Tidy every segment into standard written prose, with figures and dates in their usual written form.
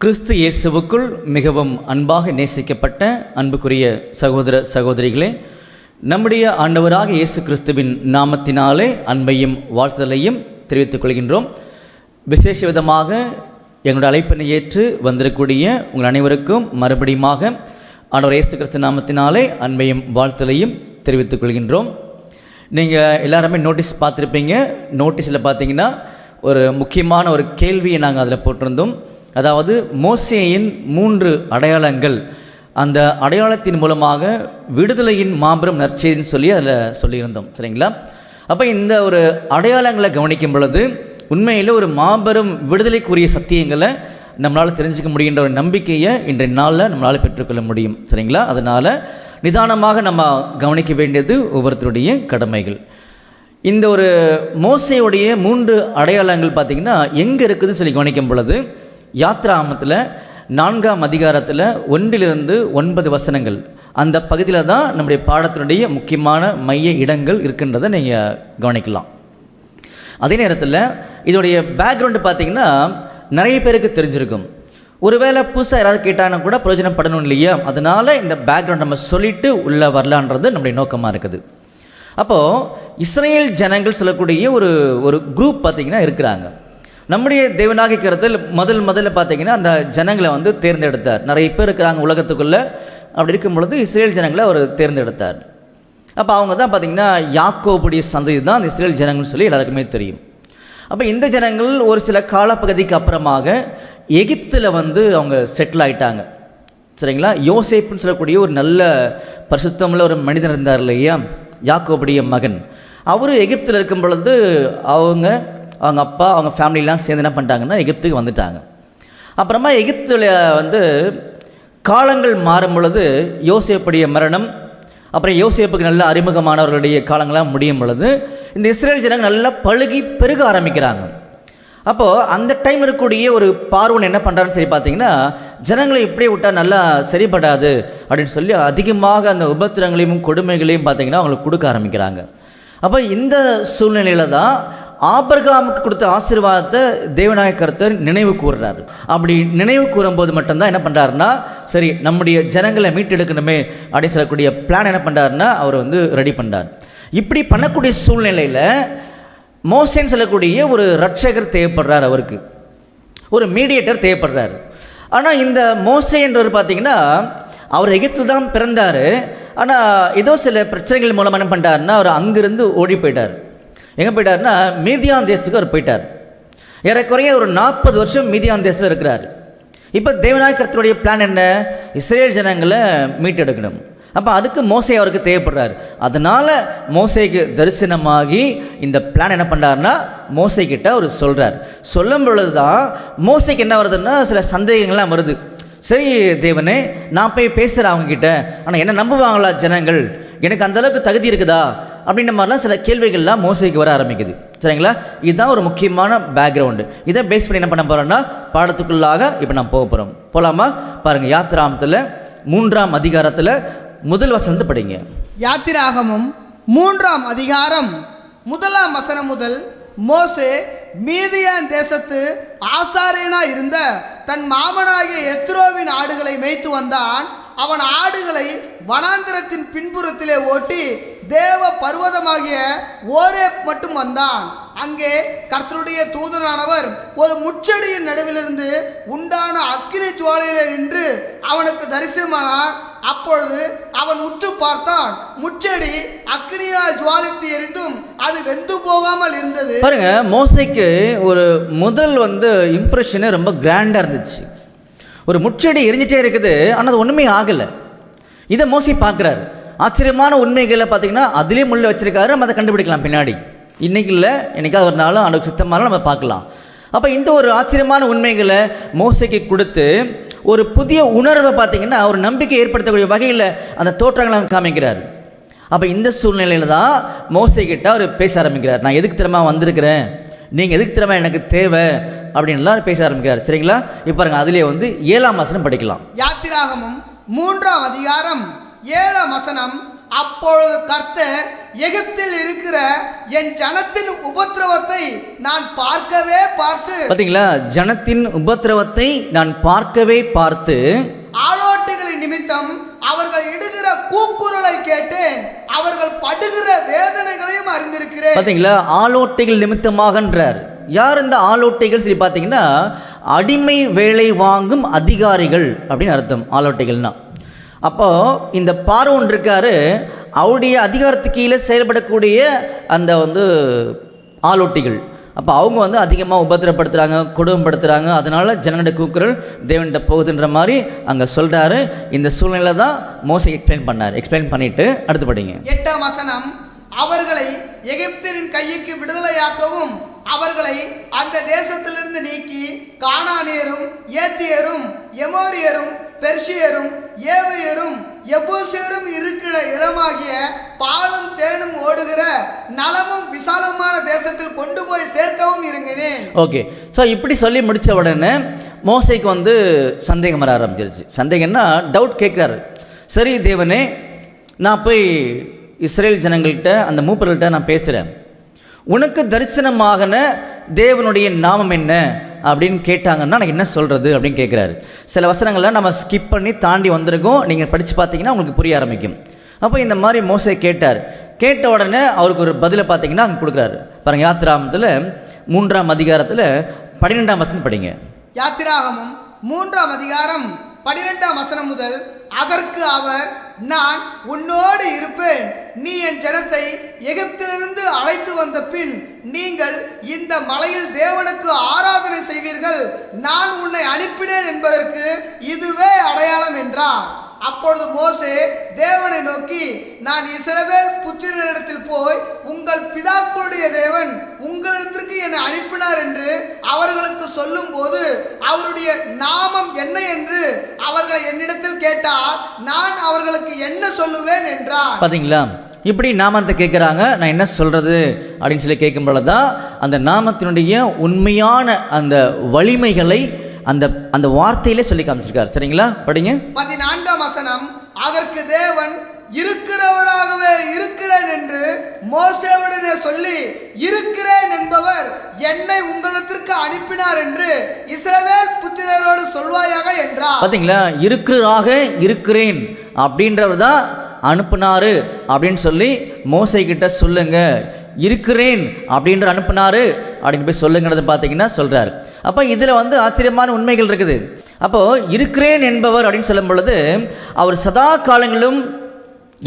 கிறிஸ்து இயேசுவுக்குள் மிகவும் அன்பாக நேசிக்கப்பட்ட அன்புக்குரிய சகோதர சகோதரிகளே, நம்முடைய ஆண்டவராக இயேசு கிறிஸ்துவின் நாமத்தினாலே அன்பையும் வாழ்த்துதலையும் தெரிவித்துக் கொள்கின்றோம். விசேஷ விதமாக எங்களுடைய அழைப்பினை ஏற்று வந்திருக்கக்கூடிய உங்கள் அனைவருக்கும் மறுபடியுமாக ஆண்டவர் இயேசு கிறிஸ்து நாமத்தினாலே அன்பையும் வாழ்த்துதலையும் தெரிவித்துக் கொள்கின்றோம். நீங்கள் எல்லாருமே நோட்டீஸ் பார்த்துருப்பீங்க. நோட்டீஸில் பார்த்தீங்கன்னா ஒரு முக்கியமான ஒரு கேள்வியை நாங்கள் அதில் போட்டிருந்தோம். அதாவது மோசேயின் 3 அடையாளங்கள், அந்த அடையாளத்தின் மூலமாக விடுதலையின் மாபெரும் நற்செய்தின்னு சொல்லி அதில் சொல்லியிருந்தோம். சரிங்களா? அப்போ இந்த ஒரு அடையாளங்களை கவனிக்கும் பொழுது உண்மையில் ஒரு மாபெரும் விடுதலைக்குரிய சத்தியங்களை நம்மளால் தெரிஞ்சுக்க முடிகின்ற ஒரு நம்பிக்கையை இன்றைய நாளில் நம்மளால் பெற்றுக்கொள்ள முடியும். சரிங்களா? அதனால் நிதானமாக நம்ம கவனிக்க வேண்டியது ஒவ்வொருத்தருடைய கடமைகள். இந்த ஒரு மோசேயுடைய 3 அடையாளங்கள் பார்த்திங்கன்னா எங்கே இருக்குதுன்னு சொல்லி கவனிக்கும் பொழுது யாத்ராகமத்தில் 4ஆம் அதிகாரத்தில் 1-9 வசனங்கள், அந்த பகுதியில் தான் நம்முடைய பாடத்தினுடைய முக்கியமான மைய இடங்கள் இருக்கின்றதை நீங்கள் கவனிக்கலாம். அதே நேரத்தில் இதோடைய பேக்ரவுண்டு பார்த்திங்கன்னா நிறைய பேருக்கு தெரிஞ்சிருக்கும். ஒருவேளை புதுசாக யாராவது கேட்டாங்கன்னா கூட பிரயோஜனப்படணும் இல்லையா? அதனால் இந்த பேக்ரவுண்ட் நம்ம சொல்லிவிட்டு உள்ளே வரலான்றது நம்முடைய நோக்கமாக இருக்குது. அப்போது இஸ்ரேல் ஜனங்கள் சொல்லக்கூடிய ஒரு குரூப் பார்த்திங்கன்னா இருக்கிறாங்க. நம்முடைய தேவனாகிய கருத்தில் முதல்ல பார்த்திங்கன்னா அந்த ஜனங்களை வந்து தேர்ந்தெடுத்தார். நிறைய பேர் இருக்கிறாங்க உலகத்துக்குள்ளே. அப்படி இருக்கும் பொழுது இஸ்ரேல் ஜனங்களை அவர் தேர்ந்தெடுத்தார். அப்போ அவங்க தான் பார்த்திங்கன்னா யாக்கோபுடைய சந்ததி தான் அந்த இஸ்ரேல் ஜனங்கள்னு சொல்லி எல்லாருக்குமே தெரியும். அப்போ இந்த ஜனங்கள் ஒரு சில காலப்பகுதிக்கு அப்புறமாக எகிப்தில் வந்து அவங்க செட்டில் ஆகிட்டாங்க. சரிங்களா? யோசேப்புன்னு சொல்லக்கூடிய ஒரு நல்ல பரிசுத்தமுள்ள ஒரு மனிதன் இருந்தார் இல்லையா, யாக்கோபுடைய மகன். அவர் எகிப்தில் இருக்கும் பொழுது அவங்க அப்பா அவங்க ஃபேமிலிலாம் சேர்ந்து என்ன பண்ணிட்டாங்கன்னா எகிப்துக்கு வந்துட்டாங்க. அப்புறமா எகிப்தில் வந்து காலங்கள் மாறும் பொழுது யோசேப்புடைய மரணம், அப்புறம் யோசேப்புக்கு நல்ல அறிமுகமானவர்களுடைய காலங்களாக முடியும் பொழுது இந்த இஸ்ரேல் ஜனங்கள் நல்லா பழுகி பெருக ஆரம்பிக்கிறாங்க. அப்போது அந்த டைம் இருக்கக்கூடிய ஒரு பார்வன் என்ன பண்ணுறான்னு சரி பார்த்தீங்கன்னா, ஜனங்களை இப்படியே விட்டால் நல்லா சரிப்படாது அப்படின்னு சொல்லி அதிகமாக அந்த உபத்திரங்களையும் கொடுமைகளையும் பார்த்திங்கன்னா அவங்களுக்கு கொடுக்க ஆரம்பிக்கிறாங்க. அப்போ இந்த சூழ்நிலையில் தான் ஆபிரகாமுக்கு கொடுத்த ஆசீர்வாதத்தை தேவனாகிய கர்த்தர் நினைவு கூறுறாரு. அப்படி நினைவு கூறும்போது மட்டும்தான் என்ன பண்ணுறாருன்னா, சரி நம்முடைய ஜனங்களை மீட்டெடுக்கணுமே அப்படின்னு சொல்லக்கூடிய பிளான் என்ன பண்ணுறாருன்னா அவர் வந்து ரெடி பண்ணுறார். இப்படி பண்ணக்கூடிய சூழ்நிலையில் மோசேன்னு சொல்லக்கூடிய ஒரு ரட்சகர் தேவைப்படுறார், அவருக்கு ஒரு மீடியேட்டர் தேவைப்படுறார். ஆனால் இந்த மோசே என்றவர் பார்த்திங்கன்னா அவர் எகிப்தில் தான் பிறந்தார். ஆனால் ஏதோ சில பிரச்சனைகள் மூலமாக என்ன பண்ணிட்டாருன்னா அவர் அங்கேருந்து ஓடி போயிட்டார். எங்கே போயிட்டார்னா மீதியான் தேசத்துக்கு அவர் போயிட்டார். ஏறக்குறைய ஒரு 40 வருஷம் மீதியான் தேசத்தில் இருக்கிறார். இப்போ தேவனாகிய கர்த்தருடைய பிளான் என்ன? இஸ்ரேல் ஜனங்களை மீட்டெடுக்கணும். அப்போ அதுக்கு மோசே அவருக்கு தேவைப்படுறார். அதனால் மோசேக்கு தரிசனமாகி இந்த பிளான் என்ன பண்ணுறாருன்னா மோசேக்கிட்ட அவர் சொல்கிறார். சொல்லும் பொழுது தான் மோசேக்கு என்ன வருதுன்னா சில சந்தேகங்கள்லாம் வருது. சரி தேவனே, நான் போய் பேசுகிறேன் அவங்கக்கிட்ட, ஆனால் என்ன நம்புவாங்களா ஜனங்கள்? எனக்கு அந்தளவுக்கு தகுதி இருக்குதா அப்படின்ற மாதிரிலாம் சில கேள்விகள்லாம் மோசேக்கு வர ஆரம்பிக்குது. சரிங்களா? இதுதான் ஒரு முக்கியமான பேக்ரவுண்டு. இதை பேஸ் பண்ணி என்ன பண்ண போகிறோன்னா பாடத்துக்குள்ளாக இப்போ நான் போக போகிறோம். போகலாமா? பாருங்கள், யாத்திராகமத்தில் 3ஆம் அதிகாரத்தில் முதல் வசனத்தை படிங்க. யாத்திராகமம் 3ஆம் அதிகாரம் 1ஆம் வசனம் முதல். மோசே மீதியான் தேசத்து ஆசாரியனாய் இருந்த தன் மாமனாகிய எத்ரோவின் ஆடுகளை மேய்த்து வந்தான். அவன் ஆடுகளை வனாந்திரத்தின் பின்புறத்திலே ஓட்டி தேவ பர்வதமாகிய ஓரேப் மட்டும் வந்தான். அங்கே கர்த்தருடைய தூதனானவர் ஒரு முட்செடியின் நடுவிலிருந்து உண்டான அக்கினி ஜுவாலையிலே நின்று அவனுக்கு தரிசனமானார். அப்பொழுது அவன் உற்று பார்த்தான், முட்செடி அக்னியால் ஜுவாலித்து எரிந்தும் அது வெந்து போகாமல் இருந்தது. பாருங்க, மோசேக்கு ஒரு முதல் இம்ப்ரெஷனே ரொம்ப கிராண்டாக இருந்துச்சு. ஒரு முட்செடி எரிஞ்சிட்டே இருக்குது, ஆனால் அது ஒன்றுமே ஆகலை. இதை மோசே பார்க்குறாரு. ஆச்சரியமான உண்மைகளை பார்த்திங்கன்னா அதிலே முள்ள வச்சுருக்காரு. நம்ம அதை கண்டுபிடிக்கலாம் பின்னாடி. இன்றைக்கி இல்லை, என்றைக்காவது ஒரு நாளும் அவனுக்கு சித்தமானாலும் நம்ம பார்க்கலாம். அப்போ இந்த ஒரு ஆச்சரியமான உண்மைகளை மோசேக்கு கொடுத்து ஒரு புதிய உணர்வை பார்த்திங்கன்னா ஒரு நம்பிக்கை ஏற்படுத்தக்கூடிய வகையில் அந்த தோற்றங்களை காமிக்கிறார். அப்போ இந்த சூழ்நிலையில் தான் மோசேக்கிட்ட அவர் பேச ஆரம்பிக்கிறார். நான் எதுக்கு திறமா வந்திருக்கிறேன், நீங்கள் எதுக்கு திறமா எனக்கு தேவை அப்படின்னு எல்லாரும் பேச ஆரம்பிக்கிறார். சரிங்களா? இப்போ பாருங்க, அதிலே 7ஆம் வசனம் படிக்கலாம். யாத்திராகமம் 3ஆம் அதிகாரம் 7ஆம் வசனம். அப்பொழுது கர்த்தர் எகிப்தில் இருக்கிற என் ஜனத்தின் உபத்திரவத்தை நான் பார்த்து பார்த்தீங்களா, ஜனத்தின் உபத்திரவத்தை நான் பார்த்து ஆலோட்டிகளின் நிமித்தம் அவர்கள் இடுகிற கூக்குரலை கேட்டேன், அவர்கள் படுகிற வேதனைகளையும் அறிந்திருக்கிறேன். பார்த்தீங்களா, ஆலோட்டிகள் நிமித்தமாகன்றார். யார் இந்த ஆலோட்டிகள் சொல்லி பார்த்தீங்கன்னா, அடிமை வேலை வாங்கும் அதிகாரிகள் அப்படின்னு அர்த்தம் ஆலோட்டிகள்னா. அப்போது இந்த பார்வோன் இருக்காரு, அவருடைய அதிகாரத்துக்கு கீழே செயல்படக்கூடிய அந்த ஆலோட்டிகள். அப்போ அவங்க அதிகமாக உபத்திரப்படுத்துகிறாங்க, கொடுமைப்படுத்துகிறாங்க. அதனால் ஜனங்களுடைய கூக்குரல் தேவன்கிட்ட போகுதுன்ற மாதிரி அங்கே சொல்கிறாரு. இந்த சூழ்நிலை தான் மோசே எக்ஸ்பிளைன் பண்ணிவிட்டு அடுத்து படிங்க. 8ஆம் வசனம், அவர்களை எகிப்தியரின் கைக்கு விடுதலையாக்கவும் அவர்களை அந்த தேசத்திலிருந்து நீக்கி கானானியரும் ஏத்தியரும் எமோரியரும் பெர்ஷியரும் ஏவியரும் எபூசியரும் இருக்கிற இடமாகிய பாலும் தேனும் ஓடுகிற நலமும் விசாலமான தேசத்தில் கொண்டு போய் சேர்க்கவும் இருங்கினேன். ஓகே, ஸோ இப்படி சொல்லி முடித்த உடனே மோசேக்கு சந்தேகம் வர ஆரம்பிச்சிருச்சு. சந்தேகம்னா டவுட் கேட்குறாரு. சரி தேவனே, நான் போய் இஸ்ரேல் ஜனங்கள்கிட்ட அந்த மூப்பர்கள்ட்ட நான் பேசுகிறேன், உனக்கு தரிசனமாகன தேவனுடைய நாமம் என்ன அப்படின்னு கேட்டாங்கன்னா நான் என்ன சொல்கிறது அப்படின்னு கேட்குறாரு. சில வசனங்கள்லாம் நம்ம ஸ்கிப் பண்ணி தாண்டி வந்திருக்கோம், நீங்கள் படித்து பார்த்தீங்கன்னா உங்களுக்கு புரிய ஆரம்பிக்கும். அப்போ இந்த மாதிரி மோசே கேட்ட உடனே அவருக்கு ஒரு பதிலை பார்த்தீங்கன்னா அங்கே கொடுக்குறாரு பாருங்கள். யாத்திராகமத்தில் 3ஆம் அதிகாரத்தில் 12ஆம் வசனம் படிங்க. யாத்திராகமம் 3ஆம் அதிகாரம் 12ஆம் வசனம் முதல், அதற்கு அவர், நான் உன்னோடு இருப்பேன், நீ என் ஜனத்தை எகிப்திலிருந்து அழைத்து வந்த பின் நீங்கள் இந்த மலையில் தேவனுக்கு ஆராதனை செய்வீர்கள், நான் உன்னை அனுப்பினேன் என்பதற்கு இதுவே அடையாளம் என்றார். அப்பொழுது மோசே தேவனை நோக்கி, நான் இஸ்ரவேல் புத்திரரிடத்தில் போய் உங்கள் பிதாக்களுடைய தேவன் உங்களிடத்திற்கு என்னை அனுப்பினார் என்று அவர்களுக்கு சொல்லும் போது அவருடைய நாமம் என்ன என்று அவர்கள் என்னிடத்தில் கேட்டால் நான் அவர்களுக்கு என்ன சொல்லுவேன் என்றார். பாத்தீங்களா, இப்படி நாமத்தை கேட்குறாங்க, நான் என்ன சொல்கிறது அப்படின்னு சொல்லி கேட்கும் பொழுதுதான் அந்த நாமத்தினுடைய உண்மையான அந்த வலிமைகளை அந்த வார்த்தையிலே சொல்லி காமிச்சிருக்காரு. சரிங்களா, படிங்க. 14ஆம் வசனம், அதற்கு தேவன், இருக்கிறவராகவே இருக்கிறேன் என்று மோசேவுடனே சொல்லி, இருக்கிறேன் என்பவர் என்னை உங்களிடத்திற்கு அனுப்பினார் என்று இஸ்ரவேல் புத்திரரோடு சொல்வாயாக என்றார். பாத்தீங்களா, இருக்கிறாக இருக்கிறேன் அப்படின்றவர் தான் அனுப்புனாரு அப்படின்னு சொல்லி மோசே கிட்ட சொல்லுங்க, இருக்கிறேன் அப்படின்ற அனுப்புனாரு அப்படின்னு போய் சொல்லுங்கிறது பார்த்தீங்கன்னா சொல்றாரு. அப்போ இதில் ஆச்சரியமான உண்மைகள் இருக்குது. அப்போ இருக்கிறேன் என்பவர் அப்படின்னு சொல்லும் பொழுது அவர் சதா காலங்களிலும்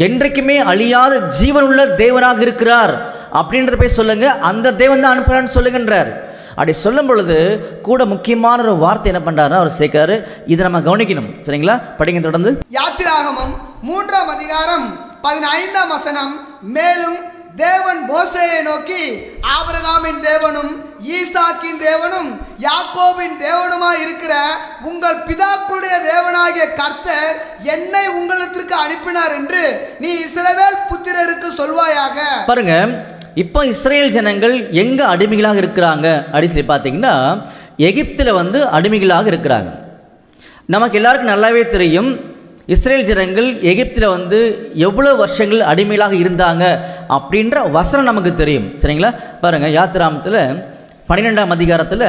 என்றைக்குமே அழியாத ஜீவனுள்ள தேவனாக இருக்கிறார் அப்படின்றத போய் சொல்லுங்க, அந்த தேவன் தான் அனுப்புறான்னு சொல்லுங்கன்றார். அப்படி சொல்லும் பொழுது கூட முக்கியமான ஒரு வார்த்தை என்ன பண்றாருன்னா அவர் சேர்க்காரு. இதை நம்ம கவனிக்கணும். சரிங்களா, படிங்க தொடர்ந்து. யாத்திராகமம் 3ஆம் அதிகாரம் 15ஆம் வசனம், மேலும் தேவன் மோசேயை நோக்கி, ஆபிரகாமின் தேவனும் ஈசாக்கின் தேவனும் யாக்கோபின் தேவனுமாய் இருக்கிற உங்கள் பிதாக்களுடைய தேவனாகிய கர்த்தர் என்னை உங்களிடத்திற்கு அனுப்பினார் என்று நீ இஸ்ரவேல் புத்திரருக்கு சொல்வாயாக. பாருங்க, இப்போ இஸ்ரேல் ஜனங்கள் எங்கே அடிமைகளாக இருக்கிறாங்க அப்படின்னு சொல்லி பார்த்தீங்கன்னா எகிப்தில் அடிமைகளாக இருக்கிறாங்க. நமக்கு எல்லாருக்கும் நல்லாவே தெரியும், இஸ்ரேல் ஜனங்கள் எகிப்தில் எவ்வளோ வருஷங்கள் அடிமைகளாக இருந்தாங்க அப்படின்ற வசனம் நமக்கு தெரியும். சரிங்களா, பாருங்கள். யாத்திராகமத்தில் 12ஆம் அதிகாரத்தில்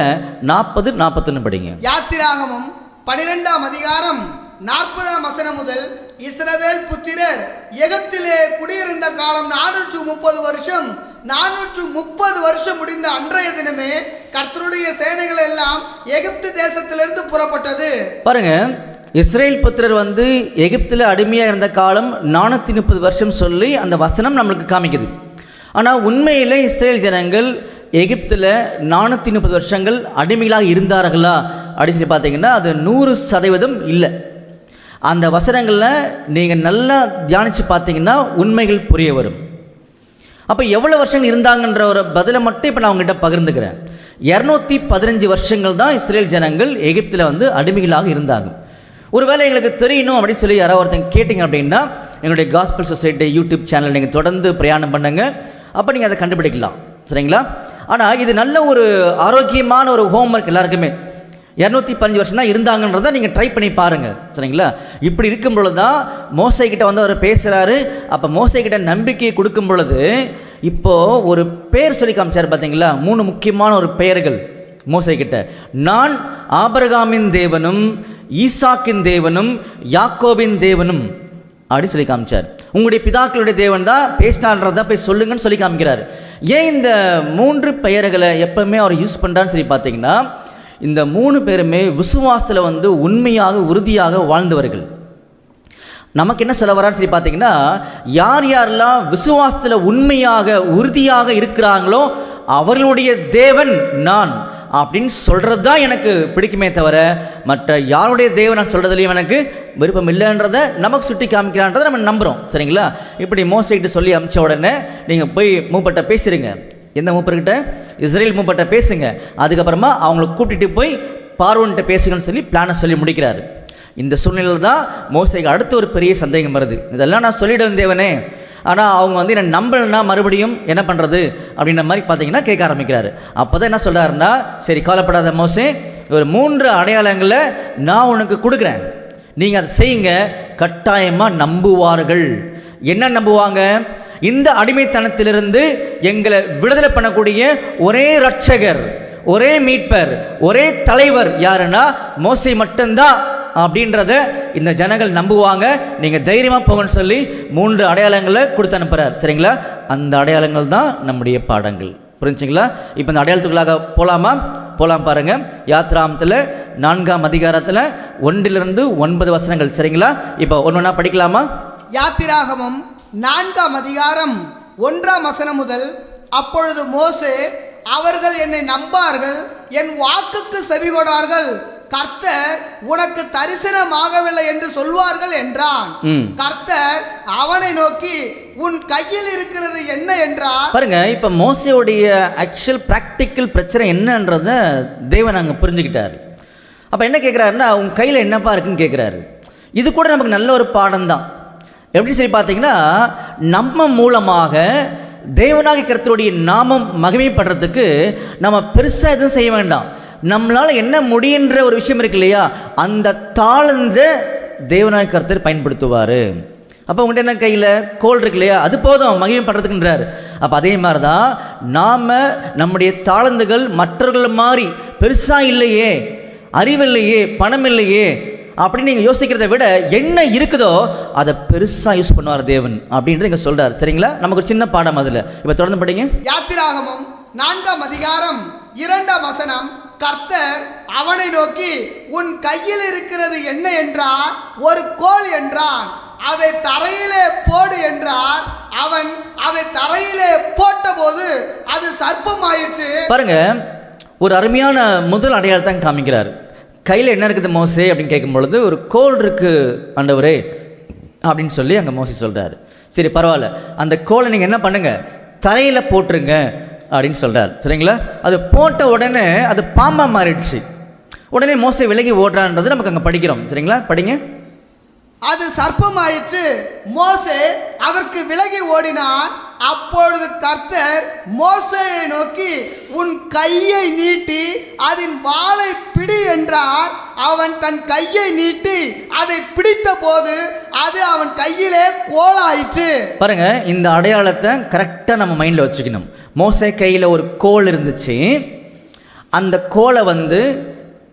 40-41 படிங்க. யாத்திராகமம் 12ஆம் அதிகாரம் 40ஆம் வசனம் முதல், இஸ்ரவேல் புத்திரர் எகிப்திலே குடியிருந்த காலம் 430 வருஷம். 430 வருஷம் முடிந்த அன்றைய தினமே கர்த்தருடைய சேனைகள் எல்லாம் எகிப்து தேசத்திலிருந்து புறப்பட்டது. பாருங்க, இஸ்ரேல் புத்திரர் எகிப்தில் அடிமையாக இருந்த காலம் 430 வருஷம் சொல்லி அந்த வசனம் நம்மளுக்கு காமிக்குது. ஆனால் உண்மையில் இஸ்ரேல் ஜனங்கள் எகிப்தில் 430 வருஷங்கள் அடிமைகளாக இருந்தார்களா அப்படின்னு சொல்லி பார்த்தீங்கன்னா அது 100% இல்லை. அந்த வசனங்களில் நீங்கள் நல்லா தியானித்து பார்த்தீங்கன்னா உண்மைகள் புரிய வரும். அப்போ எவ்வளோ வருஷங்கள் இருந்தாங்கன்ற ஒரு பதிலை மட்டும் இப்போ நான் உங்கள்கிட்ட பகிர்ந்துக்கிறேன். 215 வருஷங்கள் தான் இஸ்ரேல் ஜனங்கள் எகிப்தில் அடிமைகளாக இருந்தாங்க. ஒருவேளை எங்களுக்கு தெரியணும் அப்படின்னு சொல்லி யாராவது ஒருத்தங்க கேட்டிங்க அப்படின்னா எங்களுடைய காஸ்பல் சொசைட்டி யூடியூப் சேனல் நீங்கள் தொடர்ந்து பிரயாணம் பண்ணுங்க, அப்போ நீங்கள் அதை கண்டுபிடிக்கலாம். சரிங்களா, ஆனால் இது நல்ல ஒரு ஆரோக்கியமான ஒரு ஹோம்ஒர்க் எல்லாருக்குமே. 215 வருஷம் தான் இருந்தாங்கன்றதை நீங்கள் ட்ரை பண்ணி பாருங்கள். சரிங்களா? இப்படி இருக்கும் பொழுது தான் மோசே கிட்ட வந்து அவர் பேசுகிறாரு. அப்போ மோசே கிட்ட நம்பிக்கையை கொடுக்கும் பொழுது இப்போது ஒரு பேர் சொல்லி காமிச்சார் பார்த்தீங்களா? 3 முக்கியமான ஒரு பெயர்கள் மோசே கிட்ட. நான் ஆபிரகாமின் தேவனும் ஈசாக்கின் தேவனும் யாக்கோபின் தேவனும் அப்படி சொல்லி காமிச்சார். உங்களுடைய பிதாக்களுடைய தேவன் தான் பேசினான்றதை போய் சொல்லுங்கன்னு சொல்லி காமிக்கிறார். ஏன் இந்த 3 பெயர்களை எப்பவுமே அவர் யூஸ் பண்ணுறான்னு சொல்லி பார்த்தீங்கன்னா, இந்த 3 பேருமே விசுவாசத்தில் வந்து உண்மையாக உறுதியாக வாழ்ந்தவர்கள். நமக்கு என்ன சொல்ல வரான்னு சொல்லி பார்த்தீங்கன்னா, யார் யாரெல்லாம் விசுவாசத்தில் உண்மையாக உறுதியாக இருக்கிறாங்களோ அவர்களுடைய தேவன் நான் அப்படின்னு சொல்கிறது தான் எனக்கு பிடிக்குமே தவிர மற்ற யாருடைய தேவன் நான் சொல்கிறதுலையும் எனக்கு விருப்பம் இல்லைன்றதை நமக்கு சுட்டி காமிக்கிறான்றதை நம்ம நம்புகிறோம். சரிங்களா? இப்படி மோசைக்கிட்ட சொல்லி அனுப்பிச்ச உடனே நீங்கள் போய் மூப்பட்ட பேசுகிறீங்க. எந்த மூப்பர்கிட்ட? இஸ்ரேல் மூப்பட்ட பேசுங்க. அதுக்கப்புறமா அவங்கள கூட்டிகிட்டு போய் பார்வோன்கிட்ட பேசுங்கன்னு சொல்லி பிளானை சொல்லி முடிக்கிறாரு. இந்த சூழ்நிலையில் தான் மோசைக்கு அடுத்த ஒரு பெரிய சந்தேகம் வருது. இதெல்லாம் நான் சொல்லிவிடுவேன் தேவனே, ஆனால் அவங்க வந்து என்னை நம்பலைன்னா மறுபடியும் என்ன பண்ணுறது அப்படின்ற மாதிரி பார்த்தீங்கன்னா கேட்க ஆரம்பிக்கிறாரு. அப்போ தான் என்ன சொல்கிறாருன்னா, சரி கவலைப்படாத மோசே, ஒரு 3 அடையாளங்களை நான் உனக்கு கொடுக்குறேன், நீங்கள் அதை செய்யுங்க, கட்டாயமாக நம்புவார்கள். என்ன நம்புவாங்க? இந்த அடிமைத்தனத்திலிருந்து எங்களை விடுதலை பண்ணக்கூடிய ஒரே இரட்சகர், ஒரே மீட்பர், ஒரே தலைவர் யாருன்னா மோசே மட்டும்தான் அப்படின்றத இந்த ஜனங்கள் நம்புவாங்க. நீங்கள் தைரியமாக போங்கன்னு சொல்லி 3 அடையாளங்களை கொடுத்து அனுப்புகிறார். சரிங்களா? அந்த அடையாளங்கள் தான் நம்முடைய பாடங்கள். புரிஞ்சுங்களா? இப்போ இந்த அடையாளத்துக்குள்ளாக போகலாமா? போகலாம். பாருங்கள், யாத்ராமத்தில் 4ஆம் அதிகாரத்தில் 1 to 9 வசனங்கள். சரிங்களா? இப்போ ஒன்றா படிக்கலாமா? யாத்திராகமம் 4ஆம் அதிகாரம் 1ஆம் வசனம் முதல். அப்பொழுது மோசே, அவர்கள் என்னை நம்பார்கள், என் வாக்குக்கு செவிகொடார்கள், கர்த்தர் உனக்கு தரிசனமாகவில்லை என்று சொல்வார்கள் என்றான். கர்த்தர் அவனை நோக்கி, உன் கையில் இருக்கிறது என்ன என்றார். பாருங்க, இப்ப மோசேவுடைய ஆக்சுவல் பிராக்டிக்கல் பிரச்சனை என்னன்றத தேவன் அங்க புரிஞ்சுக்கிட்டாரு. அப்ப என்ன கேட்கிறாருன்னா, உன் கையில என்னப்பா இருக்குன்னு கேட்கிறாரு. இது கூட நமக்கு நல்ல ஒரு பாடம் தான். எப்படின்னு சொல்லி பார்த்தீங்கன்னா, நம்ம மூலமாக தேவனாகிய கர்த்தருடைய நாமம் மகிமைப்படுறதுக்கு நம்ம பெருசாக எதுவும் செய்ய வேண்டாம். நம்மளால் என்ன முடியுன்ற ஒரு விஷயம் இருக்கு இல்லையா, அந்த தாழ்ந்த தேவனாகிய கர்த்தர் பயன்படுத்துவார். அப்போ உங்கள்கிட்ட என்ன கையில் கோல் இருக்கு இல்லையா, அது போதும் மகிமைப்படுறதுக்குன்றார். அப்போ அதே மாதிரி தான் நாம் நம்முடைய தாழ்ந்துகள் மற்றவர்கள் மாதிரி பெருசாக இல்லையே, அறிவில்லையே, பணம் இல்லையே அப்படின்னு நீங்கள் யோசிக்கிறத விட என்ன இருக்குதோ அதை பெருசாக யூஸ் பண்ணுவார் தேவன் அப்படின்றது இங்கே சொல்கிறார். சரிங்களா? நமக்கு ஒரு சின்ன பாடம் அதில். இப்போ தொடர்ந்து படிங்க. யாத்திராகமம் 4ஆம் அதிகாரம் 2ஆம் வசனம். கர்த்தர் அவனை நோக்கி, உன் கையில் இருக்கிறது என்ன என்றார். ஒரு கோல் என்றான். அதை தரையிலே போடு என்றார். அவன் அதை தரையிலே போட்டபோது அது சர்ப்பமாயிற்று. பாருங்க, ஒரு அருமையான முதல் அடையாளத்தை காமிக்கிறார். கையில் என்ன இருக்குது மோசே அப்படின்னு கேட்கும் பொழுது, ஒரு கோல் இருக்கு ஆண்டவரே அப்படின்னு சொல்லி அங்கே மோசே சொல்கிறாரு. சரி பரவாயில்ல, அந்த கோலை நீங்கள் என்ன பண்ணுங்க, தரையில் போட்டுருங்க அப்படின்னு சொல்கிறார். சரிங்களா? அது போட்ட உடனே அது பாம்பாக மாறிடுச்சு. உடனே மோசே விலகி ஓடுறான்றது நமக்கு அங்கே படிக்கிறோம். சரிங்களா? படிங்க. அது சர்ப்பமாயிற்று, மோசே அதற்கு விலகி ஓடினான். அப்பொழுது கர்த்தர் மோசேயை நோக்கி, உன் கையை நீட்டி அதன் வாலை பிடி என்றார். அவன் தன் கையை நீட்டி அதை பிடித்த போது அது அவன் கையிலே கோலாயிற்று. பாருங்க, இந்த அடையாளத்தை கரெக்டாக நம்ம மைண்டில் வச்சுக்கணும். மோசே கையில் ஒரு கோல் இருந்துச்சு. அந்த கோலை வந்து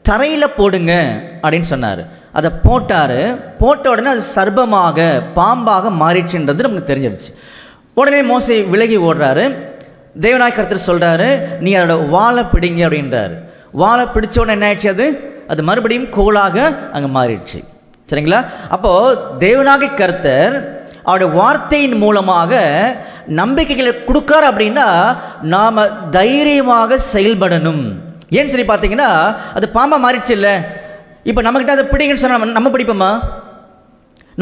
தரையில் போடுங்க அப்படின்னு சொன்னார். அதை போட்டார். போட்ட உடனே அது சர்ப்பமாக பாம்பாக மாறிடுச்சுன்றது நமக்கு தெரிஞ்சிருச்சு. உடனே மோசே விலகி ஓடுறாரு. தேவனாகிய கர்த்தர் சொல்கிறாரு, நீ அதோட வாழை பிடிங்க அப்படின்றாரு. வாழை பிடிச்ச உடனே என்ன ஆயிடுச்சு, அது மறுபடியும் கோலாக அங்கே மாறிடுச்சு. சரிங்களா? அப்போது தேவனாகிய கர்த்தர் அவருடைய வார்த்தையின் மூலமாக நம்பிக்கைகளை கொடுக்குறார். அப்படின்னா நாம் தைரியமாக செயல்படணும். ஏன்னு சொல்லி பார்த்தீங்கன்னா, அது பாம்பாக மாறிடுச்சு இல்லை. இப்போ நம்மக்கிட்ட அதை பிடிங்கன்னு சொன்னால் நம்ம பிடிப்போமா?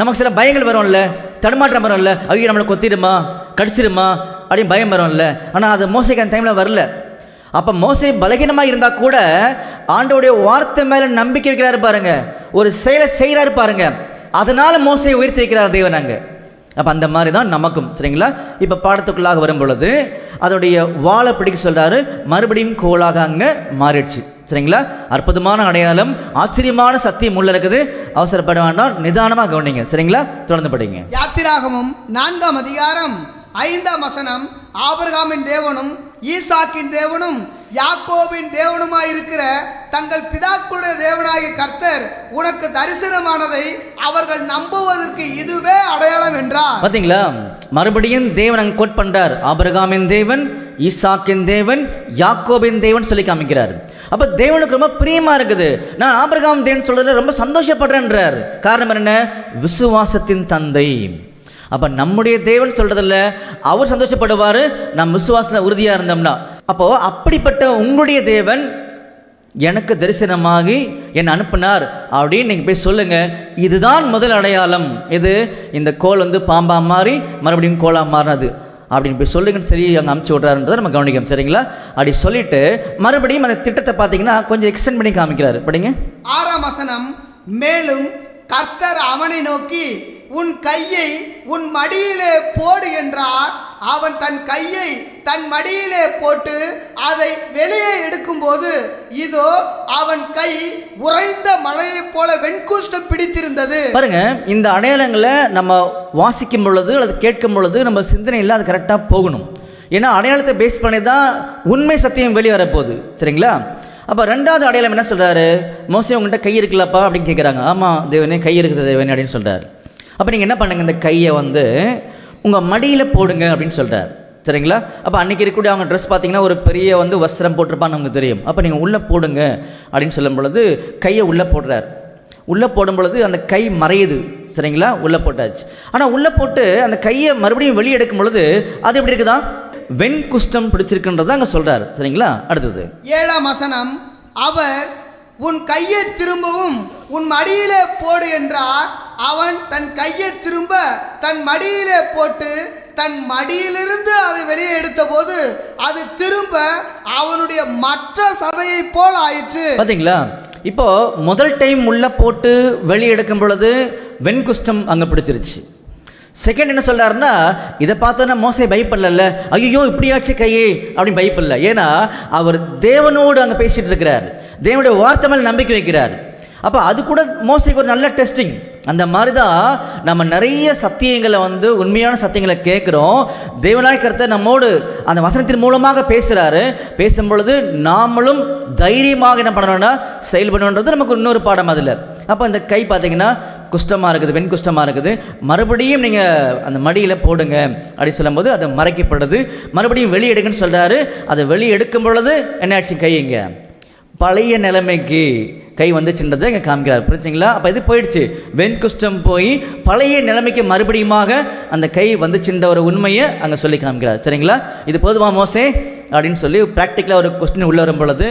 நமக்கு சில பயங்கள் வரும்ல, தடுமாற்றம் வரும்ல, ஐயோ நம்மளை கொத்திடுமா, கடிச்சிடுமா அப்படின்னு பயம் வரும்ல. ஆனால் அது மோசைக்கு அந்த டைமில் வரல. அப்போ மோசே பலகீனமாக இருந்தால் கூட ஆண்டவருடைய வார்த்தை மேலே நம்பிக்கை வைக்கிறாரு பாருங்க, ஒரு செயலை செய்கிறாரு பாருங்க, அதனால் மோசையை உயர்த்தி வைக்கிறார் தேவன் அங்கே. அப்போ அந்த மாதிரி தான் நமக்கும். சரிங்களா? இப்போ பாடத்துக்குள்ளாக வரும் பொழுது அதோடைய வாழை பிடிக்க சொல்கிறாரு, மறுபடியும் கோலாக அங்கே மாறிடுச்சு. சரிங்களா? அற்புதமான அடையாளம், ஆச்சரியமான சத்தியம் உள்ள இருக்குது. அவசரப்பட வேண்டாம், நிதானமாக கவனிங்க. சரிங்களா? தொடர்ந்து படிங்க. யாத்திராகமம் 4ஆம் அதிகாரம் 5ஆம் வசனம். ஆபிரகாமின் தேவனும் ஈசாக்கின் தேவனும் யாக்கோபின் தேவனுமாயிருக்கிற தங்கள் பிதாக்களுடைய தேவனாகிய கர்த்தர் உனக்கு தரிசனமானதை அவர்கள் நம்புவதற்கு இதுவே அடையாளம் என்றார். பாத்தீங்களா? மறுபடியும் தேவன் அங்க கோட் பண்றார். ஆபிரகாமின் தேவன், ஈசாக்கின் தேவன், யாக்கோபின் தேவன் சொல்லி காமிக்கிறார். அப்ப தேவனுக்கு ரொம்ப பிரியமா இருக்குது. நான் ஆபிரகாம் தேவன் சொல்றதுல ரொம்ப சந்தோஷப்படுறேன்றார். காரணம் என்ன? விசுவாசத்தின் தந்தை. அப்போ நம்முடைய தேவன் சொல்கிறதில்ல, அவர் சந்தோஷப்படுவார் நம் விசுவாசத்தில் உறுதியாக இருந்தோம்னா. அப்போது அப்படிப்பட்ட உங்களுடைய தேவன் எனக்கு தரிசனமாகி என்னை அனுப்பினார் அப்படின்னு நீங்கள் போய் சொல்லுங்கள். இதுதான் முதல் அடையாளம். இது இந்த கோல் பாம்பா மாறி மறுபடியும் கோலாக மாறினது அப்படின்னு போய் சொல்லுங்கன்னு சரி அங்கே அமுச்சு விட்றாருன்றதை நம்ம கவனிக்கணும். சரிங்களா? அப்படி சொல்லிட்டு மறுபடியும் அந்த திட்டத்தை பார்த்தீங்கன்னா கொஞ்சம் எக்ஸ்டெண்ட் பண்ணி காமிக்கிறாரு. படிங்க. 6ஆம் வசனம். மேலும் கர்த்தர் அவனை நோக்கி, உன் கையை உன் மடியிலே போடு என்றார். அவன் தன் கையை தன் மடியிலே போட்டு அதை வெளியே எடுக்கும்போது இதோ அவன் கை உறைந்த மழையைப் போல வெண்குஷ்டம் பிடித்திருந்தது. பாருங்க, இந்த அடையாளங்களை நம்ம வாசிக்கும் பொழுது அல்லது கேட்கும் பொழுது நம்ம சிந்தனையில் அது கரெக்டாக போகணும். ஏன்னா அடையாளத்தை பேஸ் பண்ணி தான் உண்மை சத்தியம் வெளியே வரப்போகுது. சரிங்களா? அப்போ ரெண்டாவது அடையாளம் என்ன சொல்கிறாரு? மோசே உங்கள்கிட்ட கை இருக்குல்லப்பா அப்படின்னு கேட்குறாங்க. ஆமாம் தேவனே, கை இருக்குது தேவனே அப்படின்னு சொல்கிறார். அப்போ நீங்கள் என்ன பண்ணுங்கள், இந்த கையை உங்கள் மடியில் போடுங்க அப்படின்னு சொல்கிறார். சரிங்களா? அப்போ அன்றைக்கி இருக்கக்கூடிய அவங்க ட்ரெஸ் பார்த்தீங்கன்னா ஒரு பெரிய வஸ்திரம் போட்டிருப்பான்னு நமக்கு தெரியும். அப்போ நீங்கள் உள்ளே போடுங்க அப்படின்னு சொல்லும் பொழுது கையை உள்ளே போடுறார். உள்ளே போடும் பொழுது அந்த கை மறையுது. சரிங்களா? உள்ளே போட்டாச்சு. ஆனால் உள்ளே போட்டு அந்த கையை மறுபடியும் வெளியே எடுக்கும் பொழுது அது எப்படி இருக்குதா? வெண்குஷ்டம் பிடிச்சிருக்குன்றதை அங்கே சொல்கிறார். சரிங்களா? அடுத்தது 7ஆம் வசனம். அவர் உன் கையை திரும்பவும் உன் மடியிலே போடு என்றார். அவன் தன் கையை திரும்ப தன் மடியிலே போட்டு தன் மடியிலிருந்து அதை வெளியே எடுத்த போது அது திரும்ப அவனுடைய மற்ற சதையை போல் ஆயிற்று. பார்த்தீங்களா? இப்போ முதல் டைம் உள்ள போட்டு வெளியே எடுக்கும் பொழுது வெண்குஷ்டம் அங்கே பிடிச்சிருச்சு. செகண்ட் என்ன சொல்றாருன்னா, இதை பார்த்தோன்னா மோசே பயப்படல, ஐயோ இப்படியாச்சு கையே அப்படின்னு பயப்படல. ஏன்னா அவர் தேவனோடு அங்கே பேசிட்டு இருக்கிறார், தேவனுடைய வார்த்தை மேல் நம்பிக்கை வைக்கிறார். அப்போ அது கூட மோசைக்கு ஒரு நல்ல டெஸ்டிங். அந்த மாதிரி தான் நம்ம நிறைய சத்தியங்களை உண்மையான சத்தியங்களை கேட்குறோம். தேவனாய் கர்த்தர் நம்மோடு அந்த வசனத்தின் மூலமாக பேசுகிறாரு. பேசும் பொழுது நாமளும் தைரியமாக என்ன பண்ணணும்னா செயல்படணுன்றது நமக்கு இன்னொரு பாடம் அதில். அப்போ இந்த கை பார்த்தீங்கன்னா குஷ்டமாக இருக்குது, வெண்குஷ்டமாக இருக்குது. மறுபடியும் நீங்கள் அந்த மடியில் போடுங்க அப்படின்னு சொல்லும்போது அதை மறைக்கப்படுது. மறுபடியும் வெளியே எடுக்குன்னு சொல்கிறாரு. அதை வெளியே எடுக்கும் பொழுது என்ன ஆச்சு? கை இங்கே பழைய நிலைமைக்கு கை வந்துச்சுன்றதை இங்கே காமிக்கிறார். புரிஞ்சுங்களா? அப்போ இது போயிடுச்சு, வெண்குஷ்டம் போய் பழைய நிலைமைக்கு மறுபடியுமாக அந்த கை வந்துச்சுன்ற ஒரு உண்மையை அங்கே சொல்லி காமிக்கிறார். சரிங்களா? இது போதுமா மோசே அப்படின்னு சொல்லி ப்ராக்டிக்கலாக ஒரு கொஸ்டின் உள்ளே வரும் பொழுது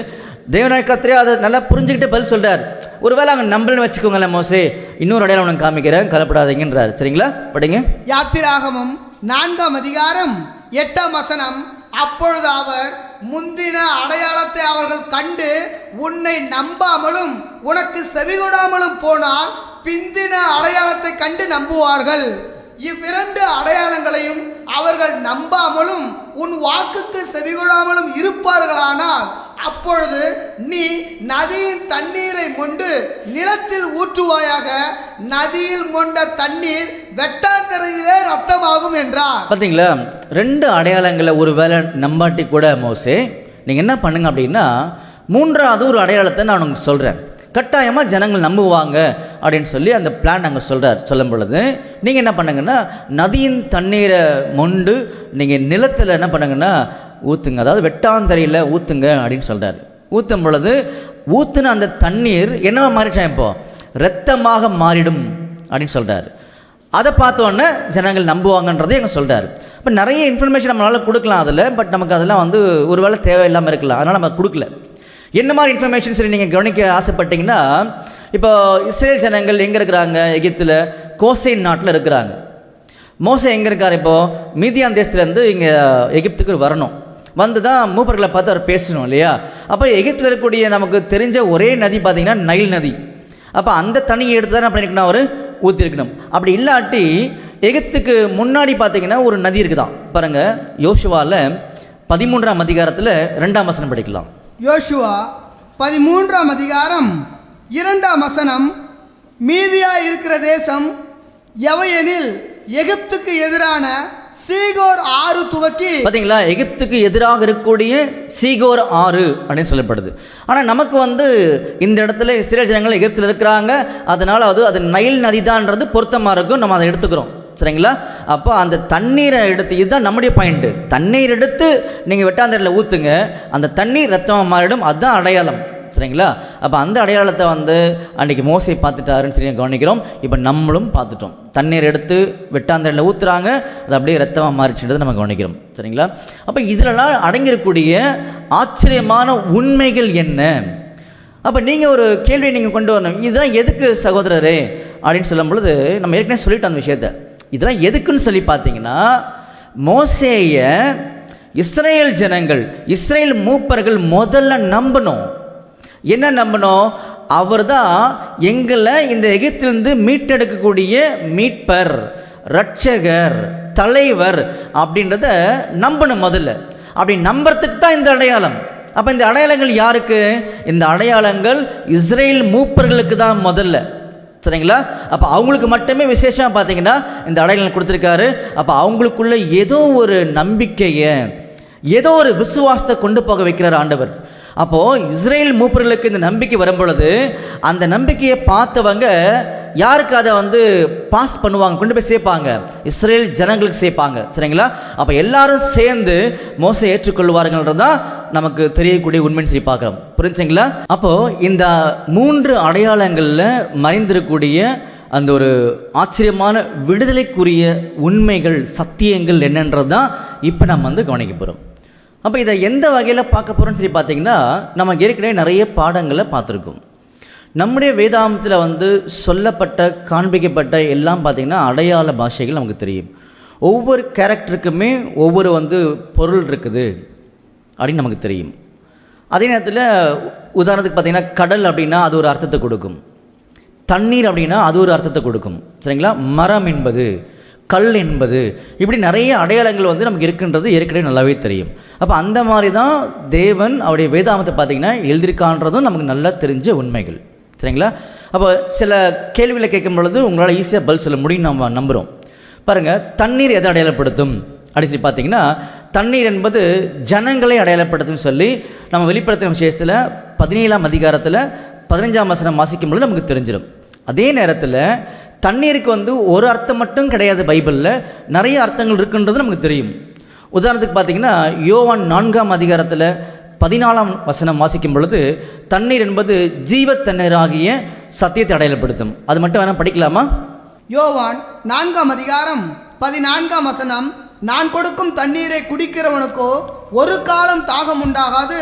தேவனாய் கர்த்தரே அதை நல்லா புரிஞ்சுக்கிட்டு பதில் சொல்கிறார். ஒருவேளை அவங்க நம்பலன்னு வச்சுக்கோங்களேன், மோசே இன்னொரு அடையாளம் உனக்கு காமிக்கிறேன், கலப்படாதீங்கன்றார். சரிங்களா? படிங்க. யாத்திராகமம் 4ஆம் அதிகாரம் 8ஆம் வசனம். அப்பொழுது அவர் முந்தின அடையாளத்தை அவர்கள் கண்டு உன்னை நம்பாமலும் உனக்கு செவிகொடாமலும் போனால் பிந்தின அடையாளத்தை கண்டு நம்புவார்கள். இவ்விரண்டு அடையாளங்களையும் அவர்கள் நம்பாமலும் உன் வாக்குக்கு செவிகொடாமலும் இருப்பார்களானால் அப்பொழுது நீ நதியின் தண்ணீரை மொண்டு நிலத்தில் ஊற்றுவாயாக. நதியில் மொண்ட தண்ணீர் வெட்டாந்தரையிலே ரத்தமாகும் என்றார். பார்த்தீங்களா? ரெண்டு அடையாளங்களை ஒரு வேளை நம்பாட்டி கூட மோசே நீங்கள் என்ன பண்ணுங்க அப்படின்னா, மூன்றாவது ஒரு அடையாளத்தை நான் உங்களுக்கு சொல்கிறேன், கட்டாயமாக ஜனங்கள் நம்புவாங்க அப்படின்னு சொல்லி அந்த பிளான் நாங்கள் சொல்லும் பொழுது நீங்கள் என்ன பண்ணுங்கன்னா, நதியின் தண்ணீரை மொண்டு நீங்கள் நிலத்தில் என்ன பண்ணுங்கன்னா ஊற்றுங்க, அதாவது வெட்டாந்தரையில் ஊற்றுங்க அப்படின்னு சொல்கிறார். ஊற்றும் பொழுது ஊற்றுன அந்த தண்ணீர் என்னவா மாறிச்சா? இப்போது இரத்தமாக மாறிடும் அப்படின்னு சொல்கிறார். அதை பார்த்தோன்னே ஜனங்கள் நம்புவாங்கன்றதை எங்கே சொல்கிறார். இப்போ நிறைய இன்ஃபர்மேஷன் நம்மளால் கொடுக்கலாம் அதில், பட் நமக்கு அதெல்லாம் ஒரு வேளை தேவையில்லாமல் இருக்கலாம், அதனால் நம்ம கொடுக்கல. என்ன மாதிரி இன்ஃபர்மேஷன் சரி நீங்கள் கவனிக்க ஆசைப்பட்டீங்கன்னா, இப்போ இஸ்ரேல் ஜனங்கள் எங்கே இருக்கிறாங்க? எகிப்தில் கோசேன் நாட்டில் இருக்கிறாங்க. மோசே எங்கே இருக்கார்? இப்போது மீதியான் தேசத்துலேருந்து இங்கே எகிப்துக்கு வரணும், வந்து தான் மூப்பர்களை பார்த்து அவர் பேசணும் இல்லையா? அப்போ எகிப்தில் இருக்கக்கூடிய நமக்கு தெரிஞ்ச ஒரே நதி பார்த்திங்கன்னா நைல் நதி. அப்போ அந்த தண்ணியை எடுத்து தான் பண்ணிக்கணும், அவர் ஊற்றிருக்கணும். அப்படி இல்லாட்டி எகிப்துக்கு முன்னாடி பார்த்திங்கன்னா ஒரு நதி இருக்குதான் பாருங்கள். யோசுவாவில் 13ஆம் அதிகாரத்தில் 2ஆம் வசனம் படிக்கலாம். யோசுவா 13ஆம் அதிகாரம் 2ஆம் வசனம், மீதியாய் இருக்கிற தேசம் எவையெனில் எகிப்துக்கு எதிரான சீகோர் ஆறு துவக்கி. பார்த்தீங்களா, எகிப்துக்கு எதிராக இருக்கக்கூடிய சீகோர் ஆறு அப்படின்னு சொல்லப்படுது. ஆனால் நமக்கு இந்த இடத்துல இஸ்ரேல் ஜனங்கள் எகிப்தில் இருக்கிறாங்க, அதனால் அது நைல் நதி தான்ன்றது பொருத்தமாக இருக்கும், நம்ம அதை எடுத்துக்கிறோம். சரிங்களா? அப்போ அந்த தண்ணீரை எடுத்து, இதுதான் நம்முடைய பாயிண்ட்டு, தண்ணீர் எடுத்து நீங்கள் வெட்டாந்தரில் ஊற்றுங்க, அந்த தண்ணீர் ரத்தமாக மாறிடும், அதுதான் அடையாளம். சரிங்களா? அப்போ அந்த அடையாளத்தை அன்றைக்கி மோசே பார்த்துட்டாருன்னு சொல்லி கவனிக்கிறோம். இப்போ நம்மளும் பார்த்துட்டோம், தண்ணீர் எடுத்து வெட்டாந்தரில் ஊற்றுறாங்க, அது அப்படியே ரத்தமாக மாறிச்சுன்றது நம்ம கவனிக்கிறோம். சரிங்களா? அப்போ இதிலலாம் அடங்கியிருக்கக்கூடிய ஆச்சரியமான உண்மைகள் என்ன? அப்போ நீங்கள் ஒரு கேள்வியை நீங்கள் கொண்டு வரணும், இதெல்லாம் எதுக்கு சகோதரரே அப்படின்னு சொல்லும் பொழுது நம்ம ஏற்கனவே சொல்லிட்டோம் அந்த விஷயத்தை. இதெல்லாம் எதுக்குன்னு சொல்லி பார்த்தீங்கன்னா, மோசேயை இஸ்ரேல் ஜனங்கள், இஸ்ரேல் மூப்பர்கள் முதல்ல நம்பணும். என்ன நம்பணும்? அவர் தான் எங்களை இந்த எகிப்திலிருந்து மீட்டெடுக்கக்கூடிய மீட்பர், இரட்சகர், தலைவர் அப்படின்றத நம்பணும் முதல்ல. அப்படி நம்புறதுக்கு தான் இந்த அடையாளம். அப்போ இந்த அடையாளங்கள் யாருக்கு? இந்த அடையாளங்கள் இஸ்ரேல் மூப்பர்களுக்கு தான் முதல்ல. சரிங்களா? அப்போ அவங்களுக்கு மட்டுமே விசேஷமாக பார்த்தீங்கன்னா இந்த அடையாளங்கள் கொடுத்துருக்காரு. அப்போ அவங்களுக்குள்ள ஏதோ ஒரு நம்பிக்கையை, ஏதோ ஒரு விசுவாசத்தை கொண்டு போக வைக்கிறார் ஆண்டவர். அப்போது இஸ்ரேல் மூப்பர்களுக்கு இந்த நம்பிக்கை வரும் பொழுது அந்த நம்பிக்கையை பார்த்தவங்க யாருக்கு அதை பாஸ் பண்ணுவாங்க, கொண்டு போய் சேர்ப்பாங்க? இஸ்ரேல் ஜனங்களுக்கு சேர்ப்பாங்க. சரிங்களா? அப்போ எல்லாரும் சேர்ந்து மோசை ஏற்றுக்கொள்வார்கள்ன்றது தான் நமக்கு தெரியக்கூடிய உண்மைன்னு சொல்லி பார்க்குறோம். புரிஞ்சுங்களா? அப்போது இந்த 3 அடையாளங்களில் மறைந்திருக்கக்கூடிய அந்த ஒரு ஆச்சரியமான விடுதலைக்குரிய உண்மைகள், சத்தியங்கள் என்னன்றது தான் இப்போ நம்ம கவனிக்க போகிறோம். அப்போ இதை எந்த வகையில் பார்க்க போகிறோம்னு சொல்லி பார்த்தீங்கன்னா, நம்ம ஏற்கனவே நிறைய பாடங்களை பார்த்துருக்கோம். நம்முடைய வேதாந்தத்தில் சொல்லப்பட்ட, காண்பிக்கப்பட்ட எல்லாம் பார்த்திங்கன்னா அடையாள பாஷைகள் நமக்கு தெரியும். ஒவ்வொரு கேரக்டருக்குமே ஒவ்வொரு பொருள் இருக்குது அப்படின்னு நமக்கு தெரியும். அதே நேரத்தில் உதாரணத்துக்கு பார்த்திங்கன்னா, கடல் அப்படின்னா அது ஒரு அர்த்தத்தை கொடுக்கும், தண்ணீர் அப்படின்னா அது ஒரு அர்த்தத்தை கொடுக்கும். சரிங்களா? மரம் என்பது, கல் என்பது, இப்படி நிறைய அடையாளங்கள் நமக்கு இருக்கின்றது ஏற்கனவே நல்லாவே தெரியும். அப்போ அந்த மாதிரி தான் தேவன் அவருடைய வேதாமத்தை பார்த்திங்கன்னா எழுதியிருக்கான்றதும் நமக்கு நல்லா தெரிஞ்ச உண்மைகள். சரிங்களா? அப்போ சில கேள்விகளை கேட்கும் பொழுது உங்களால் ஈஸியாக பதில் சொல்ல முடியும் நம்ம நம்புகிறோம். பாருங்கள், தண்ணீர் எதை அடையாளப்படுத்தும் அப்படின்னு சொல்லி பார்த்தீங்கன்னா, தண்ணீர் என்பது ஜனங்களை அடையாளப்படுத்தும் சொல்லி நம்ம வெளிப்படுத்தின விசேஷத்தில் 17ஆம் அதிகாரத்தில் 15ஆம் வசனம் வாசிக்கும் பொழுது நமக்கு தெரிஞ்சிடும். அதே நேரத்தில் தண்ணீருக்கு ஒரு அர்த்தம் மட்டும் கிடையாது, பைபிளில் நிறைய அர்த்தங்கள் இருக்குன்றது நமக்கு தெரியும். உதாரணத்துக்கு பார்த்தீங்கன்னா, யோவான் 4ஆம் அதிகாரத்தில் 14ஆம் வசனம் வாசிக்கும் பொழுது தண்ணீர் என்பது ஜீவ தண்ணீராகிய சத்தியத்தை அடையாளப்படுத்தும். அது மட்டும் வேணால் படிக்கலாமா? யோவான் 4ஆம் அதிகாரம் 14ஆம் வசனம், நான் கொடுக்கும் தண்ணீரை குடிக்கிறவனுக்கோ ஒரு காலம் தாகம் உண்டாகாது,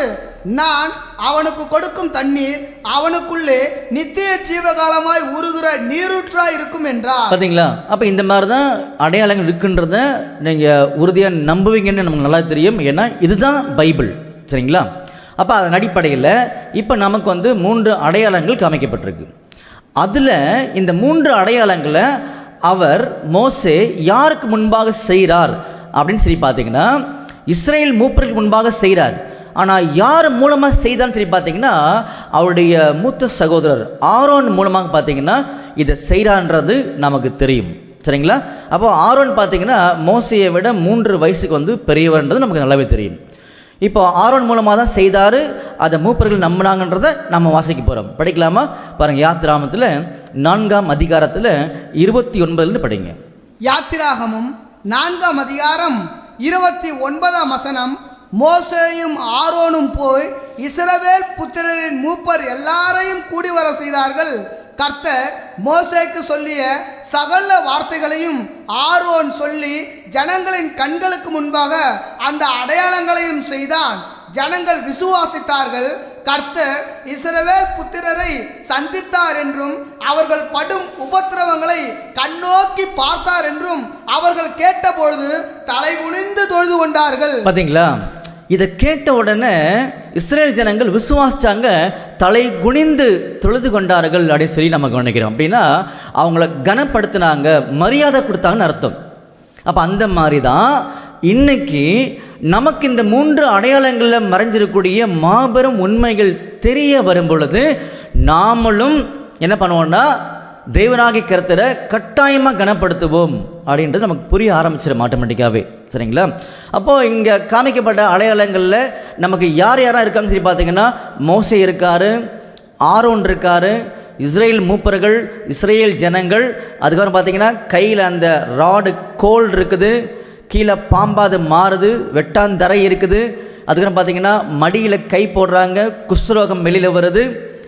நான் அவனுக்கு கொடுக்கும் தண்ணீர் அவனுக்குள்ளே நித்திய ஜீவகாலமாய் ஊறுகிற நீரூற்றாய் இருக்கும் என்றார். பார்த்தீங்களா? அப்போ இந்த மாதிரி தான் அடையாளங்கள் இருக்குன்றத நீங்கள் உறுதியாக நம்புவீங்கன்னு நமக்கு நல்லா தெரியும். ஏன்னா இதுதான் பைபிள். சரிங்களா? அப்போ அதன் அடிப்படையில் இப்போ நமக்கு 3 அடையாளங்கள் காமிக்கப்பட்டிருக்கு. அதில் இந்த 3 அடையாளங்களை அவர் மோசே யாருக்கு முன்பாக செய்கிறார் அப்படின்னு சொல்லி பார்த்தீங்கன்னா, இஸ்ரேல் மூப்பருக்கு முன்பாக செய்கிறார். ஆனால் யார் மூலமாக செய்தான்னு சொல்லி பார்த்தீங்கன்னா, அவருடைய மூத்த சகோதரர் ஆரோன் மூலமாக பார்த்தீங்கன்னா இதை செய்கிறான்றது நமக்கு தெரியும். சரிங்களா? அப்போ ஆரோன் பார்த்தீங்கன்னா மோசையை விட 3 வயசுக்கு பெரியவர்ன்றது நமக்கு நல்லாவே தெரியும். இப்போ ஆரோன் மூலமாக தான் செய்தார், அதை மூப்பர்கள் நம்பினாங்கன்றதை நம்ம வாசிக்க போகிறோம். படிக்கலாமா? பாருங்கள், யாத்திராகமத்தில் 4ஆம் அதிகாரத்தில் 29 படிங்க. யாத்திராகமும் 4ஆம் அதிகாரம் 29ஆம் வசனம், மோசேயும் ஆரோனும் போய் இஸ்ரவேல் புத்திரரின் மூப்பர் எல்லாரையும் கூடி வர செய்தார்கள். கர்த்தர் மோசேக்கு சொல்லிய சகல வார்த்தைகளையும் ஆரோன் சொல்லி ஜனங்களின் கண்களுக்கு முன்பாக அந்த அடையாளங்களையும் செய்தான். ஜனங்கள் விசுவாசித்தார்கள். கர்த்தர் இஸ்ரவேல் புத்திரரை சந்தித்தார் என்றும் அவர்கள் படும் உபத்திரவங்களை கண்ணோக்கி பார்த்தார் என்றும் அவர்கள் கேட்டபொழுது தலை குனிந்து தொழுது கொண்டார்கள். பார்த்தீங்களா? இதை கேட்ட உடனே இஸ்ரேல் ஜனங்கள் விசுவாசிச்சாங்க, தலை குனிந்து தொழுது கொண்டார்கள் அப்படின்னு சொல்லி நம்ம கவனிக்கிறோம். அப்படின்னா அவங்கள கனப்படுத்தினாங்க, மரியாதை கொடுத்தாங்கன்னு அர்த்தம். அப்போ அந்த மாதிரி தான் இன்னைக்கு நமக்கு இந்த 3 அடையாளங்களில் மறைஞ்சிருக்கக்கூடிய மாபெரும் உண்மைகள் தெரிய வரும் பொழுது நாமளும் என்ன பண்ணுவோம்னா தேவனாகிய கர்த்தரை கட்டாயமாக கனப்படுத்துவோம் அப்படின்றது நமக்கு புரிய ஆரம்பிச்சிடும் ஆட்டோமேட்டிக்காகவே. சரிங்களா? அப்போது இங்கே காமிக்கப்பட்ட அடையாளங்களில் நமக்கு யார் யாராக இருக்காங்கன்னு சொல்லி பார்த்தீங்கன்னா, மோசே இருக்கார், ஆரோன் இருக்கார், இஸ்ரேல் மூப்பர்கள், இஸ்ரேல் ஜனங்கள். அதுக்கப்புறம் பார்த்தீங்கன்னா கையில் அந்த ராடு கோல் இருக்குது, கீழே பாம்பாது மாறுது, வெட்டாந்தரை இருக்குது. அதுக்கப்புறம் பார்த்தீங்கன்னா மடியில் கை போடுறாங்க, குஷ்டரோகம் வெளியில் வருது,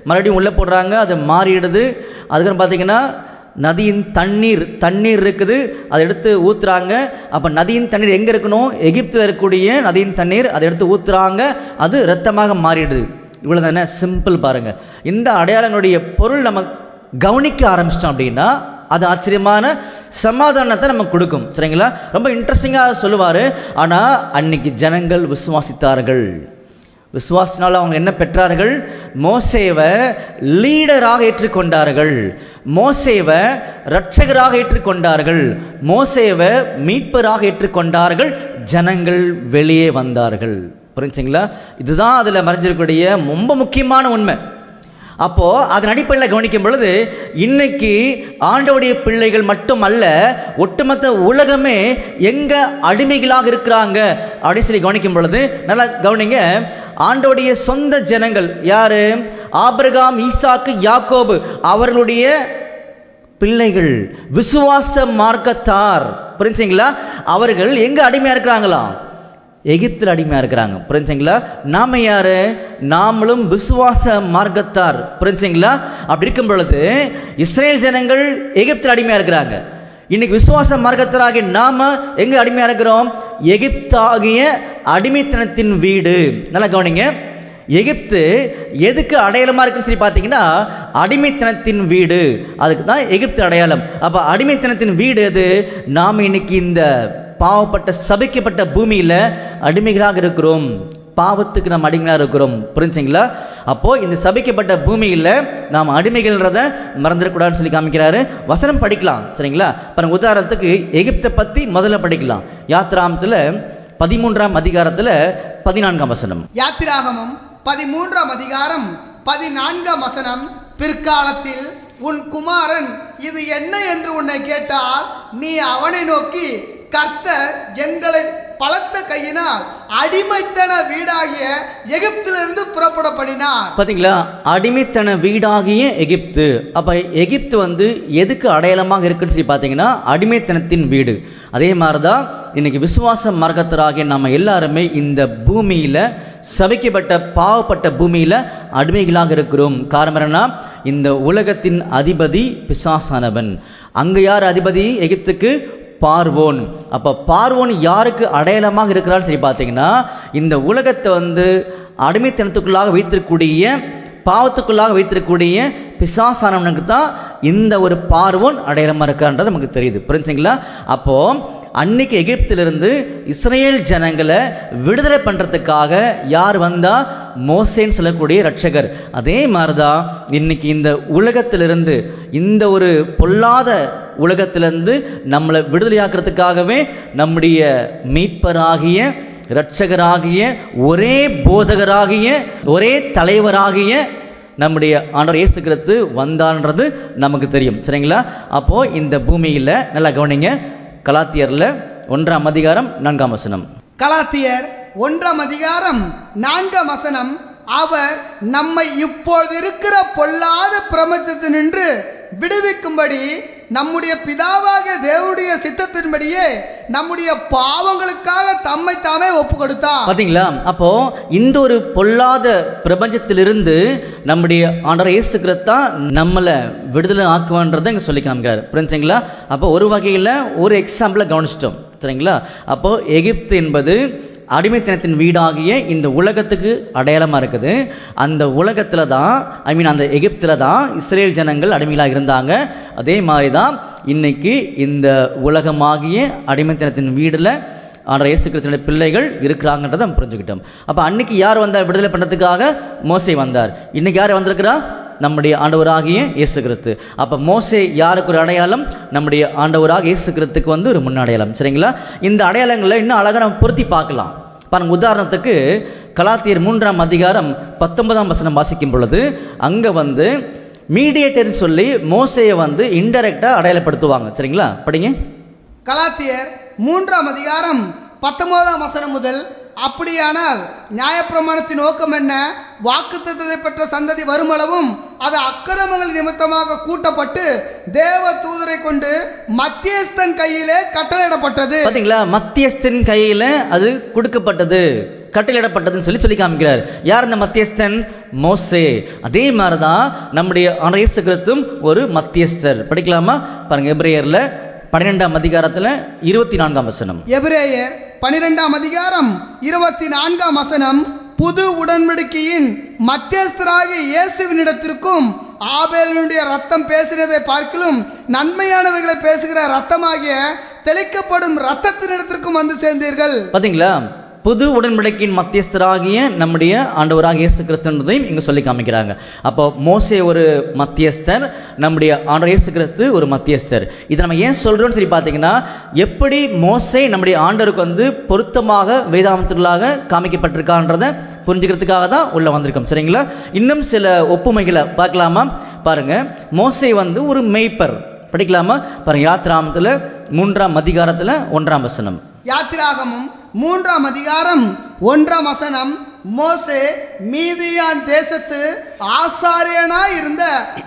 மறுபடியும் உள்ளே போடுறாங்க, அது மாறிடுது. அதுக்கப்புறம் பார்த்தீங்கன்னா நதியின் தண்ணீர் இருக்குது, அதை எடுத்து ஊற்றுறாங்க. அப்போ நதியின் தண்ணீர் எங்கே இருக்கணும்? எகிப்தில் இருக்கக்கூடிய நதியின் தண்ணீர், அதை எடுத்து ஊற்றுறாங்க, அது இரத்தமாக மாறிடுது. இவ்வளோ தானே, சிம்பிள் பாருங்கள். இந்த அடையாளங்களுடைய பொருள் நம்ம கவனிக்க ஆரம்பிச்சிட்டோம் அப்படின்னா அது ஆச்சரியமான சமாதானத்தை நமக்கு கொடுக்கும். சரிங்களா? ரொம்ப இன்ட்ரெஸ்டிங்காக சொல்லுவார். ஆனால் அன்னைக்கு ஜனங்கள் விசுவாசித்தார்கள். விசுவாசத்தினால் அவங்க என்ன பெற்றார்கள்? மோசேவை லீடராக ஏற்றுக்கொண்டார்கள், மோசேவை இரட்சகராக ஏற்றுக்கொண்டார்கள், மோசேவை மீட்பராக ஏற்றுக்கொண்டார்கள். ஜனங்கள் வெளியே வந்தார்கள். புரிஞ்சுங்களா? இதுதான் அதில் மறைஞ்சிருக்கக்கூடிய ரொம்ப முக்கியமான உண்மை. அப்போது அதன் அடிப்படையில் கவனிக்கும் பொழுது இன்னைக்கு ஆண்டவருடைய பிள்ளைகள் மட்டுமல்ல, ஒட்டுமொத்த உலகமே எங்கே அடிமைகளாக இருக்கிறாங்க அப்படின்னு சொல்லி கவனிக்கும் பொழுது நல்லா கவனிங்க. ஆண்டவருடைய சொந்த ஜனங்கள் யார்? ஆபிரகாம், ஈசாக்கு, யாக்கோபு அவர்களுடைய பிள்ளைகள், விசுவாச மார்க்கத்தார். புரிஞ்சுங்களா? அவர்கள் எங்கே அடிமையாக இருக்கிறாங்களாம்? எகிப்தில் அடிமையாக இருக்கிறாங்க. புரிஞ்சுங்களா? நாம் யார்? நாமளும் விசுவாச மார்க்கத்தார். புரிஞ்சுங்களா? அப்படி இருக்கும் பொழுது இஸ்ரேல் ஜனங்கள் எகிப்தில் அடிமையாக இருக்கிறாங்க. இன்னைக்கு விசுவாச மார்க்கத்தாராகிய நாம் எங்கே அடிமையாக இருக்கிறோம்? எகிப்தாகிய அடிமைத்தனத்தின் வீடு. நல்லா கவனிங்க. எகிப்து எதுக்கு அடையாளமாக இருக்குன்னு சொல்லி பார்த்தீங்கன்னா, அடிமைத்தனத்தின் வீடு. அதுக்கு தான் எகிப்து அடையாளம். அப்போ அடிமைத்தனத்தின் வீடு எது? நாம் இன்னைக்கு இந்த பாவப்பட்ட சபிக்கப்பட்ட பூமியில் அடிமைகளாக இருக்கிறோம். பாவத்துக்கு நாம் அடிமையாக இருக்கிறோம். புரிஞ்சுங்களா? அப்போது இந்த சபிக்கப்பட்ட பூமியில் நாம் அடிமைகள்ன்றத மறந்துடக்கூடாதுன்னு சொல்லி காமிக்கிறாரு. வசனம் படிக்கலாம். சரிங்களா? பாருங்க, உதாரணத்துக்கு எகிப்தை பற்றி முதல்ல படிக்கலாம். யாத்திராகமத்தில் 13ஆம் அதிகாரத்தில் 14ஆம் வசனம். யாத்திராகமம் 13ஆம் அதிகாரம் 14ஆம் வசனம். பிற்காலத்தில் உன் குமாரன் இது என்ன என்று உன்னை கேட்டால் நீ அவனை நோக்கி, கர்த்தர் எங்களை பலத்த கையினால் அடிமைத்தன வீடாகிய எகிப்திலிருந்து புறப்பட பண்ணினார். பார்த்தீங்களா? அடிமைத்தன வீடாகிய எகிப்து. அப்போ எகிப்து எதுக்கு அடையாளமாக இருக்குன்னு சொல்லி பார்த்தீங்கன்னா அடிமைத்தனத்தின் வீடு. அதே மாதிரி தான் இன்னைக்கு விசுவாச மார்க்கத்தராகிய நம்ம எல்லாருமே இந்த பூமியில் சபிக்கப்பட்ட பாவப்பட்ட பூமியில் அடிமைகளாக இருக்கிறோம். காரணம் என்னன்னா, இந்த உலகத்தின் அதிபதி பிசாசானவன். அங்கே யார் அதிபதி? எகிப்துக்கு பார்வோன். அப்போ பார்வோன் யாருக்கு அடையாளமாக இருக்கிறான்னு சொல்லி பார்த்தீங்கன்னா, இந்த உலகத்தை அடிமைத்தனத்துக்குள்ளாக வைத்திருக்கக்கூடிய, பாவத்துக்குள்ளாக வைத்திருக்கக்கூடிய பிசாசானவனுக்கு தான் இந்த ஒரு பார்வோன் அடையாளமாக இருக்கான்றது நமக்கு தெரியுது. புரிஞ்சுங்களா? அப்போது அன்னைக்கு எகிப்திலிருந்து இஸ்ரேல் ஜனங்களை விடுதலை பண்ணுறதுக்காக யார் வந்தால்? மோசேன்னு சொல்லக்கூடிய இரட்சகர். அதே மாதிரி தான் இன்னைக்கு இந்த உலகத்திலிருந்து, இந்த ஒரு பொல்லாத உலகத்திலிருந்து நம்மளை விடுதலையாக்குறதுக்காகவே நம்முடைய மீட்பராகிய, இரட்சகராகிய, ஒரே போதகராகிய, ஒரே தலைவராகிய நம்முடைய ஆண்டவர் இயேசு கிறிஸ்து வந்தான்றது நமக்கு தெரியும். சரிங்களா? அப்போது இந்த பூமியில் நல்லா கவனிங்க. கலாத்தியரில் 1ஆம் அதிகாரம் 4ஆம் வசனம். கலாத்தியர் 1ஆம் அதிகாரம் 4ஆம் வசனம். அவர் நம்மை இப்போது இருக்கிற பொல்லாத பிரபஞ்சத்தினின்று விடுவிக்கும்படி நம்முடைய பிதாவாகிய தேவனுடைய சித்தத்தின்படியே நம்முடைய பாவங்களுக்காக தம்மை தாமே ஒப்பு கொடுத்தார். பார்த்தீங்களா? அப்போ இந்த ஒரு பொல்லாத பிரபஞ்சத்திலிருந்து நம்முடைய ஆண்டவர் இயேசு கிறிஸ்து தான் நம்மளை விடுதலை ஆக்குவான்றதை இங்கே சொல்லி காமிக்கிறார். புரிஞ்சுங்களா? அப்போ ஒரு வகையில் ஒரு எக்ஸாம்பிளை கவனிச்சிட்டோம். சரிங்களா? அப்போது எகிப்து என்பது அடிமைத்தனத்தின் வீடாகிய இந்த உலகத்துக்கு அடையாளமாக இருக்குது. அந்த உலகத்தில் தான், அந்த எகிப்தில் தான் இஸ்ரேல் ஜனங்கள் அடிமைகளாக இருந்தாங்க. அதே மாதிரி தான் இன்னைக்கு இந்த உலகமாகிய அடிமைத்தனத்தின் வீடில் ஆண்டவர் இயேசு கிறிஸ்துவின் பிள்ளைகள் இருக்கிறாங்கன்றதை நம்ம புரிஞ்சுக்கிட்டோம். அப்போ அன்னைக்கு யார் வந்தார் விடுதலை பண்ணுறதுக்காக? மோசே வந்தார். இன்னைக்கு யார் வந்திருக்கிறா? நம்முடைய ஆண்டவராகிய இயேசு கிறிஸ்து. அப்போ மோசே யாருக்கு ஒரு அடையாளம்? நம்முடைய ஆண்டவராக இயேசு கிறிஸ்துக்கு ஒரு முன்னடையாளம். சரிங்களா? இந்த அடையாளங்களை இன்னும் அழகாக நம்ம பொருத்தி பார்க்கலாம். பாருங்க, உதாரணத்துக்கு கலாத்தியர் 3ஆம் அதிகாரம் 19ஆம் வசனம் வாசிக்கும் பொழுது அங்கே வந்து மீடியேட்டர்னு சொல்லி மோசேயை வந்து இன்டைரக்டாக அடையாளப்படுத்துவாங்க. சரிங்களா, படிங்க. கலாத்தியர் 3ஆம் அதிகாரம் 19ஆம் வசனம் முதல், அப்படியானால் நியாயப்பிரமாணத்தின் நோக்கம் என்ன? வாக்குத்தத்தத்தை பெற்ற சந்ததி வருமளவும் அது அக்கிரமங்கள் நிமித்தமாக கூட்டப்பட்டு தேவ தூதரை கொண்டு மத்தியஸ்தன் கையிலே கட்டளையிடப்பட்டது. பார்த்தீங்களா, மத்தியஸ்தன் கையில் அது கொடுக்கப்பட்டது, கட்டளையிடப்பட்டதுன்னு சொல்லி காமிக்கிறார். யார் இந்த மத்தியஸ்தன்? மோசே. அதே மாதிரி தான் நம்முடைய ஆண்டவர் இயேசு கிறிஸ்துவும் ஒரு மத்தியஸ்தர். படிக்கலாமா? பாருங்க, எபிரேயரில் 12ஆம் அதிகாரத்தில் 24ஆம் வசனம். எபிரேயர் 12ஆம் அதிகாரம் 24ஆம் வசனம், புது உடன்படிக்கையின் மத்தியஸ்தராகிய இயேசுவினிடத்திற்கும் ஆபேலினுடைய ரத்தம் பேசினதை பார்க்கிலும் நன்மையானவைகளை பேசுகிற ரத்தமாகிய தெளிக்கப்படும் ரத்தத்தினிடத்திற்கும் வந்து சேர்ந்தீர்கள். பார்த்தீங்களா, புது உடன்படிக்கையின் மத்தியஸ்தராகிய நம்முடைய ஆண்டவராக இயேசு கிறிஸ்துன்றதையும் இங்கே சொல்லி காமிக்கிறாங்க. அப்போ மோசே ஒரு மத்தியஸ்தர், நம்முடைய ஆண்டவர் இயேசு கிறிஸ்து ஒரு மத்தியஸ்தர். இதை நம்ம ஏன் சொல்கிறோன்னு சொல்லி பார்த்தீங்கன்னா, எப்படி மோசே நம்முடைய ஆண்டவருக்கு வந்து பொருத்தமாக வேதாந்தங்களாக காமிக்கப்பட்டிருக்கான்றதை புரிஞ்சுக்கிறதுக்காக தான் உள்ளே வந்திருக்கோம். சரிங்களா, இன்னும் சில ஒப்புமைகளை பார்க்கலாமா? பாருங்கள், மோசே வந்து ஒரு மேய்ப்பர். படிக்கலாமா? பாருங்கள், யாத்திராகமத்தில் 3ஆம் அதிகாரத்தில் 1ஆம் வசனம். யாத்திராகமம் 3ஆம் அதிகாரம் 1ஆம் வசனம், மோசே மீதியான் தேசத்து ஆசாரியனாய் இருந்த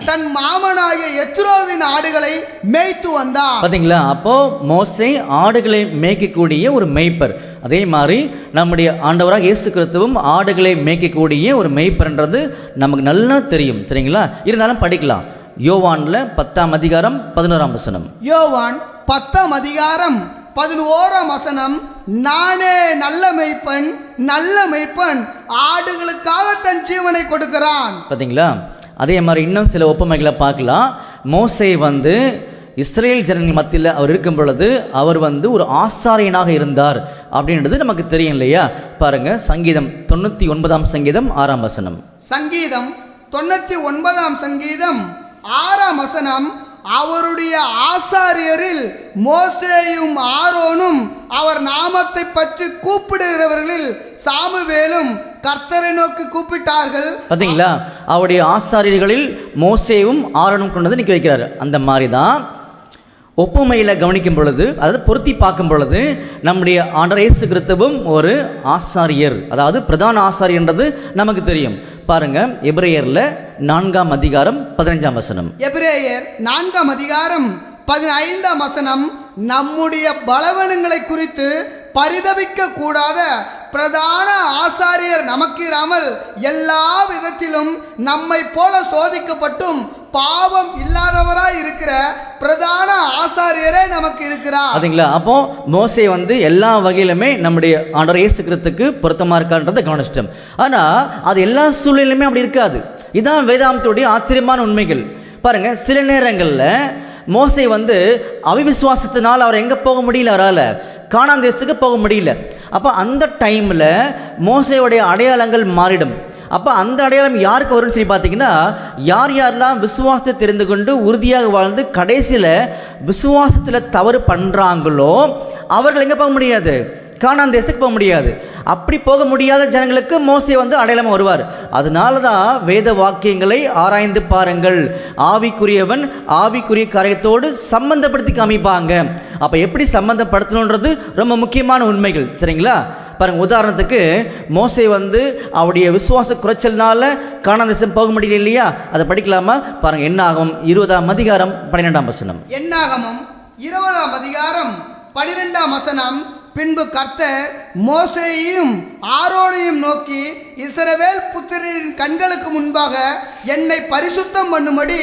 தன் மாமனாகிய எத்ரோவின் ஆடுகளை மேய்த்து வந்தான். பார்த்தீங்களா, அப்போ மோசே ஆடுகளை மேய்க்கக்கூடிய ஒரு மேய்ப்பர். அதே மாதிரி நம்முடைய ஆண்டவராக இயேசு கிறிஸ்துவும் ஆடுகளை மேய்க்கக்கூடிய ஒரு மேய்ப்பர்ன்றது நமக்கு நல்லா தெரியும். சரிங்களா, இருந்தாலும் படிக்கலாம். யோவான்ல 10ஆம் அதிகாரம் 11ஆம் வசனம். யோவான் 10ஆம் அதிகாரம் 11ஆம் வசனம், நானே நல்ல மெய்ப்பன், நல்ல மெய்ப்பன் ஆடுகளுக்காக தன் ஜீவனை கொடுக்கிறான். பார்த்தீங்களா, அதே மாதிரி இன்னும் சில ஒப்புமைகளை பார்க்கலாம். மோசே வந்து இஸ்ரேல் ஜனங்கள் மத்தியில் அவர் இருக்கும் பொழுது அவர் வந்து ஒரு ஆசாரியனாக இருந்தார் அப்படின்றது நமக்கு தெரியும் இல்லையா? பாருங்க, சங்கீதம் 99ஆம் சங்கீதம் 6ஆம் வசனம். சங்கீதம் 99ஆம் சங்கீதம் 6ஆம் வசனம், அவருடைய ஆசாரியரில் மோசேயும் ஆரோனும் அவர் நாமத்தை பற்றி கூப்பிடுகிறவர்களில் சாமுவேலும் கர்த்தரை நோக்கி கூப்பிட்டார்கள். பார்த்தீங்களா, அவருடைய ஆசாரியர்களில் மோசேவும் ஆரோனும் கொண்டது நிற்க வைக்கிறார். அந்த மாதிரி தான் ஒப்புமையில் கவனிக்கும் பொழுது, அதாவது பொருத்தி பார்க்கும் பொழுது, நம்முடைய ஆண்டவர் இயேசு கிறிஸ்துவும் ஒரு ஆசாரியர், அதாவது பிரதான ஆசாரியன்றது நமக்கு தெரியும். பாருங்க, எபிரேயர்ல 4ஆம் அதிகாரம் 15ஆம் வசனம். எபிரேயர் 4ஆம் அதிகாரம் 15ஆம் வசனம், நம்முடைய பலவீனங்களை குறித்து பரிதபிக்க கூடாத பிரதான ஆசாரியர் நமக்கு இராமல் எல்லா விதத்திலும் நம்மை போல சோதிக்கப்பட்டும் பாவம் இல்லாதவராய் இருக்கிற பிரதான ஆசாரியரே நமக்கு இருக்கிறார். அதுங்களா, அப்போ மோசே வந்து எல்லா வகையிலுமே நம்முடைய ஆண்டவர் இயேசு கிறிஸ்துக்கு பொருத்தமாக இருக்கான்றதை கவனிச்சிட்டோம். ஆனால் அது எல்லா சூழ்நிலையுமே அப்படி இருக்காது. இதுதான் வேதாந்தத்துடைய ஆச்சரியமான உண்மைகள். பாருங்க, சில நேரங்களில் மோசே வந்து அவிவிசுவாசத்தினால் அவர் எங்கே போக முடியல, அவரால் கானான் தேசத்துக்கு போக முடியல. அப்போ அந்த டைமில் மோசேவுடைய அடையாளங்கள் மாறிடும். அப்போ அந்த அடையாளம் யாருக்கு வரும்னு சொல்லி பார்த்தீங்கன்னா, யார் யாரெல்லாம் விசுவாசத்தை தெரிந்து கொண்டு உறுதியாக வாழ்ந்து கடைசியில் விசுவாசத்தில் தவறு பண்ணுறாங்களோ அவர்கள் எங்கே போக முடியாது, கானான் தேசத்துக்கு போக முடியாது. அப்படி போக முடியாத ஜனங்களுக்கு மோசே வந்து அடையாளமாக வருவார். அதனால தான் வேத வாக்கியங்களை ஆராய்ந்து பாருங்கள், ஆவிக்குரியவன் ஆவிக்குரிய காரியத்தோடு சம்பந்தப்படுத்தி காமிப்பாங்க. அப்போ எப்படி சம்பந்தப்படுத்தணுன்றது ரொம்ப முக்கியமான உண்மைகள். சரிங்களா, பாருங்க, உதாரணத்துக்கு மோசே வந்து அவருடைய விசுவாச குறைச்சல்னால கானான் தேசம் போக முடியல இல்லையா? அதை படிக்கலாமா? பாருங்க, என்னாகமம் 20ஆம் அதிகாரம் 12ஆம் வசனம். என்னாகமம் 20ஆம் அதிகாரம் 12ஆம் வசனம், பின்பு கர்த்தர் மோசேயையும் ஆரோனையும் நோக்கி, இஸ்ரவேல் புத்திரரின் கண்களுக்கு முன்பாக என்னை பரிசுத்தம் பண்ணும்படி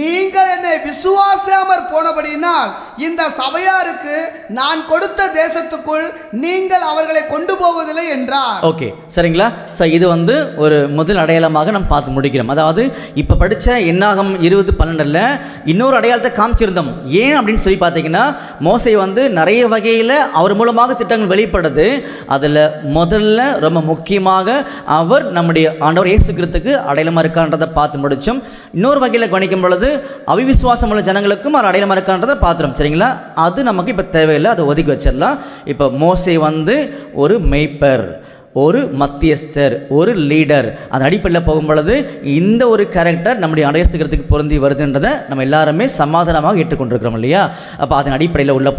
நீங்கள் என்னை விசுவாசாமற் போனபடியினால் இந்த சபையாருக்கு நான் கொடுத்த தேசத்துக்குள் நீங்கள் அவர்களை கொண்டு போவதில்லை என்றார். ஓகே, சரிங்களா? ஸோ இது வந்து ஒரு முதல் அடையாளமாக நம்ம பார்த்து முடிக்கிறோம். அதாவது இப்போ படித்த என்னாகம் 20:12 இன்னொரு அடையாளத்தை காமிச்சிருந்தோம். ஏன் அப்படின்னு சொல்லி பார்த்தீங்கன்னா, மோசே வந்து நிறைய வகையில் அவர் மூலமாக திட்டங்கள் வெளிப்படுது. அதில் முதல்ல ரொம்ப முக்கியமாக அவர் நம்முடைய ஆண்டவர் இயேசு கிறிஸ்துக்கு அடையாளமாக இருக்கான்றதை பார்த்து முடித்தோம். இன்னொரு வகையில் கவனிக்கும் பொழுது அவிவிசுவாசம் உள்ள ஜனங்களுக்கும் அவர் அடையாளமாக இருக்கான்றதை பார்த்துரும். சரிங்களா, அது நமக்கு இப்போ தேவையில்லை, அதை ஒதுக்கி வச்சிடலாம். இப்போ மோசே வந்து ஒரு மெய்ப்பர், ஒரு மத்தியஸ்தர், ஒரு லீடர். அந்த அடிப்படையில் போகும் பொழுது இந்த ஒரு கேரக்டர் நம்முடைய அடையாளத்துக்கு பொருந்தி வருதுன்றதை நம்ம எல்லாருமே சமாதானமாக ஏற்றுக்கொண்டிருக்கிறோம் இல்லையா? அப்போ அதன் அடிப்படையில் உள்ளே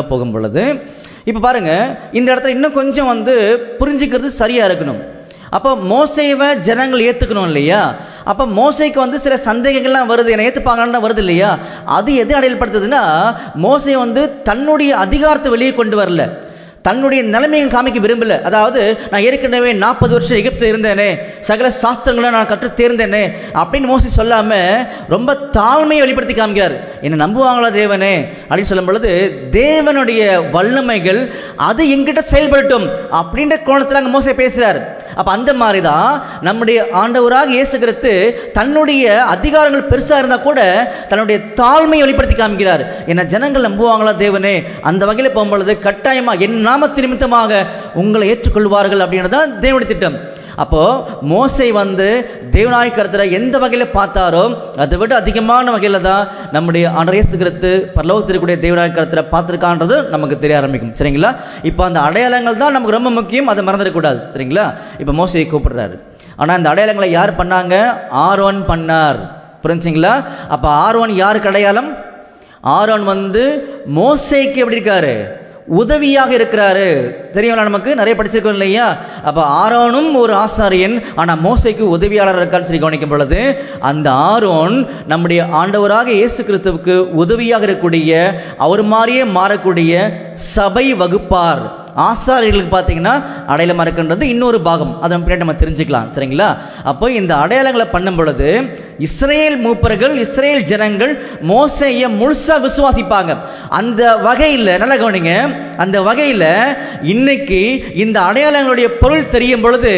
போகும் பொழுது இப்போ பாருங்கள், இந்த இடத்துல இன்னும் கொஞ்சம் புரிஞ்சுக்கிறது சரியாக இருக்கணும். அப்போ மோசேவை ஜனங்கள் ஏற்றுக்கணும் இல்லையா? அப்போ மோசைக்கு சில சந்தேகங்கள்லாம் வருது, என்னை ஏற்றுப்பாங்கன்னு வருது இல்லையா? அது எது அடையாளப்படுத்துதுன்னா, மோசே தன்னுடைய அதிகாரத்தை வெளியே கொண்டு வரல, தன்னுடைய நிலைமையை காமிக்க விரும்பல. அதாவது நான் ஏற்கனவே 40 வருஷம் எகிப்தில் இருந்தேனே, சகல சாஸ்திரங்களை நான் கற்று தேர்ந்தேனே அப்படின்னு மோசே சொல்லாமல் ரொம்ப தாழ்மையை வெளிப்படுத்தி காமிக்கிறார். என்னை நம்புவாங்களா தேவனே அப்படின்னு சொல்லும் பொழுது, தேவனுடைய வல்லமைகள் அது எங்கிட்ட செயல்படட்டும் அப்படின்ற கோணத்தில் அங்கே மோசே பேசுகிறார். அப்போ அந்த மாதிரி தான் நம்முடைய ஆண்டவராக இயேசு கிறிஸ்து தன்னுடைய அதிகாரங்கள் பெருசாக இருந்தால் கூட தன்னுடைய தாழ்மையை வெளிப்படுத்தி காமிக்கிறார். என்ன ஜனங்கள் நம்புவாங்களா தேவனே? அந்த வகையில் போகும்பொழுது கட்டாயமாக என் நாமத்து நிமித்தமாக உங்களை ஏற்றுக்கொள்வார்கள் அப்படின்றதான் தேவனுடைய திட்டம். அப்போது மோசே தேவனாய் கருத்தில் எந்த வகையில் பார்த்தாரோ அதை விட அதிகமான வகையில் தான் நம்முடைய ஆண்டவர் இயேசு கிறிஸ்து பரலோகத்திற்குரிய தேவனாய் கருத்தில் பார்த்துருக்கான்றது நமக்கு தெரிய ஆரம்பிக்கும். சரிங்களா? இப்போ அந்த அடையாளங்கள் தான் நமக்கு ரொம்ப முக்கியம், அதை மறந்துடக்கூடாது. சரிங்களா? இப்போ மோசையை கூப்பிடுறாரு. ஆனால் இந்த அடையாளங்களை யார் பண்ணாங்க? ஆரோன் பண்ணார். புரிஞ்சுங்களா? அப்போ ஆரோன் யாருக்கு அடையாளம்? ஆரோன் மோசேக்கு எப்படி இருக்காரு? உதவியாக இருக்கிறாரு. தெரியுங்களா? நமக்கு நிறைய படிச்சிருக்கோம் இல்லையா? அப்போ ஆரோனும் ஒரு ஆசாரியன், ஆனால் மோசைக்கு உதவியாளர் இருக்கான்னு சொல்லி கவனிக்கும் பொழுது, அந்த ஆரோன் நம்முடைய ஆண்டவராக இயேசு கிறிஸ்துவுக்கு உதவியாக இருக்கக்கூடிய, அவர் மாதிரியே மாறக்கூடிய சபை வகுப்பார். ஆசாரியர்களுக்கு பார்த்தீங்கன்னா அடையாளமாக இருக்கின்றது இன்னொரு பாகம், அதை பின்னாடி நம்ம தெரிஞ்சுக்கலாம். சரிங்களா? அப்போ இந்த அடையாளங்களை பண்ணும் பொழுது இஸ்ரேல் மூப்பர்கள், இஸ்ரேல் ஜனங்கள் மோசேயை முழுசாக விசுவாசிப்பாங்க. அந்த வகையில் நல்ல கவனிங்க, அந்த வகையில் இன்னைக்கு இந்த அடையாளங்களுடைய பொருள் தெரியும் பொழுது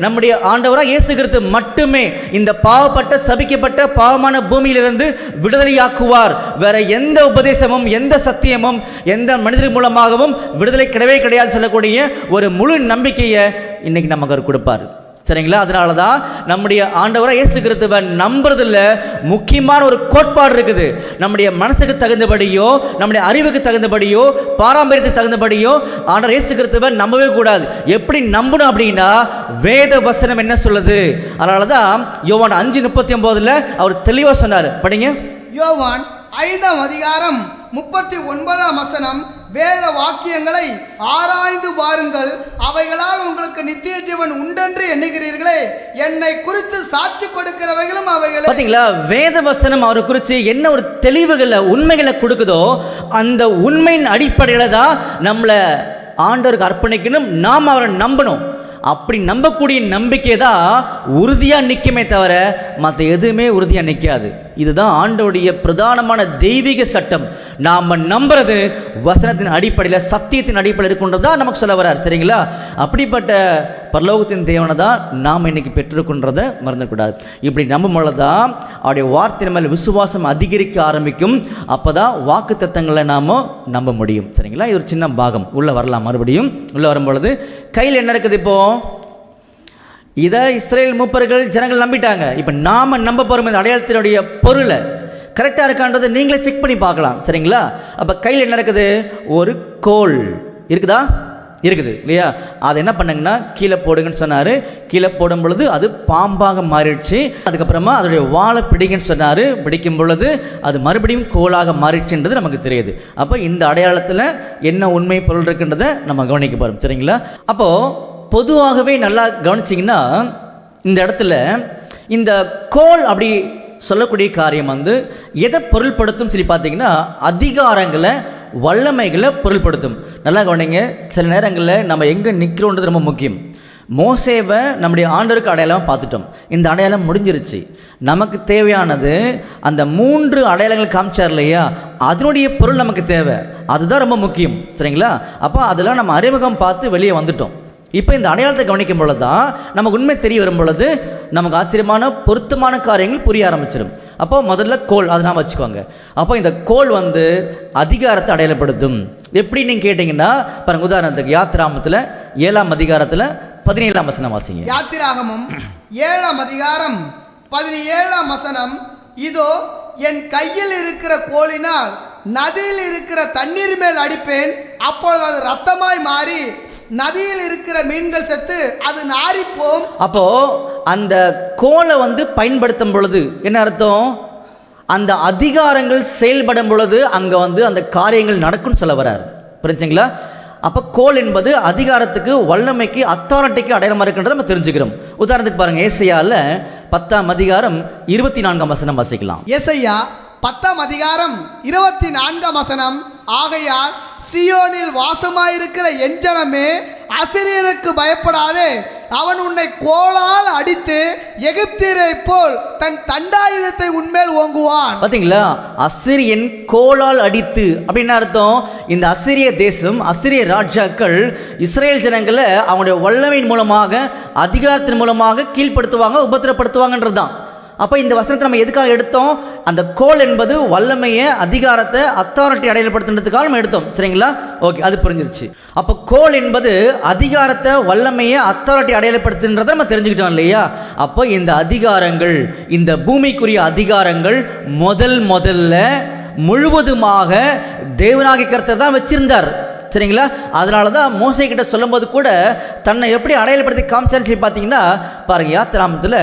நம்முடைய ஆண்டவராக இயேசு கிறிஸ்து மட்டுமே இந்த பாவப்பட்ட சபிக்கப்பட்ட பாவமான பூமியிலிருந்து விடுதலையாக்குவார். வேற எந்த உபதேசமும் எந்த சத்தியமும் எந்த மனிதர் மூலமாகவும் விடுதலை கிடையாது சொல்லக்கூடிய ஒரு முழு நம்பிக்கையை இன்னைக்கு நமக்கு அவர் கொடுப்பார். சரிங்களா? அதனால தான் நம்முடைய ஆண்டவராக இயேசு கிறிஸ்துவை நம்புறதுல முக்கியமான ஒரு கோட்பாடு இருக்குது. நம்முடைய மனசுக்கு தகுந்தபடியோ, நம்முடைய அறிவுக்கு தகுந்தபடியோ, பாரம்பரியத்துக்கு தகுந்தபடியோ ஆண்டவர் இயேசு கிறிஸ்துவை நம்பவே கூடாது. எப்படி நம்பணும் அப்படின்னா, வேத வசனம் என்ன சொல்லுது? அதனால தான் யோவான் 5:39 அவர் தெளிவாக சொன்னார். படிங்க. யோவான் 5ஆம் அதிகாரம் 39ஆம் வசனம், வேத வாக்கியங்களை ஆராய்ந்து பாருங்கள், அவைகளால் உங்களுக்கு நித்திய ஜீவன் உண்டென்று எண்ணுகிறீர்களே, என்னை குறித்து சாட்சி கொடுக்கிறவைகளும் அவைகளே. பார்த்தீங்களா? வேத வசனம் அவரை குறித்து என்ன ஒரு தெளிவுகளை உண்மைகளை கொடுக்குதோ, அந்த உண்மையின் அடிப்படையில் தான் நம்மளை ஆண்டவருக்கு அர்ப்பணிக்கணும், நாம் அவரை நம்பணும். அப்படி நம்பக்கூடிய நம்பிக்கை தான் உறுதியாக நிற்குமே தவிர மற்ற எதுவுமே உறுதியாக நிற்காது. இதுதான் ஆண்டவருடைய பிரதானமான தெய்வீக சட்டம். நாம் நம்புறது வசனத்தின் அடிப்படையில், சத்தியத்தின் அடிப்படையில் இருக்கின்றதான் நமக்கு சொல்ல வரார். சரிங்களா? அப்படிப்பட்ட பரலோகத்தின் தேவனை தான் நாம் இன்னைக்கு பெற்றிருக்கின்றதை மறந்துக்கூடாது. இப்படி நம்பும் பொழுது தான் அவருடைய வார்த்தையின் மேல் விசுவாசம் அதிகரிக்க ஆரம்பிக்கும். அப்போ தான் வாக்கு தத்தங்களை நாம் நம்ப முடியும். சரிங்களா? இது ஒரு சின்ன பாகம். உள்ளே வரலாம். மறுபடியும் உள்ளே வரும்பொழுது கையில் என்ன இருக்குது? இப்போது இதை இஸ்ரேல் மூப்பர்கள் ஜனங்கள் நம்பிட்டாங்க. இப்போ நாம் நம்ப போகிறோம் இந்த அடையாளத்தினுடைய பொருளை கரெக்டாக இருக்கான்றதை நீங்களே செக் பண்ணி பார்க்கலாம். சரிங்களா? அப்போ கையில் என்ன இருக்குது? ஒரு கோல் இருக்குதா? இருக்குது இல்லையா? அதை என்ன பண்ணாங்கன்னா கீழே போடுங்கன்னு சொன்னார். கீழே போடும் பொழுது அது பாம்பாக மாறிடுச்சு. அதுக்கப்புறமா அதோடைய வாழை பிடிங்கன்னு சொன்னார். பிடிக்கும் பொழுது அது மறுபடியும் கோலாக மாறிடுச்சுன்றது நமக்கு தெரியுது. அப்போ இந்த அடையாளத்தில் என்ன உண்மை பொருள் இருக்குன்றதை நம்ம கவனிக்க போகிறோம். சரிங்களா? அப்போது பொதுவாகவே நல்லா கவனிச்சிங்கன்னா இந்த இடத்துல இந்த கோல் அப்படி சொல்லக்கூடிய காரியம் எதை பொருள்படுத்தும் சொல்லி பார்த்தீங்கன்னா, அதிகாரங்களை, வல்லமைகளை பொருள்படுத்தும். நல்லா கவனிங்க. சில நேரங்களில் நம்ம எங்கே நிற்கிறோன்றது ரொம்ப முக்கியம். மோசேவை நம்முடைய ஆண்டவருக்கு அடையாளமாக பார்த்துட்டோம். இந்த அடையாளம் முடிஞ்சிருச்சு. நமக்கு தேவையானது அந்த 3 அடையாளங்கள் காமிச்சார் இல்லையா, அதனுடைய பொருள் நமக்கு தேவை. அதுதான் ரொம்ப முக்கியம். சரிங்களா? அப்போ அதெல்லாம் நம்ம அறிமுகம் பார்த்து வெளியே வந்துட்டோம். இப்போ இந்த அடையாளத்தை கவனிக்கும் பொழுது தான் நமக்கு உண்மை தெரிய வரும் பொழுது நமக்கு ஆச்சரியமான பொருத்தமான காரியங்கள் புரிய ஆரம்பிச்சிடும். அப்போ முதல்ல கோல், அதை நான் வச்சுக்கோங்க. அப்போ இந்த கோல் அதிகாரத்தை அடையாளப்படுத்தும். எப்படி நீங்கள் கேட்டிங்கன்னா பாருங்க, உதாரணத்துக்கு யாத்திராகமத்தில் 7ஆம் அதிகாரத்தில் 17ஆம் வசனம் வாசிங்க. யாத்திராகமம் 7ஆம் அதிகாரம் 17ஆம் வசனம், இதோ என் கையில் இருக்கிற கோலினால் நதியில் இருக்கிற தண்ணீர் மேல் அடிப்பேன், அப்பொழுது அது ரத்தமாய் மாறி நதியில் இருக்கிற மீன்கள் செத்து அது நாறிப்போம். அப்போ அந்த கோலை பயன்படுத்தும் பொழுது என்ன அர்த்தம்? அந்த அதிகாரங்கள் செயல்படும் பொழுது அங்க அந்த காரியங்கள் நடக்கும்னு சொல்ல வர்றார். புரிஞ்சுங்களா? அப்போ கோல் என்பது அதிகாரத்துக்கு, வல்லமைக்கு, அத்தாரிட்டிக்கு அடையாளமாக இருக்கின்றதை நம்ம தெரிஞ்சுக்கிறோம். உதாரணத்துக்கு பாருங்க, ஏசாயால 10ஆம் அதிகாரம் 24ஆம் வசனம் வாசிக்கலாம். ஏசாயா 10ஆம் அதிகாரம் 24ஆம் வசனம். ஆகையால் சியோனில் வாசமாயிருக்கிற என் ஜனமே, அசிரியனுக்கு பயப்படாதே, அவன் உன்னை கோலால் அடித்து எகிப்தியரை போல் தன் தண்டாயுதத்தை உன்மேல் ஓங்குவான். பாத்தீங்களா? அசிரியன் கோலால் அடித்து அப்படின்னா அர்த்தம், இந்த அசிரிய தேசம், அசிரிய ராஜாக்கள் இஸ்ரேல் ஜனங்களை அவங்களுடைய வல்லமையின் மூலமாக, அதிகாரத்தின் மூலமாக கீழ்ப்படுத்துவாங்க, உபத்திரப்படுத்துவாங்கன்றது தான். அப்போ இந்த வசனத்தை நம்ம எதுக்காக எடுத்தோம்? அந்த கோல் என்பது வல்லமையை, அதிகாரத்தை, அத்தாரிட்டி அடையாளப்படுத்துறதுக்காக நம்ம எடுத்தோம். சரிங்களா? ஓகே, அது புரிஞ்சிருச்சு. அப்போ கோல் என்பது அதிகாரத்தை, வல்லமையை, அத்தாரிட்டி அடையாளப்படுத்துன்றதை நம்ம தெரிஞ்சுக்கிட்டோம் இல்லையா? அப்போ இந்த அதிகாரங்கள், இந்த பூமிக்குரிய அதிகாரங்கள் முதல்ல முழுவதுமாக தேவனாகிய கர்த்தர் தான் வச்சிருந்தார். சரிங்களா? அதனால தான் மோசே கிட்ட சொல்லும்போது கூட தன்னை எப்படி அடையாளப்படுத்தி காமிச்சான்னு சொல்லி பார்த்தீங்கன்னா பாருங்க, யாத்திராகமத்தில்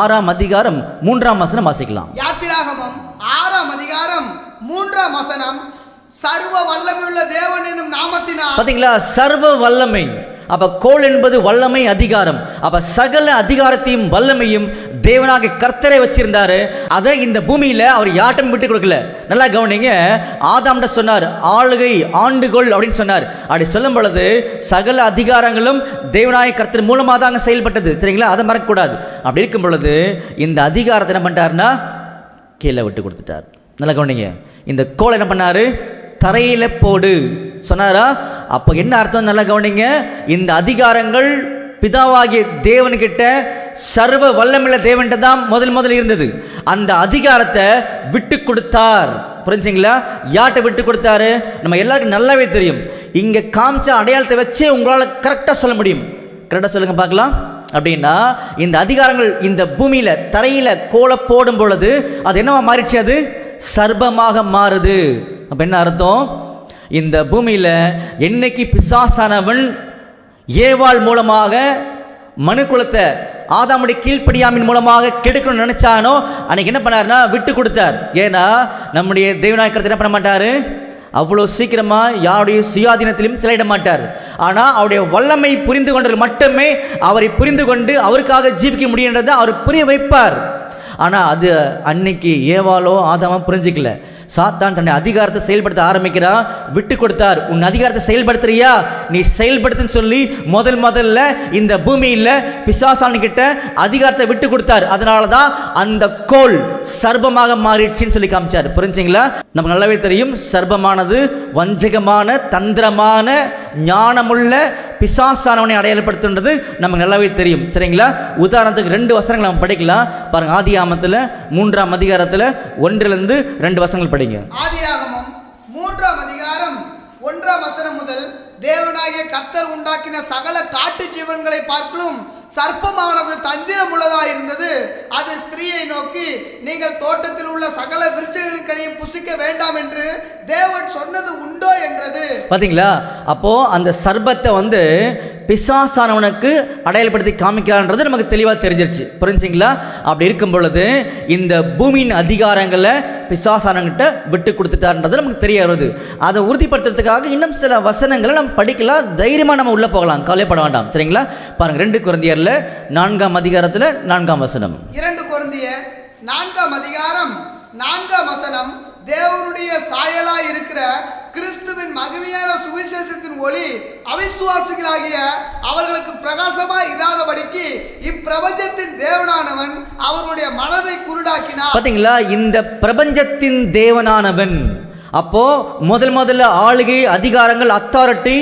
6ஆம் அதிகாரம் 3ஆம் வசனம் வாசிக்கலாம். யாத்திராகமம் 6ஆம் அதிகாரம் 3ஆம் வசனம். சர்வ வல்லமையுள்ள தேவன் என்னும் நாமத்தினால். பாத்தீங்களா? சர்வ வல்லமை. அப்ப கோல் என்பது வல்லமை, அதிகாரம். அப்ப சகல அதிகாரத்தையும் வல்லமையும் தேவனாக கர்த்தரை வச்சிருந்தாரு. அதை இந்த பூமியில அவர் யாட்டம் விட்டு கொடுக்கல. நல்லா கவனிங்க, ஆதாம்கிட்ட சொன்னார் ஆளுகை, ஆண்டுகொள் அப்படின்னு சொன்னார். அப்படி சொல்லும் பொழுது சகல அதிகாரங்களும் தேவனாய கர்த்தர் மூலமாக தான் செயல்பட்டது. சரிங்களா? அதை மறக்கக்கூடாது. அப்படி இருக்கும் பொழுது இந்த அதிகாரத்தை என்ன பண்ணிட்டாருன்னா கீழே விட்டு கொடுத்துட்டார். நல்லா கவனிங்க, இந்த கோல் என்ன பண்ணாரு? தரையில போடு சொன்னாரா? அப்போ என்ன அர்த்தம்? நல்லா கவனிங்க, இந்த அதிகாரங்கள் பிதாவாகிய தேவன்கிட்ட, சர்வ வல்லமுள்ள தேவன்கிட்ட தான் முதல் இருந்தது. அந்த அதிகாரத்தை விட்டு கொடுத்தார். புரிஞ்சுங்களா? யார்கிட்ட விட்டு கொடுத்தாரு? நம்ம எல்லாருக்கும் நல்லாவே தெரியும். இங்க காமிச்ச அடையாளத்தை வச்சே உங்களால் கரெக்டாக சொல்ல முடியும். கரெக்டாக சொல்லுங்க பார்க்கலாம். அப்படின்னா இந்த அதிகாரங்கள் இந்த பூமியில தரையில கோல போடும் பொழுது அது என்னவா மாறிடுச்சு? அது சர்ப்பமாக மாறுது. அப்ப என்ன அர்த்தம்? இந்த பூமியில என்னைக்கு பிசாசானவன் ஏவாள் மூலமாக மனுக்குலத்தை ஆதாமுடைய கீழ்ப்படியாமின் மூலமாக கெடுக்கணும்னு நினைச்சானோ அன்னைக்கு என்ன பண்ணாருன்னா விட்டு கொடுத்தார். ஏன்னா நம்முடைய தேவநாயகத்தை என்ன பண்ண மாட்டாரு? அவ்வளோ சீக்கிரமா யாருடைய சுயாதீனத்திலும் தலையிட மாட்டார். ஆனால் அவருடைய வல்லமை புரிந்து கொண்டது மட்டுமே அவரை புரிந்து கொண்டு அவருக்காக ஜீவிக்க முடியுன்றதை அவர் புரிய வைப்பார். ஆனால் அது அன்னைக்கு ஏவாளோ ஆதாமோ புரிஞ்சிக்கல. சாத்தான் தன்னை அதிகாரத்தை செயல்படுத்த ஆரம்பிக்கிறான். விட்டு கொடுத்தார். உன் அதிகாரத்தை செயல்படுத்துறியா, நீ செயல்படுத்துன்னு சொல்லி முதல்ல இந்த பூமியில் பிசாசானு கிட்ட அதிகாரத்தை விட்டு கொடுத்தார். அதனால தான் அந்த கோல் சர்ப்பமாக மாறிடுச்சுன்னு சொல்லி காமிச்சார். புரிஞ்சுங்களா? நமக்கு நல்லாவே தெரியும், சர்ப்பமானது வஞ்சகமான, தந்திரமான, ஞானமுள்ள பிசாசானவனை அடையாளப்படுத்துன்றது நமக்கு நல்லாவே தெரியும். சரிங்களா? உதாரணத்துக்கு 2 வசனங்கள் நம்ம படிக்கலாம். பாருங்க, ஆதியாகமத்தில் 3ஆம் அதிகாரத்தில் 1லிருந்து 2 வசனங்கள் படிங்க. ஆதியாகமம் 3ஆம் அதிகாரம் 1ஆம் வசனம் முதல். தேவனாகிய கர்த்தர் உண்டாக்கின சகல காட்டு ஜீவன்களை பார்க்கலும் சர்ப்பமானது தந்திரம் உள்ளதாக இருந்தது. அது ஸ்திரீயை நோக்கி, நீங்கள் தோட்டத்தில் உள்ள சகல விருட்சங்களின் கனியை புசிக்க வேண்டாம் என்று தேவன் சொன்னது உண்டோ என்றது. பாத்தீங்களா? அப்போ அந்த சர்ப்பத்தை பிசாசானவனுக்கு அடையாளப்படுத்தி காமிக்கிறான்றது நமக்கு தெளிவாக தெரிஞ்சிருச்சு. புரிஞ்சுங்களா? அப்படி இருக்கும் பொழுது இந்த பூமியின் அதிகாரங்களை பிசாசானவங்கிட்ட விட்டு கொடுத்துட்டார்ன்றது நமக்கு தெரிய வருது. அதை உறுதிப்படுத்துறதுக்காக இன்னும் சில வசனங்களை நம்ம படிக்கலாம். தைரியமாக நம்ம உள்ள போகலாம், கவலைப்பட வேண்டாம். சரிங்களா? பாருங்க, 2 கொரிந்தியர்ல 4ஆம் அதிகாரத்தில் 4ஆம் வசனம். 2 கொரிந்தியர் 4ஆம் அதிகாரம் 4ஆம் வசனம். தேவனுடைய சாயலாய் இருக்கிற கிறிஸ்துவின் மகிமையான சுவிசேஷத்தின் ஒளி அவிசுவாசிகளாகிய அவர்களுக்கு பிரகாசமாய் இராதபடிக்கு இப்பிரபஞ்சத்தின் தேவனானவன் அவருடைய மனதை குருடாக்கினார். பாத்தீங்களா? இந்த பிரபஞ்சத்தின் தேவனானவன். அப்போ முதல்ல ஆளுகை, அதிகாரங்கள், அத்தாரிட்டி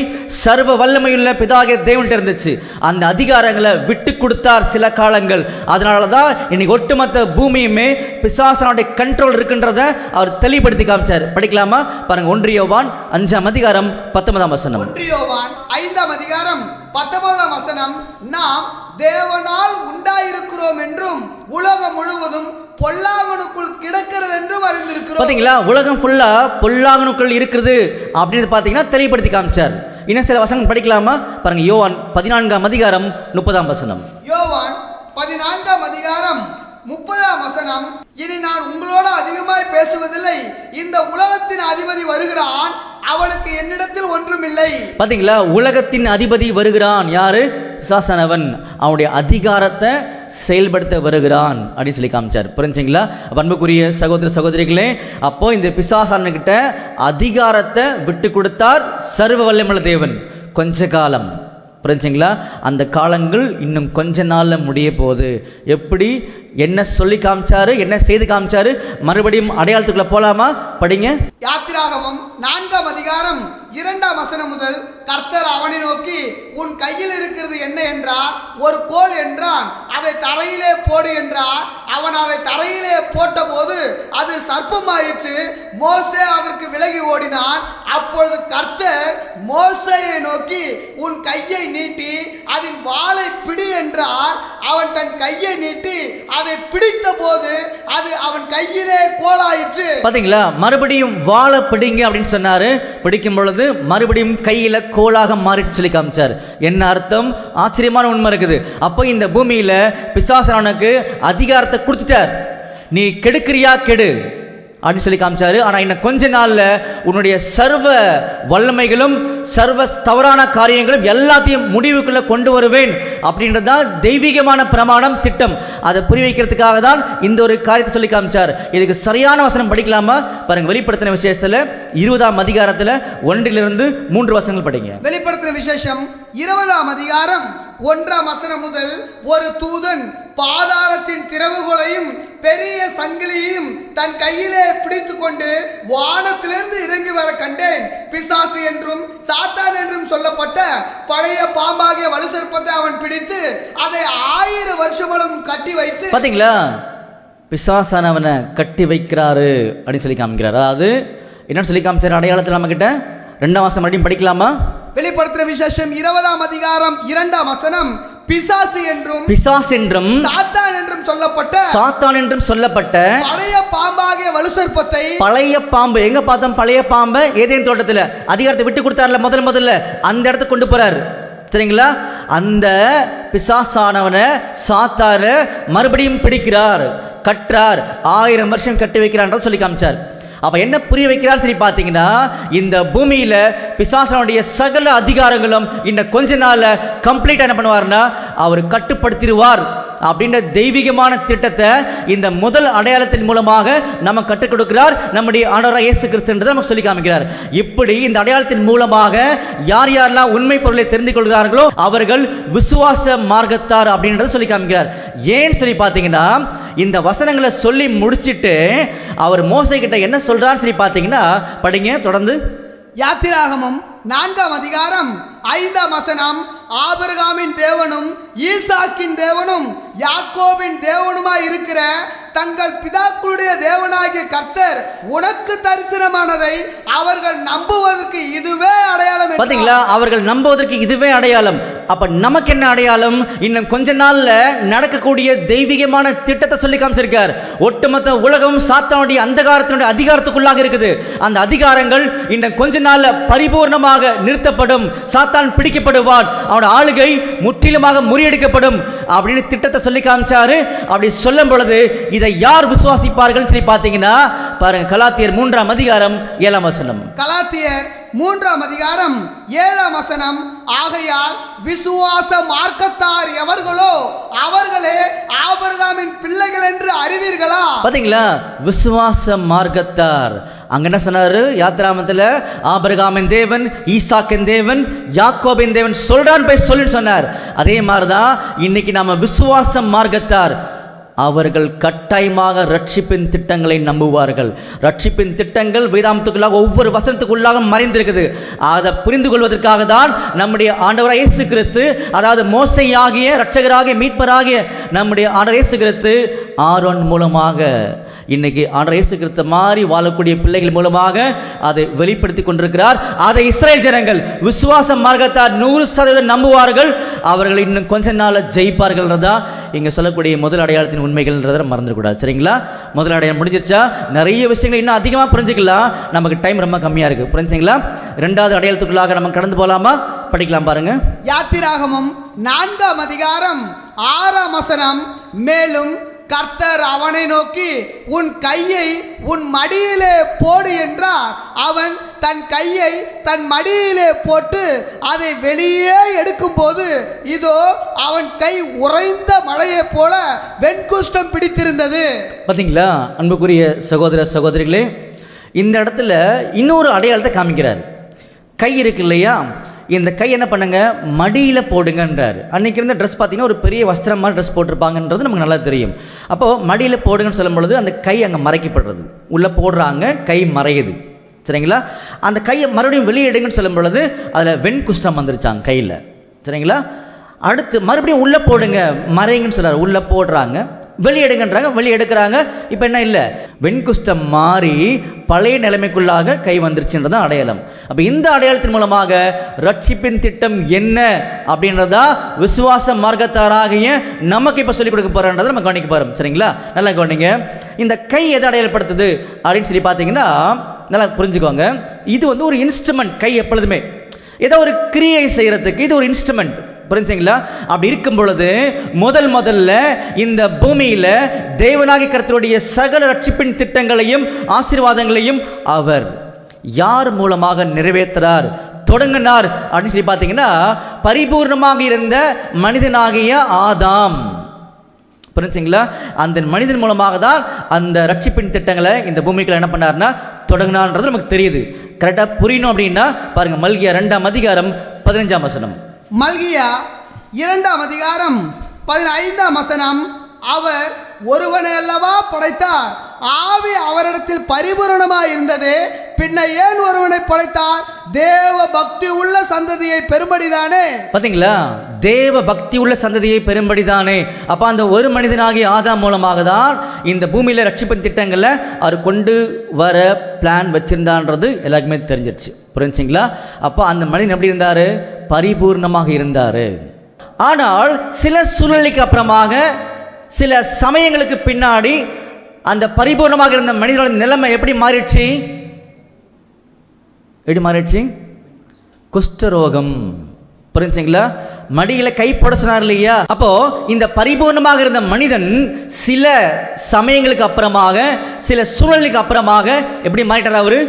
சர்வ வல்லமையுள்ள பிதாகிய தேவன்கிட்ட இருந்துச்சு. அந்த அதிகாரங்களை விட்டு கொடுத்தார் சில காலங்கள். அதனால தான் இன்னைக்கு ஒட்டுமொத்த பூமியுமே பிசாசனுடைய கண்ட்ரோல் இருக்குன்றத அவர் தெளிவுபடுத்தி காமிச்சார். படிக்கலாமா? பாருங்க, 1 யோவான் 5ஆம் அதிகாரம் 19ஆம் வசனம். 1 யோவான் 5ஆம் அதிகாரம் 19ஆம் வசனம், நாம் தேவனால் உண்டாயிருக்கிறோம் என்றும் உலகம் முழுவதும் பொல்லாங்கனுக்குள் கிடக்கிறது என்றும் அறிந்திருக்கிறோம். பாத்தீங்களா, உலகம் ஃபுல்லா பொல்லாங்கனுக்குள் இருக்கிறது அப்படின்னு பாத்தீங்கன்னா தெளிவுபடுத்தி காமிச்சார். இன்னும் சில வசனம் படிக்கலாமா? பாருங்க, யோவான் 14ஆம் அதிகாரம் 30ஆம் வசனம். யோவான் 14ஆம் அதிகாரம் 30ஆம் வசனம், இனி நான் உங்களோட அதிகமாய் பேசுவதில்லை, இந்த உலகத்தின் அதிபதி வருகிறான், அவனுக்கு என்னிடத்தில் ஒன்றுமில்லை. பாத்தீங்களா, உலகத்தின் அதிபதி வருகிறான். யாரு? பிசாசானவன். அவனுடைய அதிகாரத்தை செயல்படுத்த வருகிறான் அப்படின்னு சொல்லி காமிச்சார். புரிஞ்சுங்களா? அன்புக்குரிய சகோதர சகோதரிகளே, அப்போ இந்த பிசாசானவன்கிட்ட அதிகாரத்தை விட்டு கொடுத்தார் சர்வ வல்லமையுள்ள தேவன். கொஞ்ச காலம், புரிஞ்சுங்களா? அந்த காலங்கள் இன்னும் கொஞ்ச நாளில் முடிய போகுது. எப்படி, என்ன சொல்லி காமிச்சாரு, என்ன செய்து காமிச்சாரு? மறுபடியும் அடையாளத்துக்குள்ள போலாமா? படிங்க. யாத்திராகமம் 4ஆம் அதிகாரம் 2ஆம் வசனம் முதல், கர்த்தர் அவனை நோக்கி, உன் கையில் இருக்கிறது என்ன என்றார். ஒரு கோல் என்றான். அதை தரையிலே போடு என்றார். அவன் அதை தரையிலே போட்ட போது அது சர்ப்பமாயிற்று. மோசே அதற்கு விலகி ஓடினான். அப்பொழுது கர்த்தர் மோசேயை நோக்கி, உன் கையை நீட்டி அதன் வாளை பிடி என்றார். அவன் தன் கையை நீட்டி அதை பிடித்த போது அது அவன் கையிலே கோலாயிற்று. பாத்தீங்களா, மறுபடியும் வாளை பிடிங்க அப்படின்னு சொன்னாரு. பிடிக்கும் பொழுது மறுபடியும் கையில கோலாக மாறிட்டு சொல்லி காமிச்சார். என்ன அர்த்தம்? ஆச்சரியமான உண்மை இருக்குது. அப்போ இந்த பூமியில பிசாசானவனுக்கு அதிகாரத்தை கொடுத்துட்டார். நீ கெடுக்கிறியா, கெடு அப்படின்னு சொல்லி காமிச்சாரு. ஆனா இன்னும் கொஞ்ச நாள்ல உன்னுடைய சர்வ வல்லமைகளும் சர்வ தவறான காரியங்களும் எல்லாத்தையும் முடிவுக்குள்ள கொண்டு வருவேன் அப்படின்றதான் தெய்வீகமான பிரமாணம், திட்டம். அதை புரிய வைக்கிறதுக்காக தான் இந்த ஒரு காரியத்தை சொல்லி காமிச்சார். இதுக்கு சரியான வசனம் படிக்கலாமா? பாருங்க, வெளிப்படுத்தின விசேஷத்துல 20ஆம் அதிகாரத்துல 1 to 3 வசனங்கள் படிங்க. வெளிப்படுத்தின விசேஷம் 20ஆம் அதிகாரம் 1ஆம் வசனம் முதல், ஒரு தூதன் பாதாளத்தின் திறவுகோலையும் பெரிய சங்கிலியையும் தன் கையிலே பிடித்து கொண்டு வானத்திலிருந்து இறங்கி வர கண்டேன். பிசாசு என்றும் சாத்தான் என்றும் சொல்லப்பட்ட பழைய பாம்பாகிய வலுசற்பத்தை அவன் பிடித்து அதை 1000 வருஷங்களும் கட்டி வைத்து. பாத்தீங்களா, பிசாசானவனை கட்டி வைக்கிறாரு அப்படின்னு சொல்லி காமிக்கிறார். அதாவது என்ன சொல்லி காமிச்சார் அடையாளத்தில் நம்ம கிட்ட? 2ஆம் வசனம் மறுபடியும் படிக்கலாமா? வெளிப்படுத்தின விசேஷம் 20ஆம் அதிகாரம் 2ஆம் வசனம், பிசாசு என்றும் சாத்தான் என்றும் சொல்லப்பட்ட பழைய பாம்பாகிய வலுசற்பத்தை. பழைய பாம்பு எங்க பார்த்தோம்? பழைய பாம்பை ஏதேன் தோட்டத்தில் அதிகாரத்தை விட்டு கொடுத்தார்ல முதல்ல, அந்த இடத்துக்கு கொண்டு போறாரு. சரிங்களா? அந்த பிசாசானவனை சாத்தார மறுபடியும் பிடிக்கிறார், கற்றார், 1000 வருஷம் கட்டி வைக்கிறார் சொல்லி காமிச்சார். அப்ப என்ன புரிய வைக்கிறார் சொல்லி பார்த்தீங்கன்னா, இந்த பூமியில பிசாசனுடைய சகல அதிகாரங்களும் இந்த கொஞ்ச நாள்ல கம்ப்ளீட்டா என்ன பண்ணுவார்னா அவர் கட்டுப்படுத்திடுவார் அப்படின்ற தெய்வீகமான திட்டத்தை இந்த முதல் அடையாளத்தின் மூலமாக நம்ம கற்றுக் கொடுக்கிறார் நம்முடைய ஆண்டவராகிய இயேசு கிறிஸ்து நமக்கு சொல்லி காமிக்கிறார். இப்படி இந்த அடையாளத்தின் மூலமாக யார் யாரெல்லாம் உண்மை பொருளை தெரிந்து கொள்கிறார்களோ அவர்கள் விசுவாச மார்க்கத்தார் அப்படின்றத சொல்லி காமிக்கிறார். ஏன்னு சொல்லி பார்த்தீங்கன்னா, இந்த வசனங்களை சொல்லி முடிச்சிட்டு அவர் மோசே கிட்ட என்ன சொல்றாரு சொல்லி பார்த்தீங்கன்னா, படிங்க தொடர்ந்து. யாத்திராகமம் 4ஆம் அதிகாரம் 5ஆம் வசனம், ஆபிரகாமின் தேவனும் ஈசாக்கின் தேவனும் யாக்கோபின் தேவனுமாய் இருக்கிற தங்கள் பிதாக்களுடைய தேவனாகிய கர்த்தர் உனக்கு தரிசனமானதை அவர்கள் நம்புவதற்கு இதுவே அடையாளம். பாத்தீங்களா, அவர்கள் நம்புவதற்கு இதுவே அடையாளம். அப்ப நமக்கு என்ன அடையாளம்? இன்னும் கொஞ்ச நாள்ல நடக்கக்கூடிய தெய்வீகமான திட்டத்தை சொல்லி காமிச்சிருக்கார். ஒட்டுமொத்த உலகம் சாத்தானுடைய அந்தகாரத்தினுடைய அதிகாரத்துக்குள்ளாக இருக்குது. அந்த அதிகாரங்கள் இன்னும் கொஞ்ச நாள்ல பரிபூர்ணமாக நிறுத்தப்படும். சாத்தான் பிடிக்கப்படுவான், அவனோட ஆளுகை முற்றிலுமாக முறியடிக்கப்படும் அப்படின்னு திட்டத்தை சொல்லி காமிச்சாரு. அப்படி சொல்லும் பொழுது இதை யார் விசுவாசிப்பார்கள் சொல்லி பார்த்தீங்கன்னா, பாருங்க, கலாத்தியர் 3ஆம் அதிகாரம் 7ஆம் வசனம். கலாத்தியர் 3ஆம் அதிகாரம் 7ஆம் வசனம், ஆகையால் விசுவாச மார்க்கத்தார் எவர்களோ அவர்களே ஆபிரகாமின் பிள்ளைகள் என்று அறிவீர்களா. பாத்தீங்களா, விசுவாச மார்க்கத்தார். அங்க என்ன சொன்னாரு? யாத்திராமத்துல ஆபிரகாமின் தேவன், ஈசாக்கின் தேவன், யாக்கோபின் தேவன் சொல்றான், போய் சொல்லுன்னு சொன்னார். அதே மாதிரிதான் இன்னைக்கு நாம விசுவாச மார்க்கத்தார். அவர்கள் கட்டாயமாக ரட்சிப்பின் திட்டங்களை நம்புவார்கள். ரட்சிப்பின் திட்டங்கள் வேதாந்தத்துக்குள்ளாக ஒவ்வொரு வசனத்துக்குள்ளாக மறைந்திருக்குது. அதை புரிந்து கொள்வதற்காக தான் நம்முடைய ஆண்டவராகிய இயேசு கிறிஸ்து, அதாவது மோசையாகிய இரட்சகராகிய மீட்பராகிய நம்முடைய ஆண்டவர் இயேசு கிறிஸ்து ஆரோன் மூலமாக இன்னைக்கு ஆண்டவர் இயேசு கிறிஸ்து மாதிரி வாழக்கூடிய பிள்ளைகள் மூலமாக அதை வெளிப்படுத்தி கொண்டிருக்கிறார். அதை இஸ்ரேல் ஜனங்கள் விசுவாச மார்க்கத்தார் 100% நம்புவார்கள். அவர்கள் இன்னும் கொஞ்ச நாள் ஜெயிப்பார்கள்ன்றதா இங்கே சொல்லக்கூடிய முதல் அடையாளத்தின் உண்மைகள்ன்றதை மறந்துடக்கூடாது. சரிங்களா? முதல் அடையாளம் முடிஞ்சிருச்சா? நிறைய விஷயங்கள் இன்னும் அதிகமாக புரிஞ்சுக்கலாம். நமக்கு டைம் ரொம்ப கம்மியாக இருக்குது. புரிஞ்சுங்களா? 2வது அடையாளத்துக்குள்ளாக நம்ம கடந்து போகலாமா? படிக்கலாம் பாருங்க. யாத்திராகமம் 4ஆம் அதிகாரம் 6ஆம் வசனம். மேலும் கர்த்தர் அவனை நோக்கி, உன் கையை உன் மடியிலே போடு என்றார். அவன் தன் கையை தன் மடியிலே போட்டு அதை வெளியே எடுக்கும்போது இதோ அவன் கை உறைந்த மலையைப் போல வெண்குஷ்டம் பிடித்திருந்தது. பார்த்தீங்களா அன்புக்குரிய சகோதர சகோதரிகளே, இந்த இடத்துல இன்னொரு அடையாளத்தை காமிக்கிறார். கை இருக்கு இல்லையா, இந்த கை என்ன பண்ணுங்க, மடியில் போடுங்கன்றார். அன்றைக்கி இருந்த ட்ரெஸ் பார்த்தீங்கன்னா ஒரு பெரிய வஸ்திரம் மாதிரி ட்ரெஸ் போட்டிருப்பாங்கன்றது நமக்கு நல்லா தெரியும். அப்போது மடியில் போடுங்கன்னு சொல்லும் பொழுது அந்த கை அங்கே மறைக்கப்படுறது, உள்ளே போடுறாங்க, கை மறையுது. சரிங்களா? அந்த கையை மறுபடியும் வெளியே எடுங்கன்னு சொல்லும் பொழுது அதில் வெண்குஷ்டம் வந்துருச்சாங்க கையில். சரிங்களா? அடுத்து மறுபடியும் உள்ளே போடுங்க, மறைங்கன்னு சொல்கிறார். உள்ளே போடுறாங்க, வெளியெடுங்கன்றாங்க, வெளியே எடுக்கிறாங்க. இப்போ என்ன இல்லை, வெண்குஷ்டம் மாறி பழைய நிலைமைக்குள்ளாக கை வந்துருச்சுன்றதான் அடையாளம். அப்போ இந்த அடையாளத்தின் மூலமாக ரட்சிப்பின் திட்டம் என்ன அப்படின்றதா விசுவாச மார்க்கத்தாராகிய நமக்கு இப்போ சொல்லிக் கொடுக்க போகிறன்றதை நம்ம கவனிக்க போகிறோம். சரிங்களா? நல்லா கவனிங்க. இந்த கை எதை அடையாளப்படுத்துது அப்படின்னு சொல்லி பார்த்தீங்கன்னா நல்லா புரிஞ்சுக்கோங்க. இது வந்து ஒரு இன்ஸ்ட்ருமெண்ட். கை எப்பொழுதுமே ஏதோ ஒரு கிரியை செய்கிறதுக்கு இது ஒரு இன்ஸ்ட்ருமெண்ட். புரிஞ்சுங்களா? அப்படி இருக்கும் பொழுது முதல்ல இந்த பூமியில் தேவனாகிய கர்த்தருடைய சகல ரட்சிப்பின் திட்டங்களையும் ஆசீர்வாதங்களையும் அவர் யார் மூலமாக நிறைவேற்றுறார், தொடங்கினார் அப்படின்னு சொல்லி பார்த்தீங்கன்னா பரிபூர்ணமாக இருந்த மனிதனாகிய ஆதாம். புரிஞ்சுங்களா? அந்த மனிதன் மூலமாக தான் அந்த ரட்சிப்பின் திட்டங்களை இந்த பூமிக்குள்ள என்ன பண்ணார்னா தொடங்கினார்ன்றது நமக்கு தெரியுது. கரெக்டாக புரியணும் அப்படின்னா பாருங்க, மல்கியா 2ஆம் அதிகாரம் 15ஆம் வசனம். மல்கியா 2ஆம் அதிகாரம் 15ஆம் வசனம். அவர் ஒருவனை அல்லவா படைத்தார், ஆவி அவரிடத்தில் பரிபூரணமாய் இருந்தது, பின்ன ஏன் ஒருவனை படைத்தார், தேவ பக்தி உள்ள சந்ததியை பெரும்படிதானே. பார்த்தீங்களா? தேவ பக்தி உள்ள சந்ததியை பெரும்படிதானே. அப்போ அந்த ஒரு மனிதனாகிய ஆதாம் மூலமாக தான் இந்த பூமியில் ரட்சிப்பின் திட்டங்களை அவர் கொண்டு வர பிளான் வச்சிருந்தான்றது எல்லாருக்குமே தெரிஞ்சிருச்சு. புரிஞ்சுங்களா? அப்போ அந்த மனிதன் எப்படி இருந்தார், பரிபூர்ணமாக இருந்தார். ஆனால் சில சூழ்நிலைக்கு அப்புறமாக சில சமயங்களுக்கு பின்னாடி அந்த பரிபூர்ணமாக இருந்த மனிதனோட நிலைமை எப்படி மாறிடுச்சு? எப்படி மாறிடுச்சு? குஷ்டரோகம். புரிஞ்சுங்களா? மடியில் கை போட சொன்னார் இல்லையா? அப்போ இந்த பரிபூர்ணமாக இருந்த மனிதன் சில சமயங்களுக்கு அப்புறமாக சில சூழ்நிலைக்கு அப்புறமாக எப்படி மாறிட்டார்? அவரு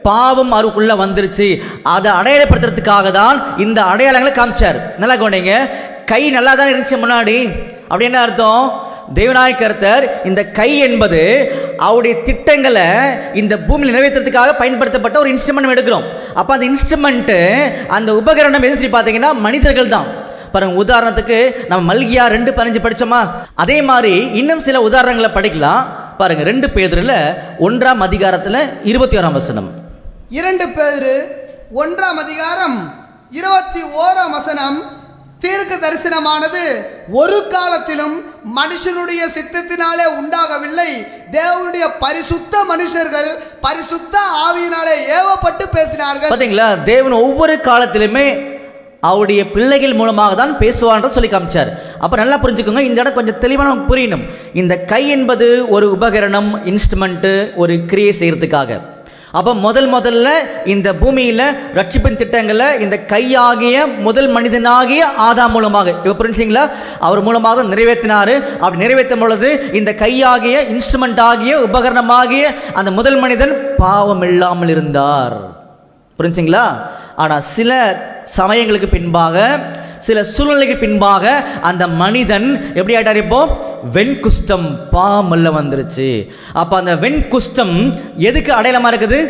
பாவம் அவருக்குள்ள வந்துருச்சு. அதை அடையாளப்படுத்துறதுக்காக தான் இந்த அடையாளங்களை காமிச்சார். நல்லா கவனிங்க. கை நல்லா தானே இருந்துச்சு முன்னாடி. அப்படி என்ன அர்த்தம்? தேவனாகிய கர்த்தர் இந்த கை என்பது அவருடைய திட்டங்களை இந்த பூமியில் நிறைவேற்றுறதுக்காக பயன்படுத்தப்பட்ட ஒரு இன்ஸ்ட்ருமெண்ட் எடுக்கிறோம். அப்போ அந்த இன்ஸ்ட்ருமெண்ட்டு அந்த உபகரணம் எதுன்னு சொல்லி பார்த்தீங்கன்னா மனிதர்கள் தான். பாருங்க, உதாரணத்துக்கு நம்ம மல்கியா 2:15 படித்தோமா, அதே மாதிரி இன்னும் சில உதாரணங்களை படிக்கலாம். பாருங்க, 2 பேதுருல 1ஆம் அதிகாரத்தில் 21ஆம் வசனம். 2 பேதுரு 1ஆம் அதிகாரம் 21ஆம் வசனம். தீர்க்க தரிசனமானது ஒரு காலத்திலும் மனுஷனுடைய சித்தத்தினாலே உண்டாகவில்லை, தேவனுடைய பரிசுத்த மனுஷர்கள் பரிசுத்த ஆவியினாலே ஏவப்பட்டு பேசினார்கள். பார்த்தீங்களா? தேவன் ஒவ்வொரு காலத்திலுமே அவருடைய பிள்ளைகள் மூலமாக தான் பேசுவான்ற சொல்லி காமிச்சார். அப்போ நல்லா புரிஞ்சுக்கோங்க, இந்த இடம் கொஞ்சம் தெளிவாக நமக்கு புரியணும். இந்த கை என்பது ஒரு உபகரணம், இன்ஸ்ட்ருமெண்ட்டு, ஒரு கிரியை செய்கிறதுக்காக. அப்போ முதல்ல இந்த பூமியில் ரட்சிப்பின் திட்டங்களை இந்த கையாகிய முதல் மனிதனாகிய ஆதாம் மூலமாக, இப்போ புரிஞ்சுங்களா, அவர் மூலமாக நிறைவேற்றினார். அப்படி நிறைவேற்றும் பொழுது இந்த கையாகிய இன்ஸ்ட்ருமெண்ட் ஆகிய உபகரணமாகிய அந்த முதல் மனிதன் பாவம் இல்லாமல் இருந்தார். புரிஞ்சுங்களா? ஆனால் சில சமயங்களுக்கு பின்பாக சில சூழ்நிலைக்கு பின்பாக அந்த மனிதன் எப்படி ஆயிட்டார்? இப்போ வெண்குஷ்டம் பாவமல்ல வந்துருச்சு. அப்போ அந்த வெண்குஷ்டம் எதுக்கு அடையாளமாக இருக்குது?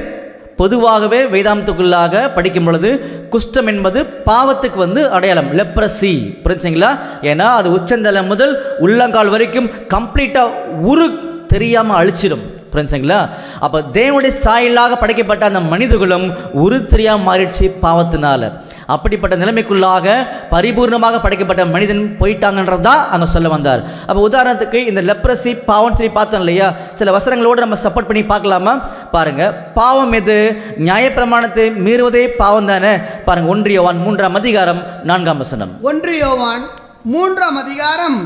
பொதுவாகவே வேதாந்தத்துக்குள்ளாக படிக்கும் பொழுது குஷ்டம் என்பது பாவத்துக்கு அடையாளம், லெப்ரசி. புரிஞ்சுங்களா? ஏன்னா அது உச்சந்தலை முதல் உள்ளங்கால் வரைக்கும் கம்ப்ளீட்டாக உரு தெரியாமல் அழிச்சிடும். புரிஞ்சுங்களா? அப்போ தேவனுடைய சாயலாக படைக்கப்பட்ட அந்த மனிதர்களும் உருத்தரியாக மாறிடுச்சு பாவத்தினால. அப்படிப்பட்ட நிலைமைக்குள்ளாக பரிபூர்ணமாக படைக்கப்பட்ட மனிதன் போயிட்டாங்கன்றதான் அங்கே சொல்ல வந்தார். அப்போ உதாரணத்துக்கு இந்த லெப்ரசி பாவம் சொல்லி பார்த்தோம் இல்லையா, சில வசனங்களோடு நம்ம சப்போர்ட் பண்ணி பார்க்கலாமா? பாருங்க, பாவம் எது? நியாயப்பிரமாணத்தை மீறுவதே பாவம் தானே. பாருங்க, 1 யோவான் 3ஆம் அதிகாரம் 4ஆம் வசனம். 1 யோவான் 3ஆம் அதிகாரம்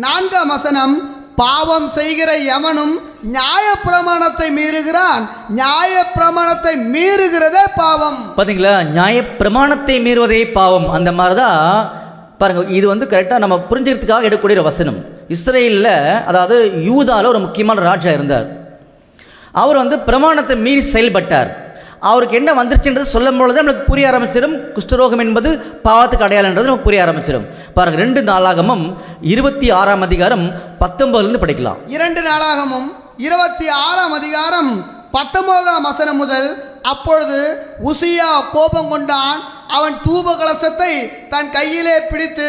4ஆம் வசனம், பாவம் செய்கிற எவனும் நியாயப்பிரமாணத்தை மீறுகிறான், நியாயப்பிரமாணத்தை மீறுகிறதே பாவம். பார்த்தீங்களா, நியாயப்பிரமாணத்தை மீறுவதே பாவம். அந்த மாதிரி தான் பாருங்க, இது கரெக்டாக நம்ம புரிஞ்சுக்கிறதுக்காக எடுக்கக்கூடிய வசனம். இஸ்ரேலில், அதாவது யூதாவில் ஒரு முக்கியமான ராஜா இருந்தார். அவர் பிரமாணத்தை மீறி செயல்பட்டார். அவருக்கு என்ன வந்துருச்சுன்றது சொல்லும் பொழுது நம்மளுக்கு புரிய ஆரம்பிச்சிடும். குஷ்டரோகம் என்பது பாவத்துக்கு அடையாளன்றது நமக்கு புரிய ஆரம்பிச்சிடும். பாருங்க, 2 நாளாகமும் 26ஆம் அதிகாரம் 19 படிக்கலாம். 2 நாளாகமும் 26ஆம் அதிகாரம் 19ஆம் வசனம் முதல், அப்பொழுது உசியா கோபம் கொண்டான். அவன் தூப கலசத்தை தன் கையிலே பிடித்து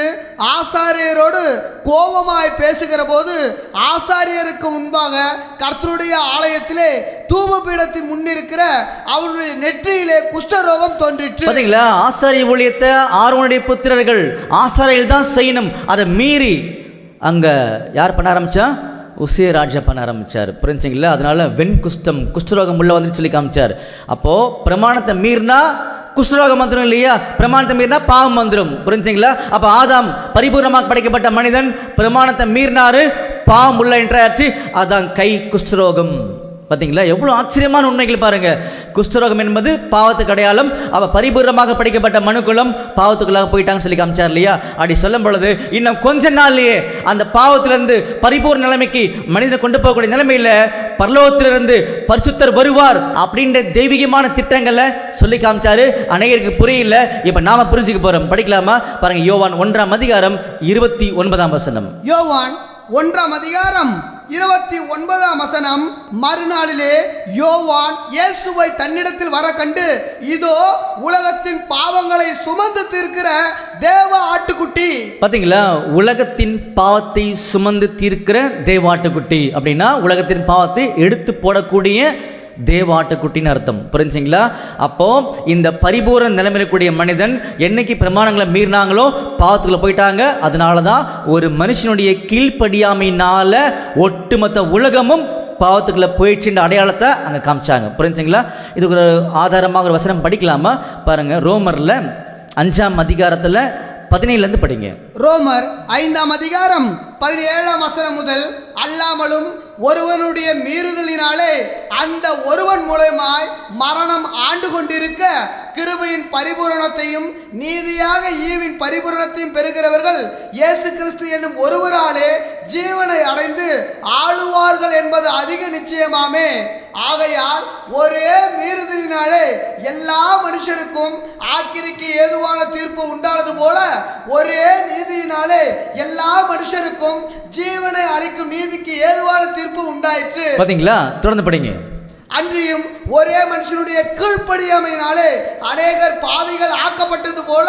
ஆசாரியரோடு கோபமாய் பேசுகிற போது ஆசாரியருக்கு முன்பாக கர்த்தருடைய ஆலயத்திலே தூப பீடத்தின் முன்னிருக்கிற அவருடைய நெற்றியிலே குஷ்டரோகம் தோன்றிற்று. பாத்தீங்களா, ஆசாரிய ஊழியத்தை ஆரோனுடைய புத்திரர்கள் ஆசாரியர்கள் தான் செய்யணும். அதை மீறி அங்க யார் பண்ண ஆரம்பிச்சா? உசிய ராஜா பண்ண ஆரம்பிச்சார். புரிஞ்சுங்களா? அதனால குஷ்டரோகம் உள்ள வந்து சொல்லி காமிச்சார். அப்போ பிரமாணத்தை மீறினா குஷ்டரோகம் வந்துடும் இல்லையா? பிரமாணத்தை மீறினா பாவம் வந்துடும். புரிஞ்சுங்களா? அப்போ ஆதாம் பரிபூர்ணமாக படைக்கப்பட்ட மனிதன் பிரமாணத்தை மீறினாரு, பாவம் உள்ள என்றாச்சு. அதான் கை குஷ்டரோகம். பார்த்தீங்களா, எவ்வளோ ஆச்சரியமான உண்மைகள் பாருங்க. குஷ்டரோகம் என்பது பாவத்துக்கு அடையாளம். அவள் பரிபூர்ணமாக படிக்கப்பட்ட மனுக்குளம் பாவத்துக்குள்ளாக போயிட்டாங்கன்னு சொல்லி காமிச்சார் இல்லையா? அப்படி சொல்லும் பொழுது இன்னும் கொஞ்ச நாள்லயே அந்த பாவத்திலிருந்து பரிபூர்ண நிலைமைக்கு மனிதனை கொண்டு போகக்கூடிய நிலைமையில் பரலோகத்திலிருந்து பரிசுத்தர் வருவார் அப்படின்ற தெய்வீகமான திட்டங்களை சொல்லி காமிச்சாரு. அநேகருக்கு புரியல. இப்போ நாம புரிஞ்சுக்க போறோம். படிக்கலாமா? பாருங்க, யோவான் 1ஆம் அதிகாரம் 29ஆம் வசனம். யோவான் 1ஆம் அதிகாரம் 29ஆம் வசனம், மறுநாளிலே யோவான் இயேசுவை தன்னிடத்தில் வர கண்டு, இதோ உலகத்தின் பாவங்களை சுமந்து தீர்க்கிற தேவ ஆட்டுக்குட்டி. பாத்தீங்களா, உலகத்தின் பாவத்தை சுமந்து தீர்க்கிற தேவ ஆட்டுக்குட்டி அப்படின்னா உலகத்தின் பாவத்தை எடுத்து போடக்கூடிய தேவாட்டுக்குட்டின்னு அர்த்தம். புரிஞ்சுங்களா? அப்போ இந்த பரிபூர்ண நிலைமையில கூடிய மனிதன் என்னைக்கு பிரமாணங்களை மீறினாங்களோ பாவத்துக்குள்ள போயிட்டாங்க. அதனால தான் ஒரு மனுஷனுடைய கீழ்ப்படியாமையினால ஒட்டுமொத்த உலகமும் பாவத்துக்குள்ள போயிடுச்சுன்ற அடையாளத்தை அங்கே காமிச்சாங்க. புரிஞ்சுங்களா? இதுக்கு ஒரு ஆதாரமாக ஒரு வசனம் படிக்கலாமா? பாருங்க, ரோமர்ல 5ஆம் அதிகாரத்தில் 17 படிங்க. ரோமர் 5ஆம் அதிகாரம் 17ஆம் வசனம் முதல், அல்லாமலும் ஒருவனுடைய மீறுதலினாலே அந்த ஒருவன் மூலமாய் மரணம் ஆண்டு கொண்டிருக்க கிருபையின் பரிபூரணத்தையும் நீதியாக ஈவின் பரிபூரணத்தையும் பெறுகிறவர்கள் இயேசு கிறிஸ்து என்னும் ஒருவராலே ஜீவனை அடைந்து ஆளுவார்கள் என்பது அதிக நிச்சயமாமே. ஆகையால் ஒரே மீறுதலினாலே எல்லா மனுஷருக்கும் ஆக்கினைக்கு ஏதுவான தீர்ப்பு உண்டானது போல ஒரே நீதியினாலே எல்லா மனுஷருக்கும் ஜீவனை அளிக்கும் நீதிக்கு ஏதுவான தீர்ப்பு உண்டாயிற்று. பாத்தீங்களா? தொடர்ந்து படிங்க. அன்றியும் ஒரே மனுஷனுடைய கீழ்ப்படியாமையினாலே அநேகர் பாவிகள் ஆக்கப்பட்டது போல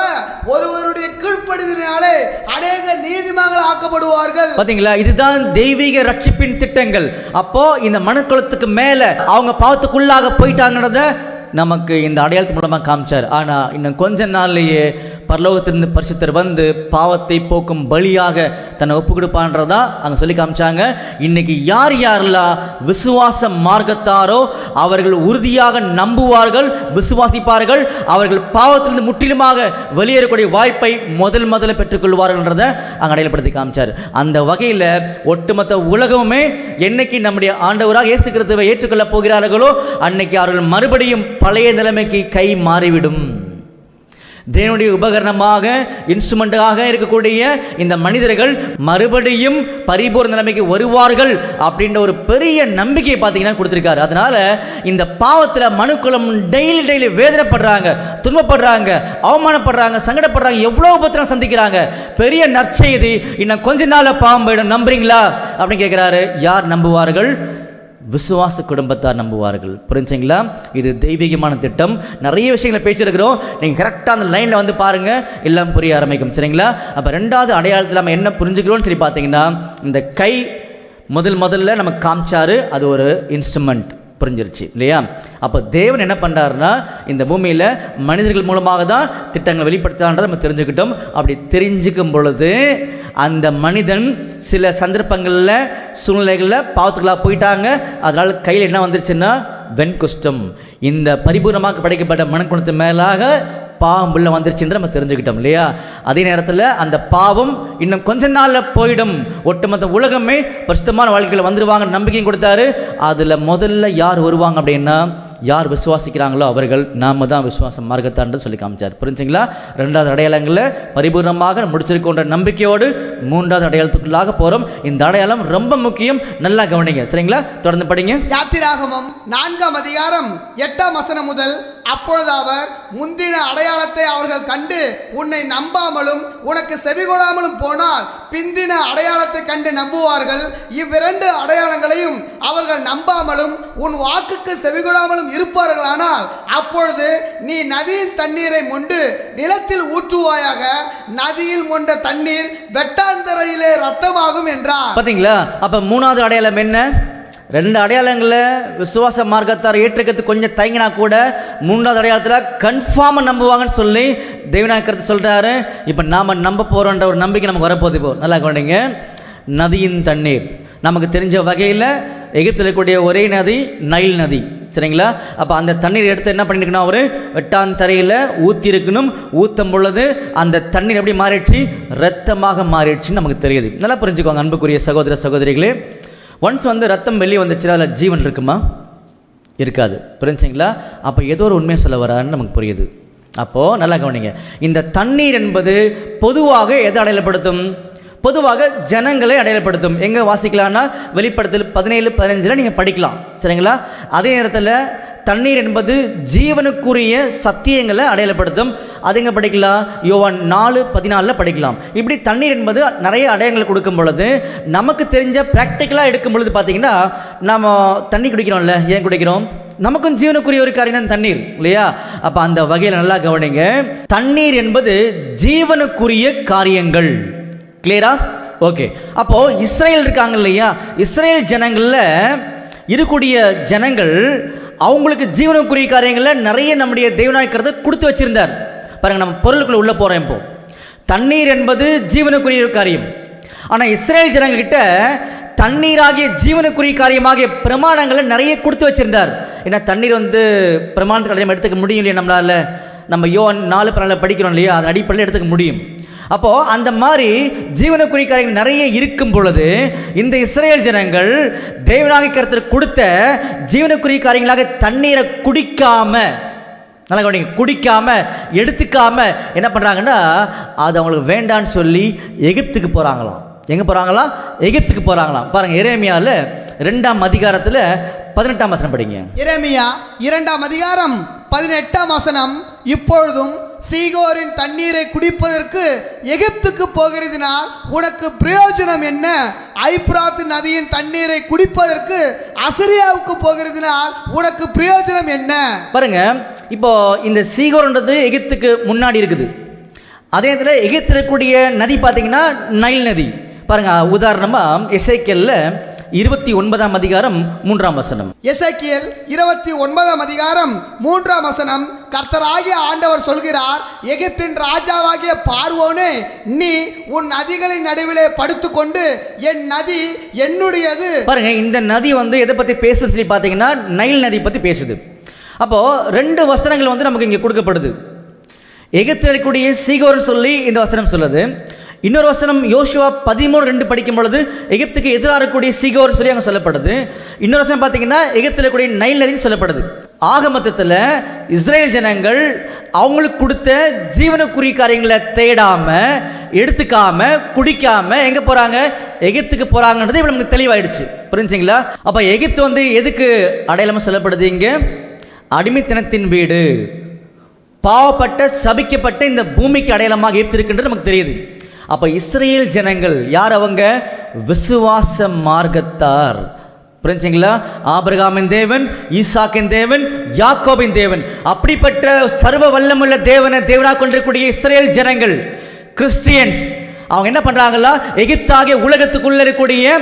ஒருவருடைய கீழ்ப்படிதலினாலே அநேகர் நீதிமான்கள் ஆக்கப்படுவார்கள். பாத்தீங்களா? இதுதான் தெய்வீக ரட்சிப்பின் திட்டங்கள். அப்போ இந்த மனுக்குலத்துக்கு மேல அவங்க பாவத்துக்குள்ளாக போயிட்டாங்கன்றத நமக்கு இந்த அடையாளத்து மூலமாக காமிச்சார். ஆனால் இன்னும் கொஞ்ச நாள்லேயே பரலோகத்திலிருந்து பரிசுத்தர் வந்து பாவத்தை போக்கும் பலியாக தன்னை ஒப்பு கொடுப்பான்றதா அங்கே சொல்லி காமிச்சாங்க. இன்னைக்கு யார் யாரெல்லாம் விசுவாச மார்க்கத்தாரோ அவர்கள் உறுதியாக நம்புவார்கள், விசுவாசிப்பார்கள், அவர்கள் பாவத்திலிருந்து முற்றிலுமாக வெளியேறக்கூடிய வாய்ப்பை முதல்ல பெற்றுக்கொள்வார்கள்ன்றதை அங்கே அடையாளப்படுத்தி காமிச்சார். அந்த வகையில் ஒட்டுமொத்த உலகமுமே என்னைக்கு நம்முடைய ஆண்டவராக இயேசு கிறிஸ்துவை ஏற்றுக்கொள்ளப் போகிறார்களோ அன்னைக்கு அவர்கள் மறுபடியும் பழைய நிலைமைக்கு கை மாறிவிடும். தேவனுடைய உபகரணமாக இன்ஸ்ட்ருமெண்டாக இருக்கக்கூடிய இந்த மனிதர்கள் மறுபடியும் பரிபூர்ண நிலைமைக்கு வருவார்கள் அப்படின்ற ஒரு பெரிய நம்பிக்கையை பார்த்தீங்கன்னா கொடுத்துருக்காரு. அதனால இந்த பாவத்தில் மனுக்குலம் டெய்லி வேதனைப்படுறாங்க, துன்பப்படுறாங்க, அவமானப்படுறாங்க, சங்கடப்படுறாங்க, எவ்வளோ உபத்திரம் சந்திக்கிறாங்க. பெரிய நற்செய்தி, இன்னும் கொஞ்ச நாள் பாவம் போயிடும், நம்புறீங்களா அப்படின்னு கேட்குறாரு. யார் நம்புவார்கள்? விசுவாச குடும்பத்தார் நம்புவார்கள். புரிஞ்சுங்களா? இது தெய்வீகமான திட்டம். நிறைய விஷயங்களை பேசியிருக்கிறோம். நீங்கள் கரெக்டாக அந்த லைனில் வந்து பாருங்கள், எல்லாம் புரிய ஆரம்பிக்கும். சரிங்களா? அப்போ ரெண்டாவது அடையாளத்தில் நம்ம என்ன புரிஞ்சுக்கிறோம்னு சொல்லி பார்த்தீங்கன்னா, இந்த கை முதல்ல நமக்கு காமிச்சாரு. அது ஒரு இன்ஸ்ட்ருமெண்ட், புரிஞ்சிருச்சு இல்லையா? அப்போ தேவன் என்ன பண்ணுறாருன்னா இந்த பூமியில் மனிதர்கள் மூலமாக தான் திட்டங்களை வெளிப்படுத்தான்றதை நம்ம தெரிஞ்சுக்கிட்டோம். அப்படி தெரிஞ்சுக்கும் பொழுது அந்த மனிதன் சில சந்தர்ப்பங்களில் சூழ்நிலைகளில் பாவத்துக்களாக போயிட்டாங்க. அதனால் கையில் என்ன வந்துருச்சுன்னா வெண்குஷ்டம். இந்த பரிபூர்ணமாக படைக்கப்பட்ட மனக்குணத்து மேலாக பாவம் உள்ள வந்துருச்சுன்ற நம்ம தெரிஞ்சுக்கிட்டோம் இல்லையா? அதே நேரத்தில் அந்த பாவம் இன்னும் கொஞ்ச நாளில் போயிடும், ஒட்டுமொத்த உலகமே பரிசுத்தமான வாழ்க்கையில் வந்துடுவாங்க நம்பிக்கையும் கொடுத்தாரு. அதில் முதல்ல யார் வருவாங்க அப்படின்னா யார் விசுவாசிக்கிறாங்களோ அவர்கள். நாம தான் விசுவாச மார்க்கத்தான்னு சொல்லி காமிச்சார். புரிஞ்சுங்களா? ரெண்டாவது அடையாளங்களில் பரிபூர்ணமாக முடிச்சிருக்கோன்ற நம்பிக்கையோடு மூன்றாவது அடையாளத்துக்குள்ளாக போகிறோம். இந்த அடையாளம் ரொம்ப முக்கியம், நல்லா கவனிங்க. சரிங்களா? தொடர்ந்து படிங்க. யாத்திராகமம் 4ஆம் அதிகாரம் 8ஆம் வசனம் முதல். அப்பொழுது அவர், முந்தின அடையாளத்தை அவர்கள் கண்டு உன்னை நம்பாமலும் உனக்கு செவிகொடாமலும் போனால் பிந்தின அடையாளத்தை கண்டு நம்புவார்கள். இவ்விரண்டு அடையாளங்களையும் அவர்கள் நம்பாமலும் உன் வாக்குக்கு செவிகொடாமலும் இருப்பார்களானால் அப்பொழுது நீ நதியின் தண்ணீரை மொண்டு நிலத்தில் ஊற்றுவாயாக. நதியில் மொண்ட தண்ணீர் வெட்டாந்தரையிலே ரத்தமாகும் என்றார். பாத்தீங்களா? அப்ப மூணாவது அடையாளம் என்ன? ரெண்டு அடையாளங்களில் விசுவாச மார்க்கத்தார் ஏற்றுக்கிறது கொஞ்சம் தயங்கினா கூட மூன்றாவது அடையாளத்தில் கன்ஃபார்மாக நம்புவாங்கன்னு சொல்லி தேவனாக்கத்தை சொல்கிறாரு. இப்போ நாம் நம்ப போகிறோன்ற ஒரு நம்பிக்கை நமக்கு வரப்போகுது. இப்போ நல்லா கவனிங்க. நதியின் தண்ணீர் நமக்கு தெரிஞ்ச வகையில் எகிப்தில் இருக்கக்கூடிய ஒரே நதி நைல் நதி. சரிங்களா? அப்போ அந்த தண்ணீர் எடுத்து என்ன பண்ணியிருக்கணும்? அவர் வெட்டாந்தரையில் ஊற்றிருக்கணும். ஊற்றும் பொழுது அந்த தண்ணீர் எப்படி மாறிடுச்சு? ரத்தமாக மாறிடுச்சுன்னு நமக்கு தெரியுது. நல்லா புரிஞ்சுக்கோங்க அன்புக்குரிய சகோதர சகோதரிகளே. ஒன்ஸ் ரத்தம் வெளியே வந்துருச்சுன்னா அதில் ஜீவன் இருக்குமா? இருக்காது. புரிஞ்சுங்களா? அப்போ ஏதோ ஒரு உண்மையை சொல்ல வரான்னு நமக்கு புரியுது. அப்போது நல்லா கவனிங்க. இந்த தண்ணீர் என்பது பொதுவாக எதை அடையாளப்படுத்தும்? பொதுவாக ஜனங்களை அடையாளப்படுத்தும். எங்கே வாசிக்கலான்னா வெளிப்படுத்தல் 17-15 நீங்கள் படிக்கலாம். சரிங்களா? அதே நேரத்தில் தண்ணீர் என்பது ஜீவனுக்குரிய சத்தியங்களை அடையாளப்படுத்தும். அது எங்கே படிக்கலாம்? யோவான் 4:14 படிக்கலாம். இப்படி தண்ணீர் என்பது நிறைய அடையாளங்கள் கொடுக்கும் பொழுது நமக்கு தெரிஞ்ச ப்ராக்டிக்கலாக எடுக்கும் பொழுது பார்த்தீங்கன்னா நம்ம தண்ணி குடிக்கிறோம்ல, ஏன் குடிக்கிறோம்? நமக்கும் ஜீவனுக்குரிய ஒரு காரியம் தான் தண்ணீர் இல்லையா? அப்போ அந்த வகையில் நல்லா கவனிங்க. தண்ணீர் என்பது ஜீவனுக்குரிய காரியங்கள். கிளியரா? ஓகே. அப்போது இஸ்ரேல் இருக்காங்க இல்லையா? இஸ்ரேல் ஜனங்களில் இருக்கக்கூடிய ஜனங்கள் அவங்களுக்கு ஜீவனுக்குரிய காரியங்களில் நிறைய நம்முடைய தேவனாய்க்கிறத கொடுத்து வச்சிருந்தார். பாருங்கள், நம்ம பொருளுக்குள்ள உள்ளே போகிறோம். இப்போ தண்ணீர் என்பது ஜீவனுக்குரிய காரியம். ஆனால் இஸ்ரேல் ஜனங்கள்கிட்ட தண்ணீராகிய ஜீவனுக்குரிய காரியமாகிய பிரமாணங்களை நிறைய கொடுத்து வச்சிருந்தார். ஏன்னா தண்ணீர் பிரமாணத்துக்கு நம்ம எடுத்துக்க முடியும் இல்லையா? நம்மளால் நம்ம யோவான் 4:14 படிக்கிறோம் இல்லையா? அதன் அடிப்படையில் எடுத்துக்க முடியும். அப்போது அந்த மாதிரி ஜீவனுக்குரிய காரியங்கள் நிறைய இருக்கும் பொழுது இந்த இஸ்ரேல் ஜனங்கள் தேவனாகிய கர்த்தர் கொடுத்த ஜீவனுக்குரிய காரியங்களாக தண்ணீரை குடிக்காம, நல்லா கவனிங்க, குடிக்காம எடுத்துக்காம என்ன பண்ணுறாங்கன்னா அது அவங்களுக்கு வேண்டான்னு சொல்லி எகிப்துக்கு போகிறாங்களாம். எங்கே போகிறாங்களாம்? எகிப்துக்கு போகிறாங்களாம். பாருங்கள், எரேமியாவில் 2ஆம் அதிகாரத்தில் 18ஆம் வசனம் படிங்க. எரேமியா 2ஆம் அதிகாரம் 18ஆம் வசனம். இப்பொழுதும் சீகோரின் தண்ணீரை குடிப்பதற்கு எகிப்துக்கு போகிறதினால் உனக்கு பிரயோஜனம் என்ன? ஐப்ராத் நதியின் தண்ணீரை குடிப்பதற்கு அசிரியாவுக்கு போகிறதினால் உனக்கு பிரயோஜனம் என்ன? பாருங்க, இப்போ இந்த சீகோர்ன்றது எகிப்துக்கு முன்னாடி இருக்குது. அதே நேரத்தில் எகிப்தில் இருக்கக்கூடிய நதி பார்த்தீங்கன்னா நைல் நதி. பாருங்க, உதாரணமாக எசேக்கியேல் 29ஆம் அதிகாரம் 3ஆம் வசனம். எசேக்கியேல் 29ஆம் அதிகாரம் 3ஆம் வசனம். கர்த்தராகிய ஆண்டவர் சொல்கிறார், எகிப்தின் ராஜாவாகிய பார்வோனே, நீ உன் நதிகளின் நடுவிலே படுத்துக்கொண்டு என் நதி என்னுடையது. பாருங்க, இந்த நதி எதை பற்றி பேசுன்னு சொல்லி பார்த்தீங்கன்னா நைல் நதி பற்றி பேசுது. அப்போது 2 வசனங்கள் நமக்கு இங்கே கொடுக்கப்படுது. எகிப்தில் இருக்கக்கூடிய சீகோர்னு சொல்லி இந்த வசனம் சொல்லுது. இன்னொரு வசனம் யோசுவா 13:2 படிக்கும் பொழுது எகிப்துக்கு எதிராக இருக்கக்கூடிய சீகோர்னு சொல்லி அங்கே சொல்லப்படுது. இன்னொரு வசனம் பார்த்தீங்கன்னா எகிப்தில் இருக்கக்கூடிய நைல் நதின்னு சொல்லப்படுது. ஆக மொத்தத்தில் இஸ்ரேல் ஜனங்கள் அவங்களுக்கு கொடுத்த ஜீவனுக்குரிய காரியங்களை தேடாம, எடுத்துக்காம, குடிக்காம எங்கே போகிறாங்க? எகிப்துக்கு போகிறாங்கன்றது இவ்வளோ நமக்கு தெளிவாயிடுச்சு. புரிஞ்சுங்களா? அப்போ எகிப்து எதுக்கு அடையாளமாக சொல்லப்படுது? இங்கே அடிமைத்தனத்தின் வீடு, பாவப்பட்ட சபிக்கப்பட்ட இந்த பூமிக்கு அடையாளமாக இருக்கின்றது நமக்கு தெரியுது. அப்போ இஸ்ரேல் ஜனங்கள் யார்? அவங்க விசுவாச மார்க்கத்தார். புரிஞ்சுங்களா? ஆபிரகாமின் தேவன், ஈசாக்கின் தேவன், யாக்கோபின் தேவன், அப்படிப்பட்ட சர்வ வல்லமுள்ள தேவனை தேவனாக கொண்டிருக்கக்கூடிய இஸ்ரேல் ஜனங்கள் கிறிஸ்டியன்ஸ் அவங்க என்ன பண்றாங்களா, எகிப்தாகிய உலகத்துக்குள்ள இருக்கக்கூடிய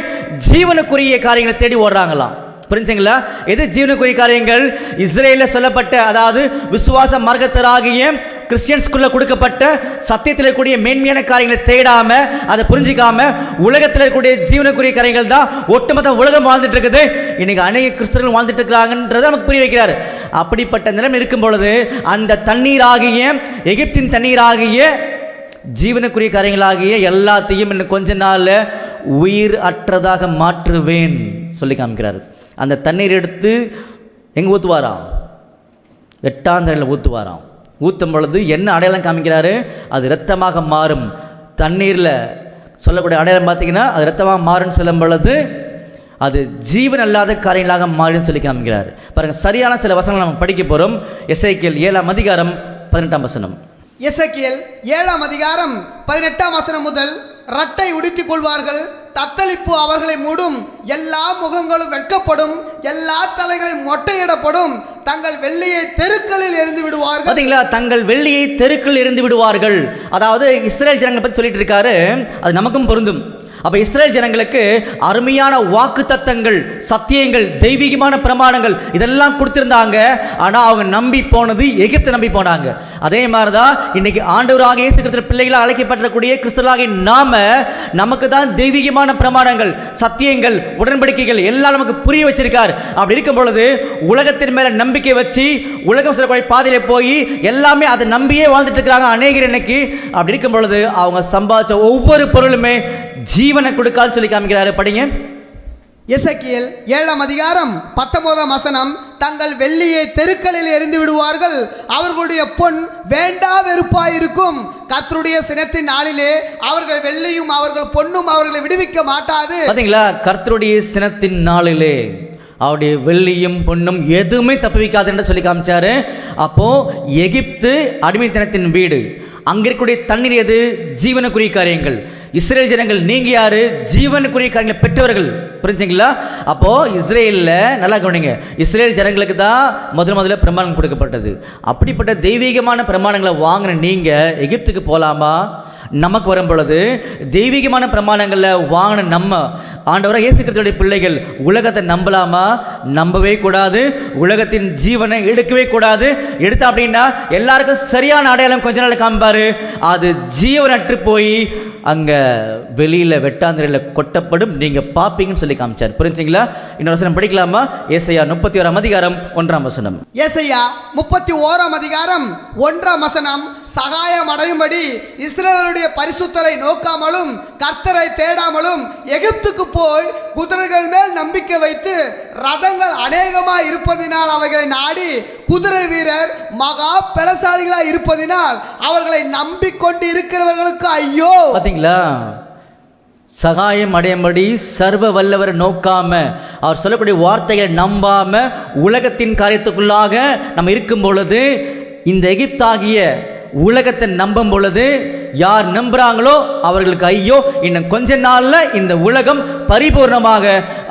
ஜீவனுக்குரிய காரியங்களை தேடி ஓடுறாங்களாம். புரிஞ்சுங்களா? எது ஜீவனுக்குரிய காரியங்கள்? இஸ்ரேலில் சொல்லப்பட்ட, அதாவது விசுவாச மார்க்கத்தராகிய கிறிஸ்டியன்ஸ்குள்ள கொடுக்கப்பட்ட சத்தியத்தில் இருக்கக்கூடிய மேன்மையான காரியங்களை தேடாம, அதை புரிஞ்சிக்காம உலகத்தில் இருக்கக்கூடிய ஜீவனுக்குரிய காரியங்கள் தான் ஒட்டுமொத்த உலகம் வாழ்ந்துட்டு இருக்குது. இன்னைக்கு அநேக கிறிஸ்தவர்கள் வாழ்ந்துட்டு இருக்கிறாங்கன்றதை நமக்கு புரிய வைக்கிறார். அப்படிப்பட்ட நிலைமை இருக்கும் பொழுது அந்த தண்ணீராகிய, எகிப்தின் தண்ணீராகிய ஜீவனுக்குரிய காரியங்களாகிய எல்லாத்தையும் இன்னும் கொஞ்ச நாள் உயிர் அற்றதாக மாற்றுவேன் சொல்லி காமிக்கிறார். அந்த தண்ணீர் எடுத்து எங்கே ஊற்றுவாராம்? வெட்டாந்தரையில் ஊற்றுவாராம். ஊற்றும் பொழுது என்ன அடையாளம் காமிக்கிறாரு? அது இரத்தமாக மாறும். தண்ணீரில் சொல்லக்கூடிய அடையாளம் பார்த்தீங்கன்னா அது இரத்தமாக மாறும்னு சொல்லும் பொழுது அது ஜீவன் அல்லாத காரியங்களாக மாறுன்னு சொல்லி காமிக்கிறார். பாருங்கள், சரியான சில வசனங்கள் நம்ம படிக்க போகிறோம். எசேக்கியேல் 7ஆம் அதிகாரம் 18ஆம் வசனம். எசேக்கியேல் 7ஆம் அதிகாரம் 18ஆம் வசனம் முதல். ரட்டை உடுத்திக் கொள்வார்கள், தத்தளிப்பு அவர்களை மூடும், எல்லா முகங்களும் வெட்கப்படும், எல்லா தலைகளையும் மொட்டையிடப்படும், தங்கள் வெள்ளியை தெருக்களில் எறிந்து விடுவார்கள். பார்த்தீங்களா? தங்கள் வெள்ளியை தெருக்களில் எறிந்து விடுவார்கள். அதாவது இஸ்ரேல் ஜனங்களை பற்றி சொல்லிட்டு இருக்காரு. அது நமக்கும் பொருந்தும். அப்போ இஸ்ரேல் ஜனங்களுக்கு அருமையான வாக்கு தத்தங்கள், சத்தியங்கள், தெய்வீகமான பிரமாணங்கள் இதெல்லாம் கொடுத்திருந்தாங்க. ஆனால் அவங்க நம்பி போனது எகிப்தை நம்பி போனாங்க. அதே மாதிரி தான் இன்னைக்கு ஆண்டவராக இயேசு கிறிஸ்து பிள்ளைகளாக அழைக்கப்படக்கூடிய கிறிஸ்தவர்களாகிய நமக்கு தான் தெய்வீகமான பிரமாணங்கள், சத்தியங்கள், உடன்படிக்கைகள் எல்லாம் நமக்கு புரிய வச்சிருக்கார். அப்படி இருக்கும் பொழுது உலகத்தின் மேல நம்பிக்கை வச்சு உலகம் சொல்லக்கூடிய பாதையில போய் எல்லாமே அதை நம்பியே வாழ்ந்துட்டு இருக்கிறாங்க அநேகர் இன்னைக்கு. அப்படி இருக்கும் பொழுது அவங்க சம்பாதிச்ச ஒவ்வொரு பொருளுமே ஜீவனை கொடுக்காது சொல்லி காமிக்கிறாரு. படிங்க. எசேக்கியேல் 7ஆம் அதிகாரம் 19ஆம் வசனம். தங்கள் வெள்ளியை தெருக்களில் எறிந்து விடுவார்கள், அவர்களுடைய பொன் வேண்டா வெறுப்பாயிருக்கும். கர்த்தருடைய சினத்தின் நாளிலே அவர்கள் வெள்ளியும் அவர்கள் பொன்னும் அவர்களை விடுவிக்க மாட்டாது. பாத்தீங்களா? கர்த்தருடைய சினத்தின் நாளிலே அவருடைய வெள்ளியும் பொன்னும் எதுவுமே தப்புவிக்காது என்று சொல்லி காமிச்சாரு. அப்போ எகிப்து அடிமைத்தனத்தின் வீடு. அங்க இருக்கக்கூடிய தண்ணீர் எது? ஜீவனுக்குரிய காரியங்கள். இஸ்ரேல் ஜனங்கள் நீங்க யாரு? ஜீவனுக்குரிய காரியங்களை பெற்றவர்கள். புரிஞ்சுங்களா? அப்போ இஸ்ரேலில் நல்லா கவனிங்க, இஸ்ரேல் ஜனங்களுக்கு தான் முதல்ல பிரமாணம் கொடுக்கப்பட்டது. அப்படிப்பட்ட தெய்வீகமான பிரமாணங்களை வாங்கின நீங்க எகிப்துக்கு போகலாமா? நமக்கு வரும் பொழுது தெய்வீகமான பிரமாணங்களில் வாங்கின நம்ம ஆண்டவராக இயேசு கிறிஸ்துவுடைய பிள்ளைகள் உலகத்தை நம்பலாமா? நம்பவே கூடாது. உலகத்தின் ஜீவனை எடுக்கவே கூடாது. எடுத்தா அப்படின்னா எல்லாருக்கும் சரியான அடையாளம் கொஞ்ச நாள் காமிப்பாரு. அது ஜீவனற்று போய் அங்கே வெளியில் வெட்டாந்திரையில் கொட்டப்படும், நீங்கள் பார்ப்பீங்கன்னு சொல்லி காமிச்சார். புரிஞ்சுங்களா? இன்னொரு வசனம் படிக்கலாமா? ஏசாயா 31ஆம் அதிகாரம் 1ஆம் வசனம். ஏசாயா 31ஆம் அதிகாரம் 1ஆம் வசனம். சகாயம் அடையும்படி இஸ்ரவேலுடைய பரிசுத்தரை நோக்காமலும் கர்த்தரை தேடாமலும் எகிப்துக்கு போய் குதிரைகள் மேல் நம்பிக்கை வைத்து ரதங்கள் அநேகமாய் இருப்பதினால் அவைகளை நாடி குதிரை வீரர் மகா பலசாலிகளாய் இருப்பதினால் அவர்களை நம்பிக்கொண்டு இருக்கிறவர்களுக்கு ஐயோ. பாத்தீங்களா? சகாயம் அடையும்படி சர்வ வல்லவர் நோக்காம, அவர் சொல்லக்கூடிய வார்த்தைகளை நம்பாம உலகத்தின் காரியத்துக்குள்ளாக நம்ம இருக்கும் பொழுது, இந்த எகிப்தாகிய உலகத்தை நம்பும் பொழுது யார் நம்புறாங்களோ அவர்களுக்கு ஐயோ. இன்னும் கொஞ்ச நாள்ல இந்த உலகம் பரிபூர்ணமாக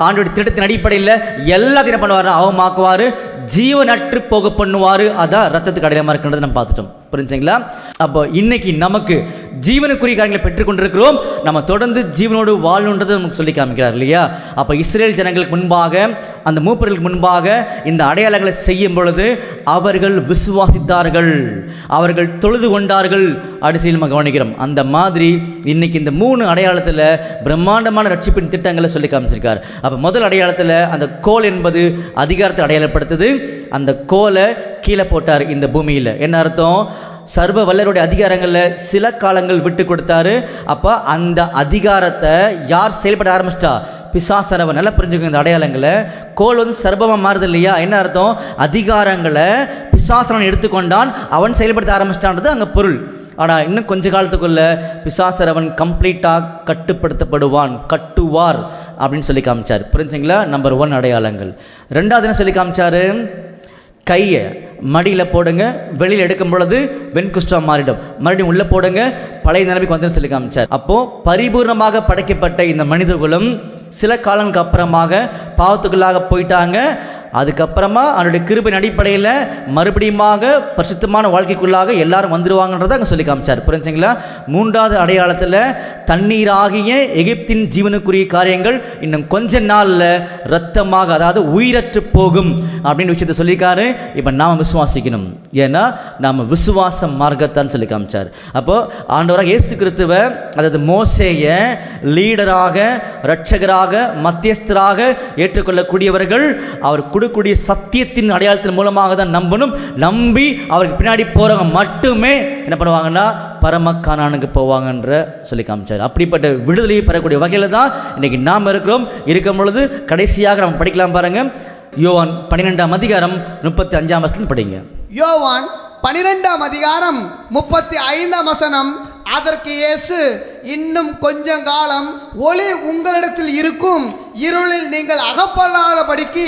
ஆண்டோட திட்டத்தின் அடிப்படையில் எல்லாத்தையும் பண்ணுவார், அவமாக்குவார், ஜீவனற்று போக பண்ணுவார். அதான் ரத்தத்துக்கு அடையாளமாக இருக்கின்றது நம்ம பார்த்துட்டோம். புரிஞ்சுங்களா? அப்போ இன்னைக்கு நமக்கு ஜீவனுக்குரிய காரியங்களை பெற்றுக்கொண்டிருக்கிறோம். நம்ம தொடர்ந்து ஜீவனோடு வாழணுன்றது நமக்கு சொல்லி காமிக்கிறார் இல்லையா? அப்போ இஸ்ரேல் ஜனங்களுக்கு முன்பாக, அந்த மூப்பர்களுக்கு முன்பாக இந்த அடையாளங்களை செய்யும் பொழுது அவர்கள் விசுவாசித்தார்கள், அவர்கள் தொழுது கொண்டார்கள். அடிசையில் நம்ம கவனிக்கிறோம். அந்த மாதிரி இன்னைக்கு இந்த 3 அடையாளத்தில் பிரம்மாண்டமான ரட்சிப்பின் திட்டங்களை சொல்லி காமிச்சிருக்கார். அப்போ முதல் அடையாளத்தில் அந்த கோல் என்பது அதிகாரத்தை அடையாளப்படுத்துது. அந்த கோலை கீழே போட்டார் இந்த பூமியில். என்ன அர்த்தம்? சர்வ வல்லருடைய அதிகாரங்களில் சில காலங்கள் விட்டு கொடுத்தாரு. அப்போ அந்த அதிகாரத்தை யார் செயல்பட ஆரம்பிச்சிட்டா? பிசாசரவன். நல்லா புரிஞ்சுக்கோங்க இந்த அடையாளங்களை. கோல் வந்து சர்வமாக மாறுது இல்லையா? என்ன அர்த்தம்? அதிகாரங்களை பிசாசரவன் எடுத்துக்கொண்டான், அவன் செயல்படுத்த ஆரம்பிச்சிட்டான்றது அங்கே பொருள். ஆனால் இன்னும் கொஞ்ச காலத்துக்குள்ள பிசாசரவன் கம்ப்ளீட்டாக கட்டுப்படுத்தப்படுவான், கட்டுவார் அப்படின்னு சொல்லி காமிச்சார். புரிஞ்சுங்களா? நம்பர் 1 அடையாளங்கள். 2வது என்ன சொல்லி காமிச்சாரு? கையை மடியில் போடுங்க, வெளியில் எடுக்கும் பொழுது வெண்குஷ்டம் மாறிடும், மறுபடியும் உள்ளே போடுங்க, பழைய நிலைமைக்கு வந்து சொல்லி காமிச்சார். அப்போது பரிபூர்ணமாக படைக்கப்பட்ட இந்த மனிதகுலம் சில காலங்களுக்கு அப்புறமாக பாவத்துக்குள்ளாக போயிட்டாங்க. அதுக்கப்புறமா அவனுடைய கிருபையின் அடிப்படையில் மறுபடியுமாக பரிசுத்தமான வாழ்க்கைக்குள்ளாக எல்லாரும் வந்துடுவாங்கன்றதை அங்கே சொல்லி காமிச்சார். புரிஞ்சுங்களா? மூன்றாவது அடையாளத்தில் தண்ணீராகிய எகிப்தின் ஜீவனுக்குரிய காரியங்கள் இன்னும் கொஞ்ச நாளில் இரத்தமாக, அதாவது உயிரற்று போகும் அப்படின்னு விஷயத்தை சொல்லியிருக்காரு. இப்போ நாம் விசுவாசிக்கணும். ஏன்னா நாம் விசுவாச மார்க்கத்தான் சொல்லி காமிச்சார். அப்போது ஆண்டவராக இயேசு கிறிஸ்துவை, அதாவது மோசேயை லீடராக, இரட்சகராக, மத்தியஸ்தராக ஏற்றுக்கொள்ளக்கூடியவர்கள் அவர் கொடுக்கக்கூடிய சத்தியத்தின் அடையாளத்தின் மூலமாக தான் நம்பணும். நம்பி அவருக்கு பின்னாடி போகிறவங்க மட்டுமே என்ன பண்ணுவாங்கன்னா பரம கானானுக்கு போவாங்கன்ற சொல்லி காமிச்சார். அப்படிப்பட்ட விடுதலையை பெறக்கூடிய வகையில் தான் இன்னைக்கு நாம் இருக்கும் பொழுது கடைசியாக நம்ம படிக்கலாம் பாருங்க. யோவான் 12ஆம் அதிகாரம் 35ஆம் வசனம் படிங்க. யோவான் 12ஆம் அதிகாரம் 35ஆம் வசனம். அதற்கு இயேசு, இன்னும் கொஞ்சம் காலம் ஒளி உங்களிடத்தில் இருக்கும், இருளில் நீங்கள் அகப்படாதபடிக்கு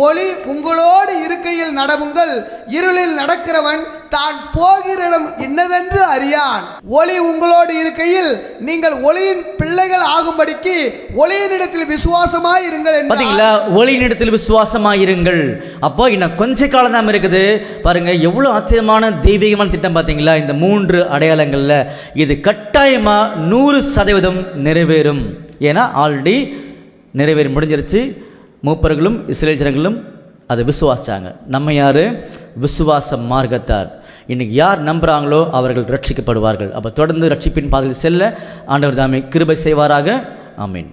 ஒளி உங்களோடு இருக்கையில் நடவுங்கள். இருளில் நடக்கிறவன் தான் போகிற இடம் இன்னதென்று அறியான். ஒளி உங்களோடு இருக்கையில் நீங்கள் ஒளியின் பிள்ளைகள் ஆகும்படிக்கு ஒளியினிடத்தில் விசுவாசமாய் இருங்கள். பாத்தீங்களா? ஒளியினிடத்தில் விசுவாசமாய் இருங்கள். அப்போ இன்னும் கொஞ்ச காலம் தான் இருக்குது பாருங்க. எவ்வளவு ஆச்சரியமான தெய்வீகமான திட்டம் பார்த்தீங்களா? இந்த 3 அடையாளங்கள்ல இது கட்டாயமா 100% நிறைவேறும். ஏன்னா ஆல்ரெடி நிறைவேறி முடிஞ்சிருச்சு. மூப்பர்களும் இஸ்ரேல் ஜனங்களும் அதை விசுவாசிச்சாங்க. நம்ம யார்? விசுவாச மார்க்கத்தார். இன்னைக்கு யார் நம்புகிறாங்களோ அவர்கள் ரட்சிக்கப்படுவார்கள். அப்போ தொடர்ந்து ரட்சிப்பின் பாதையில் செல்ல ஆண்டவர் தாமே கிருபை செய்வாராக. ஆமீன்.